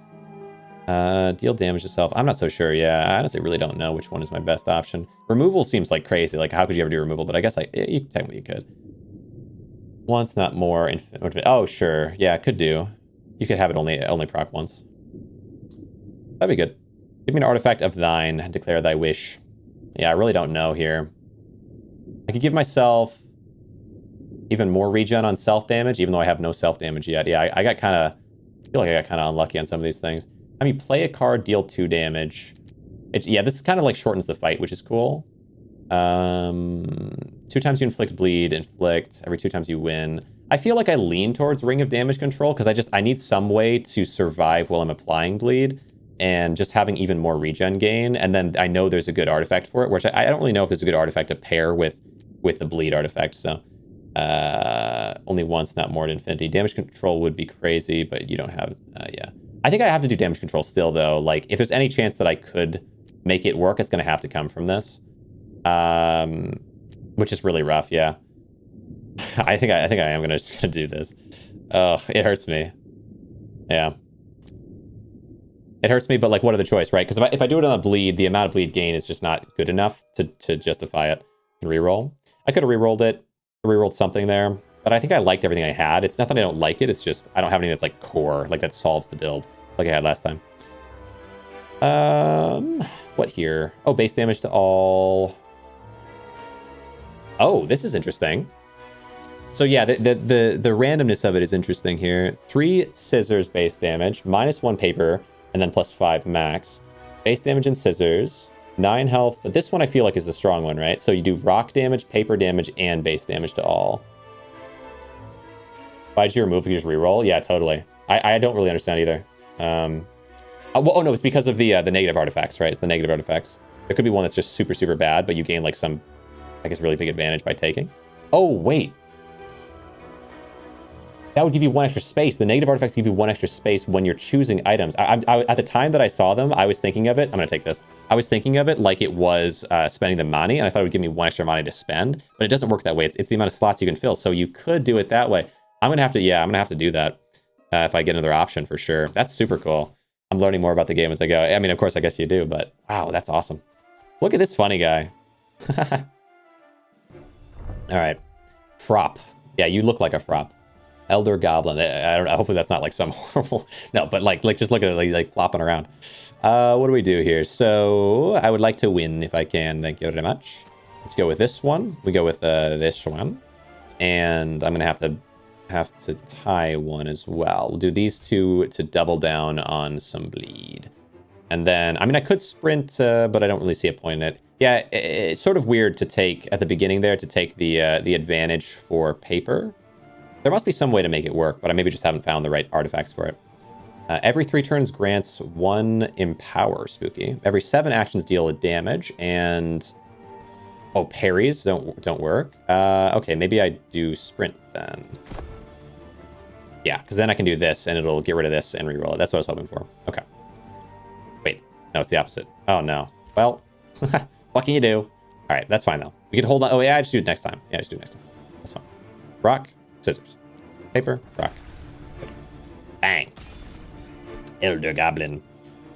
Speaker 1: Deal damage to self. I'm not so sure. Yeah, I honestly really don't know which one is my best option. Removal seems like crazy. Like, how could you ever do removal? But I guess technically you could. Once, not more. Oh, sure. Yeah, could do. You could have it only proc once. That'd be good. Give me an artifact of thine and declare thy wish. Yeah, I really don't know here. I could give myself even more regen on self damage, even though I have no self damage yet. Yeah, I feel like I got kind of unlucky on some of these things. Time you play a card, deal 2 damage. Yeah, this kind of like shortens the fight, which is cool. 2 times you inflict bleed, inflict. Every 2 times you win. I feel like I lean towards Ring of Damage Control because I need some way to survive while I'm applying bleed. And just having even more regen gain. And then I know there's a good artifact for it, which I don't really know if there's a good artifact to pair with the bleed artifact. So only once, not more to infinity. Damage control would be crazy, but you don't have, yeah. I think I have to do damage control still though. Like if there's any chance that I could make it work, it's going to have to come from this. Which is really rough. Yeah. I think I am just gonna do this. Oh, it hurts me. Yeah. It hurts me, but like, what other choice, right? Because if I do it on a bleed, the amount of bleed gain is just not good enough to justify it and reroll. I could have rerolled it, rerolled something there, but I think I liked everything I had. It's not that I don't like it, it's just I don't have anything that's like core, like that solves the build, like I had last time. What here? Oh, base damage to all. Oh, this is interesting. So yeah, the randomness of it is interesting here. 3 scissors base damage, -1 paper, and then +5 max. Base damage and scissors, 9 health, but this one I feel like is the strong one, right? So you do rock damage, paper damage, and base damage to all. Why did you remove? You just reroll? Yeah, totally. I don't really understand either. Oh no, it's because of the negative artifacts, right? It's the negative artifacts. There could be one that's just super, super bad, but you gain like some, I guess, really big advantage by taking. Oh, wait. That would give you 1 extra space. The negative artifacts give you 1 extra space when you're choosing items. At the time that I saw them, I was thinking of it. I'm going to take this. I was thinking of it like it was spending the money, and I thought it would give me 1 extra money to spend, but it doesn't work that way. It's the amount of slots you can fill. So you could do it that way. I'm going to have to, yeah, I'm going to have to do that if I get another option for sure. That's super cool. I'm learning more about the game as I go. I mean, of course, I guess you do, but wow, that's awesome. Look at this funny guy. All right. Frop. Yeah, you look like a frop. Elder Goblin. I don't know. Hopefully that's not like some horrible. No, but like just look at it like flopping around. What do we do here? So I would like to win if I can. Thank you very much. Let's go with this one. We go with this one, and I'm gonna have to tie one as well. We'll do these 2 to double down on some bleed, and then I mean I could sprint, but I don't really see a point in it. Yeah, it's sort of weird to take at the beginning there to take the advantage for paper. There must be some way to make it work, but I maybe just haven't found the right artifacts for it. Every 3 turns grants 1 empower, spooky. Every 7 actions deal a damage, and oh, parries don't work. Okay, maybe I do sprint then. Yeah, because then I can do this, and it'll get rid of this and reroll it. That's what I was hoping for. Okay. Wait, no, it's the opposite. Oh no. Well, what can you do? All right, that's fine though. We could hold on. Oh yeah, I just do it next time. Yeah, just do it next time. That's fine. Rock. Scissors. Paper. Rock. Bang. Elder Goblin.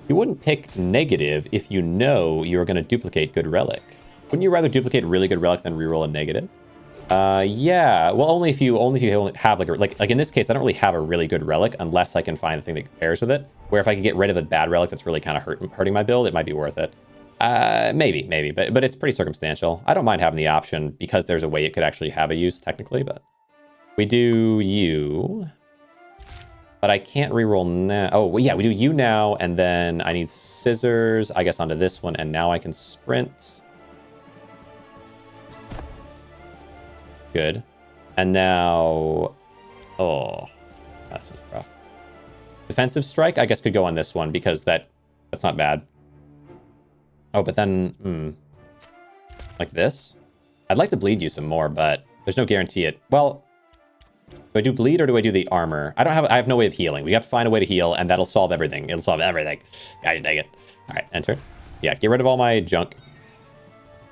Speaker 1: You wouldn't pick negative if you know you're going to duplicate good relic. Wouldn't you rather duplicate really good relic than reroll a negative? Yeah. Well, only if you only have like in this case, I don't really have a really good relic unless I can find the thing that pairs with it. Where if I could get rid of a bad relic that's really kind of hurting my build, it might be worth it. Maybe, but it's pretty circumstantial. I don't mind having the option because there's a way it could actually have a use technically, but. We do you, but I can't reroll now. Oh, well, yeah, we do you now, and then I need scissors, I guess, onto this one, and now I can sprint. Good. And now, oh, that's rough. Defensive strike, I guess, could go on this one because that's not bad. Oh, but then, like this? I'd like to bleed you some more, but there's no guarantee it. Well, do I do bleed or do I do the armor? I have no way of healing. We have to find a way to heal, and that'll solve everything. It'll solve everything. Guys, dang it. All right, enter. Yeah, get rid of all my junk.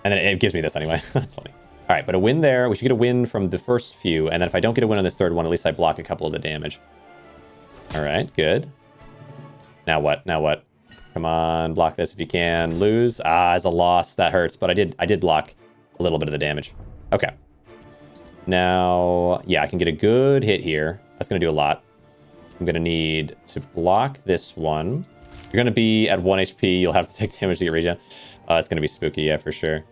Speaker 1: And then it gives me this anyway. That's funny. All right, but a win there. We should get a win from the first few, and then if I don't get a win on this third one, at least I block a couple of the damage. All right, good. Now what? Now what? Come on, block this if you can. Lose. It's a loss. That hurts, but I did block a little bit of the damage. Okay. Now, yeah, I can get a good hit here. That's going to do a lot. I'm going to need to block this one. You're going to be at 1 HP. You'll have to take damage to get regen. It's going to be spooky, yeah, for sure.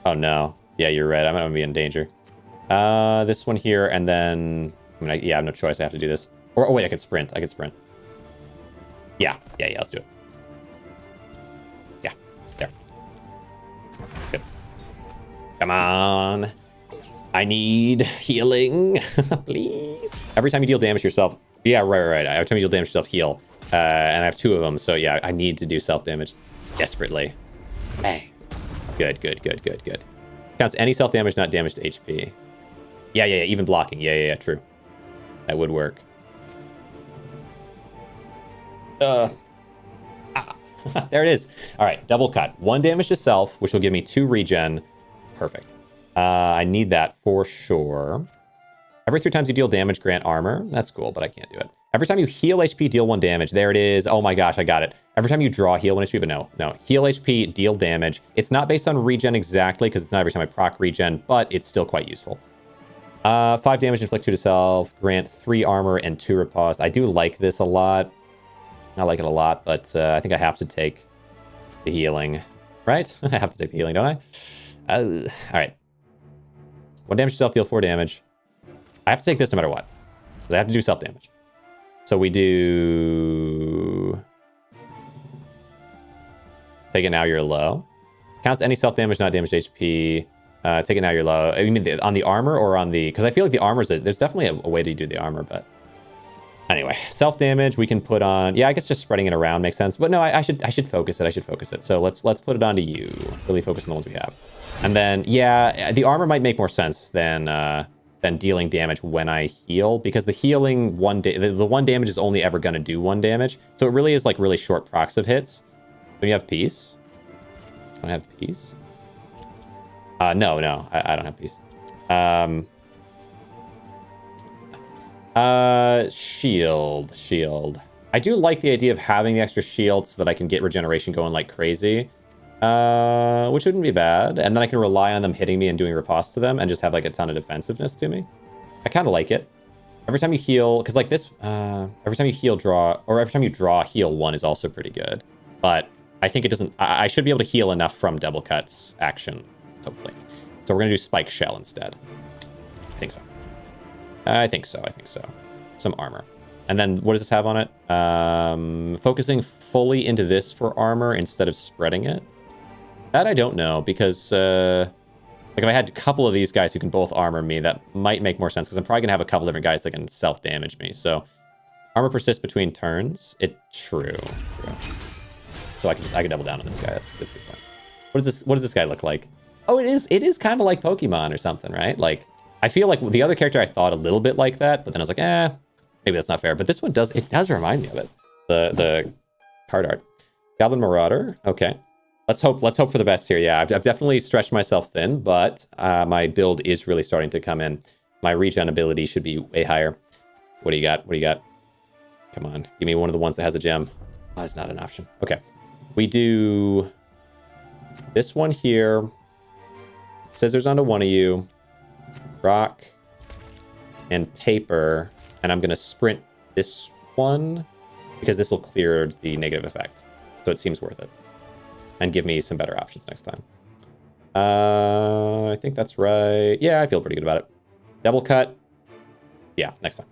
Speaker 1: Oh, no. Yeah, you're right. I'm going to be in danger. This one here, and then... I mean, yeah, I have no choice. I have to do this. Or, oh, wait, I could sprint. I could sprint. Yeah, let's do it. Yeah, there. Good. Come on. I need healing, please. Every time you deal damage to yourself. Yeah, right. Every time you deal damage to yourself, heal. And I have 2 of them, so yeah, I need to do self-damage desperately. Bang. Good. Counts any self-damage, not damage to HP. Yeah, even blocking. Yeah, true. That would work. There it is. All right, double cut. 1 damage to self, which will give me 2 regen. Perfect. I need that for sure. Every 3 times you deal damage, grant armor. That's cool, but I can't do it. Every time you heal HP, deal 1 damage. There it is. Oh my gosh, I got it. Every time you draw, heal 1 HP, but no. Heal HP, deal damage. It's not based on regen exactly, because it's not every time I proc regen, but it's still quite useful. 5 damage, inflict 2 to self. Grant 3 armor and 2 riposte. I do like this a lot. I like it a lot, but I think I have to take the healing. Right? I have to take the healing, don't I? All right. 1 damage to self, deal 4 damage. I have to take this no matter what, because I have to do self-damage. So we do... Take it now, you're low. Counts any self-damage, not damage to HP. Take it now, you're low. You mean on the armor or on the... Because I feel like the armor's... There's definitely a way to do the armor, but... Anyway, self-damage we can put on... Yeah, I guess just spreading it around makes sense. But no, I should focus it. So let's put it onto you. Really focus on the ones we have. And then, yeah, the armor might make more sense than dealing damage when I heal, because the healing the 1 damage is only ever going to do 1 damage. So it really is like really short procs of hits. When you have peace. Don't I have peace? No, I don't have peace. Shield. I do like the idea of having the extra shield so that I can get regeneration going like crazy. Which wouldn't be bad. And then I can rely on them hitting me and doing riposte to them and just have like a ton of defensiveness to me. I kind of like it. Every time you heal, because like this, every time you heal, draw, or every time you draw, heal 1 is also pretty good. But I think it doesn't, I should be able to heal enough from double cuts action, hopefully. So we're going to do spike shell instead. I think so. Some armor. And then what does this have on it? Focusing fully into this for armor instead of spreading it. That I don't know, because like if I had a couple of these guys who can both armor me, that might make more sense, because I'm probably gonna have a couple different guys that can self-damage me. So armor persists between turns. True. So I can double down on this guy. That's a good point. What does this guy look like? Oh, it is kind of like Pokemon or something, right? Like I feel like the other character I thought a little bit like that, but then I was like, maybe that's not fair. But this one does remind me of it. The card art. Goblin Marauder. Okay. Let's hope for the best here. Yeah, I've definitely stretched myself thin, but my build is really starting to come in. My regen ability should be way higher. What do you got? Come on. Give me one of the ones that has a gem. Oh, it's not an option. Okay. We do this one here. Scissors onto one of you. Rock and paper. And I'm going to sprint this one because this will clear the negative effect. So it seems worth it. And give me some better options next time. I think that's right. Yeah, I feel pretty good about it. Double cut. Yeah, next time.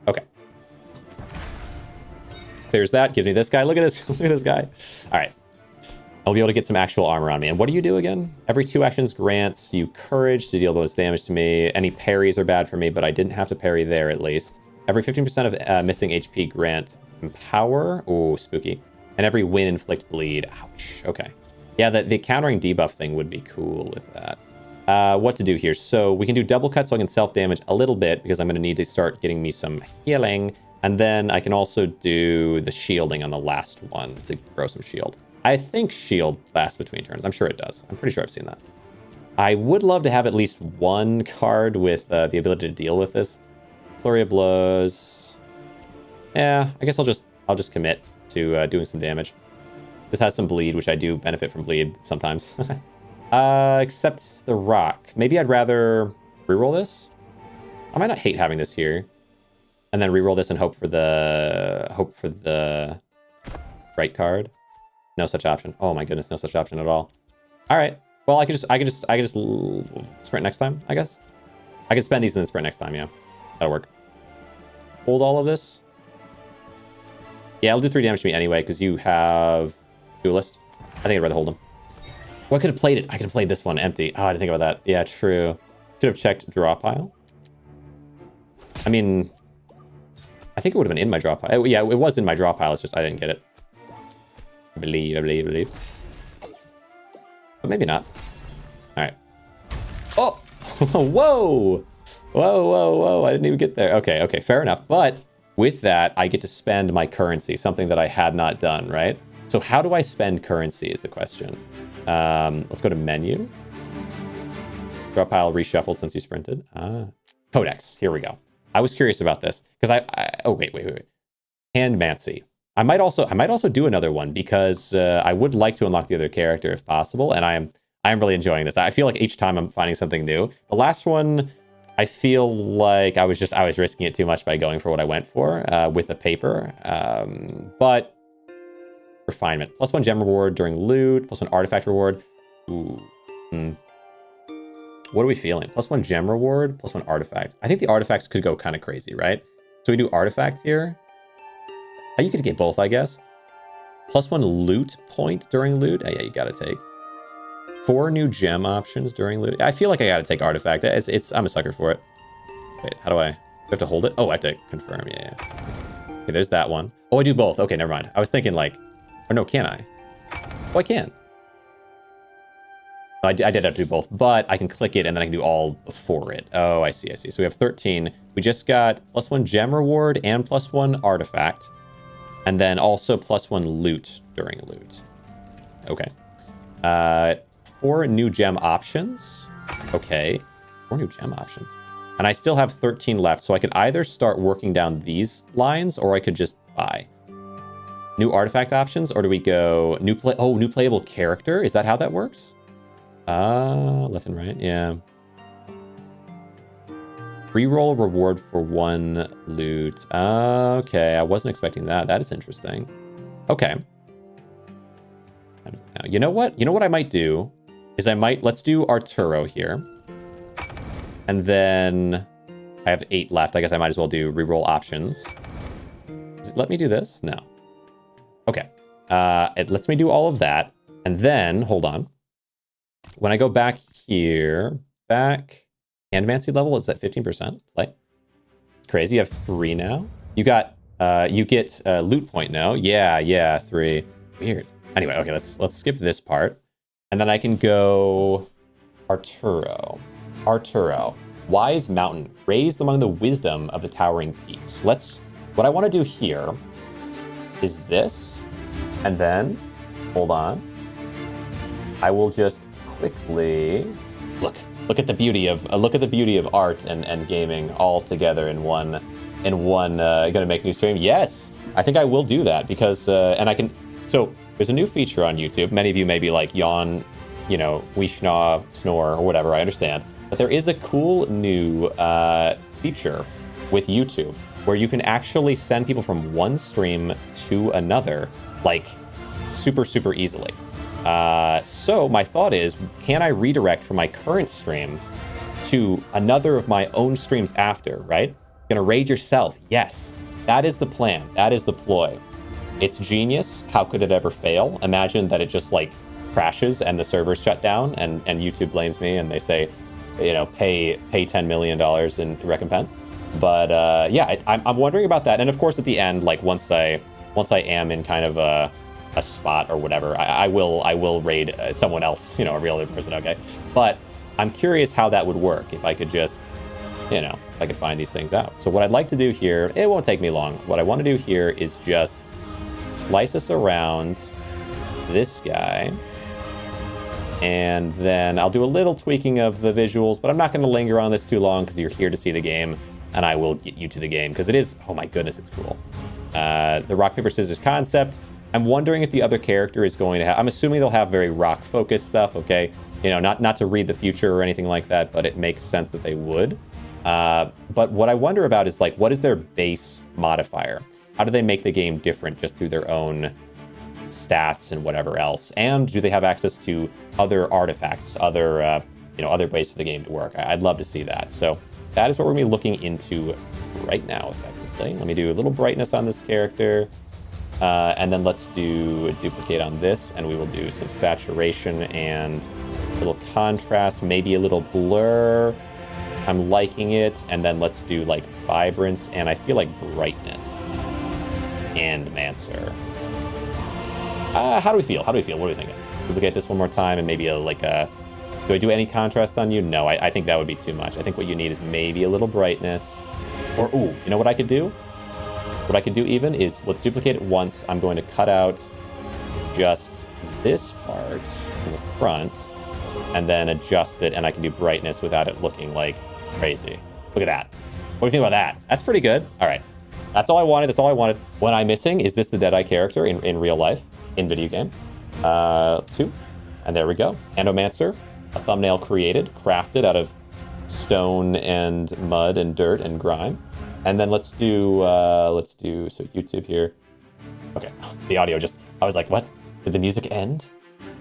Speaker 1: Okay. Clears that. Gives me this guy. Look at this. Look at this guy. All right. I'll be able to get some actual armor on me. And what do you do again? Every 2 actions grants you courage to deal bonus damage to me. Any parries are bad for me, but I didn't have to parry there at least. Every 15% of missing HP grant empower. Ooh, spooky. And every win inflict bleed. Ouch. Okay. Yeah, the countering debuff thing would be cool with that. What to do here? So we can do double cut so I can self-damage a little bit because I'm going to need to start getting me some healing. And then I can also do the shielding on the last one to grow some shield. I think shield lasts between turns. I'm sure it does. I'm pretty sure I've seen that. I would love to have at least one card with the ability to deal with this. Flurry of Blows. Yeah, I guess I'll just commit to doing some damage. This has some bleed, which I do benefit from bleed sometimes. Except the rock. Maybe I'd rather reroll this. I might not hate having this here. And then reroll this and hope for the right card. No such option. Oh my goodness, no such option at all. All right. Well, I could just sprint next time, I guess. I could spend these and then sprint next time, yeah. That'll work. Hold all of this. Yeah, I'll do 3 damage to me anyway, because you have Duelist. I think I'd rather hold him. Well, I could have played it. I could have played this one empty. Oh, I didn't think about that. Yeah, true. Should have checked draw pile. I mean, I think it would have been in my draw pile. Yeah, it was in my draw pile. It's just I didn't get it. I believe. But maybe not. All right. Oh! Whoa! Whoa. I didn't even get there. Okay, fair enough. But with that, I get to spend my currency, something that I had not done, right? So how do I spend currency is the question. Let's go to menu. Draw pile reshuffled since you sprinted. Codex, here we go. I was curious about this because oh, wait. Handmancy. I might also do another one because I would like to unlock the other character if possible, and I am really enjoying this. I feel like each time I'm finding something new. The last one, I feel like I was risking it too much by going for what I went for with the paper. But refinement. +1 gem reward during loot, +1 artifact reward. Ooh. What are we feeling? +1 gem reward, +1 artifact. I think the artifacts could go kind of crazy, right? So we do artifact here. You could get both, I guess. +1 loot point during loot. Yeah, you gotta take. 4 new gem options during loot. I feel like I gotta take artifact. I'm a sucker for it. Wait, how do I have to hold it? Oh, I have to confirm. Yeah. Okay, there's that one. Oh, I do both. Okay, never mind. I was thinking like, or no, can I? Oh, I can. I did have to do both, but I can click it and then I can do all before it. Oh, I see. So we have 13. We just got +1 gem reward and +1 artifact. And then also +1 loot during loot. Okay. 4 new gem options. Okay. 4 new gem options. And I still have 13 left, so I could either start working down these lines or I could just buy. New artifact options, or do we go new playable character? Is that how that works? Left and right, yeah. Reroll reward for 1 loot. Okay, I wasn't expecting that. That is interesting. Okay. Now, you know what? You know what I might do is let's do Arturo here. And then I have 8 left. I guess I might as well do reroll options. Does it let me do this? No. Okay. It lets me do all of that. And then, hold on. When I go back here, Handmancy level is at 15%. Play. It's crazy. You have 3 now. You get loot point now. Yeah, 3. Weird. Anyway, okay, let's skip this part. And then I can go Arturo. Wise mountain, raised among the wisdom of the towering peaks. What I want to do here is this, and then, hold on. I will just quickly look at the beauty of art and gaming all together in one gonna make new stream. Yes, I think I will do that because and I can. So there's a new feature on YouTube. Many of you may be like yawn, we snore or whatever. I understand, but there is a cool new feature with YouTube where you can actually send people from one stream to another, like super easily. So my thought is, can I redirect from my current stream to another of my own streams after, right? Gonna raid yourself. Yes, that is the plan. That is the ploy. It's genius. How could it ever fail? Imagine that it just like crashes and the servers shut down and YouTube blames me and they say, pay $10 million in recompense. But yeah, I'm wondering about that. And of course, at the end, like once I am in kind of a spot or whatever, I will raid someone else, a real other person. Okay, but I'm curious how that would work if I could just, if I could find these things out. So what I'd like to do here, it won't take me long. What I want to do here is just slice us around this guy. And then I'll do a little tweaking of the visuals, but I'm not going to linger on this too long because you're here to see the game, and I will get you to the game because it is, oh my goodness, it's cool. The rock, paper, scissors concept. I'm wondering if the other character is going to have, I'm assuming they'll have very rock focused stuff, okay? Not to read the future or anything like that, but it makes sense that they would. But what I wonder about is like, what is their base modifier? How do they make the game different just through their own stats and whatever else? And do they have access to other artifacts, other ways for the game to work? I'd love to see that. So that is what we're gonna be looking into right now, effectively. Let me do a little brightness on this character. And then let's do a duplicate on this, and we will do some saturation and a little contrast, maybe a little blur. I'm liking it. And then let's do like vibrance, and I feel like brightness. Handmancer. How do we feel? What are we thinking? Duplicate this one more time, and maybe do I do any contrast on you? No, I think that would be too much. I think what you need is maybe a little brightness. Or, ooh, you know what I could do? What I could do even is, let's duplicate it once. I'm going to cut out just this part in the front, and then adjust it, and I can do brightness without it looking like crazy. Look at that. What do you think about that? That's pretty good. All right. That's all I wanted. What I'm missing is this the Deadeye character in real life, in video game. 2. And there we go. Handmancers. A thumbnail created, crafted out of stone and mud and dirt and grime. And then let's do so YouTube here. Okay, the audio just, I was like, what? Did the music end?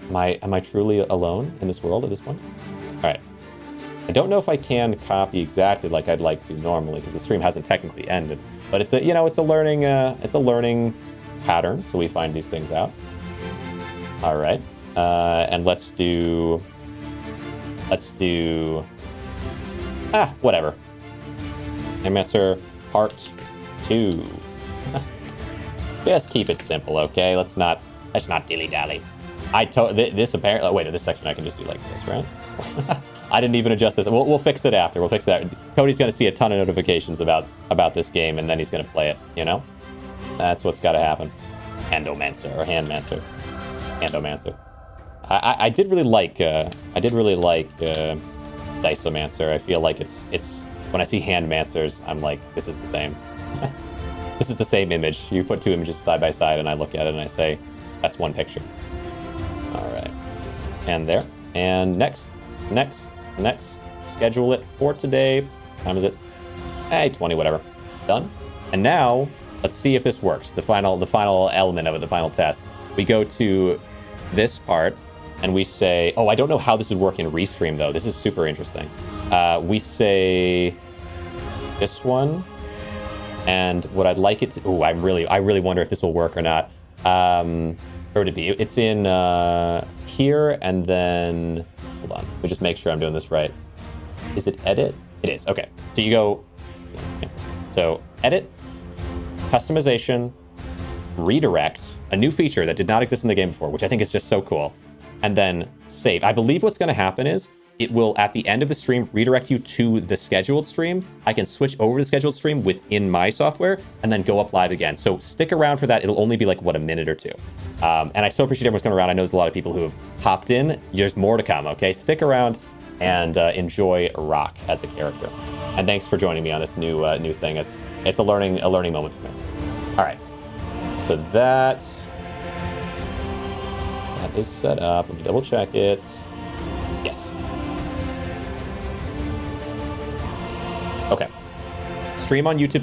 Speaker 1: Am I truly alone in this world at this point? All right. I don't know if I can copy exactly like I'd like to normally, because the stream hasn't technically ended. But it's a learning pattern, so we find these things out. All right. And let's do whatever. Handmancers Part 2. Just keep it simple, okay? Let's not dilly-dally. This apparently... wait, this section I can just do like this, right? I didn't even adjust this. We'll fix it after. We'll fix that. Cody's going to see a ton of notifications about this game, and then he's going to play it, you know? That's what's got to happen. Handmancers. I did really like Diceomancer. I feel like it's when I see Handmancers, I'm like, this is the same. This is the same image. You put two images side by side, and I look at it and I say, that's one picture. All right, and there, and next. Schedule it for today. What time is it? 20, whatever. Done. And now let's see if this works. The final element of it, the final test. We go to this part. And we say, oh, I don't know how this would work in Restream, though. This is super interesting. We say this one. And what I'd like it to... oh, I really wonder if this will work or not. Where would it be? It's in here, and then... hold on. Let me just make sure I'm doing this right. Is it edit? It is. Okay. So you go... so edit, customization, redirect, a new feature that did not exist in the game before, which I think is just so cool. And then save. I believe what's going to happen is it will, at the end of the stream, redirect you to the scheduled stream. I can switch over to the scheduled stream within my software and then go up live again. So stick around for that. It'll only be like, what, a minute or two. And I so appreciate everyone's coming around. I know there's a lot of people who have hopped in. There's more to come, okay? Stick around and enjoy Rock as a character. And thanks for joining me on this new thing. It's a learning moment for me. All right. So that is set up. Let me double check it. Yes. Okay. Stream on YouTube.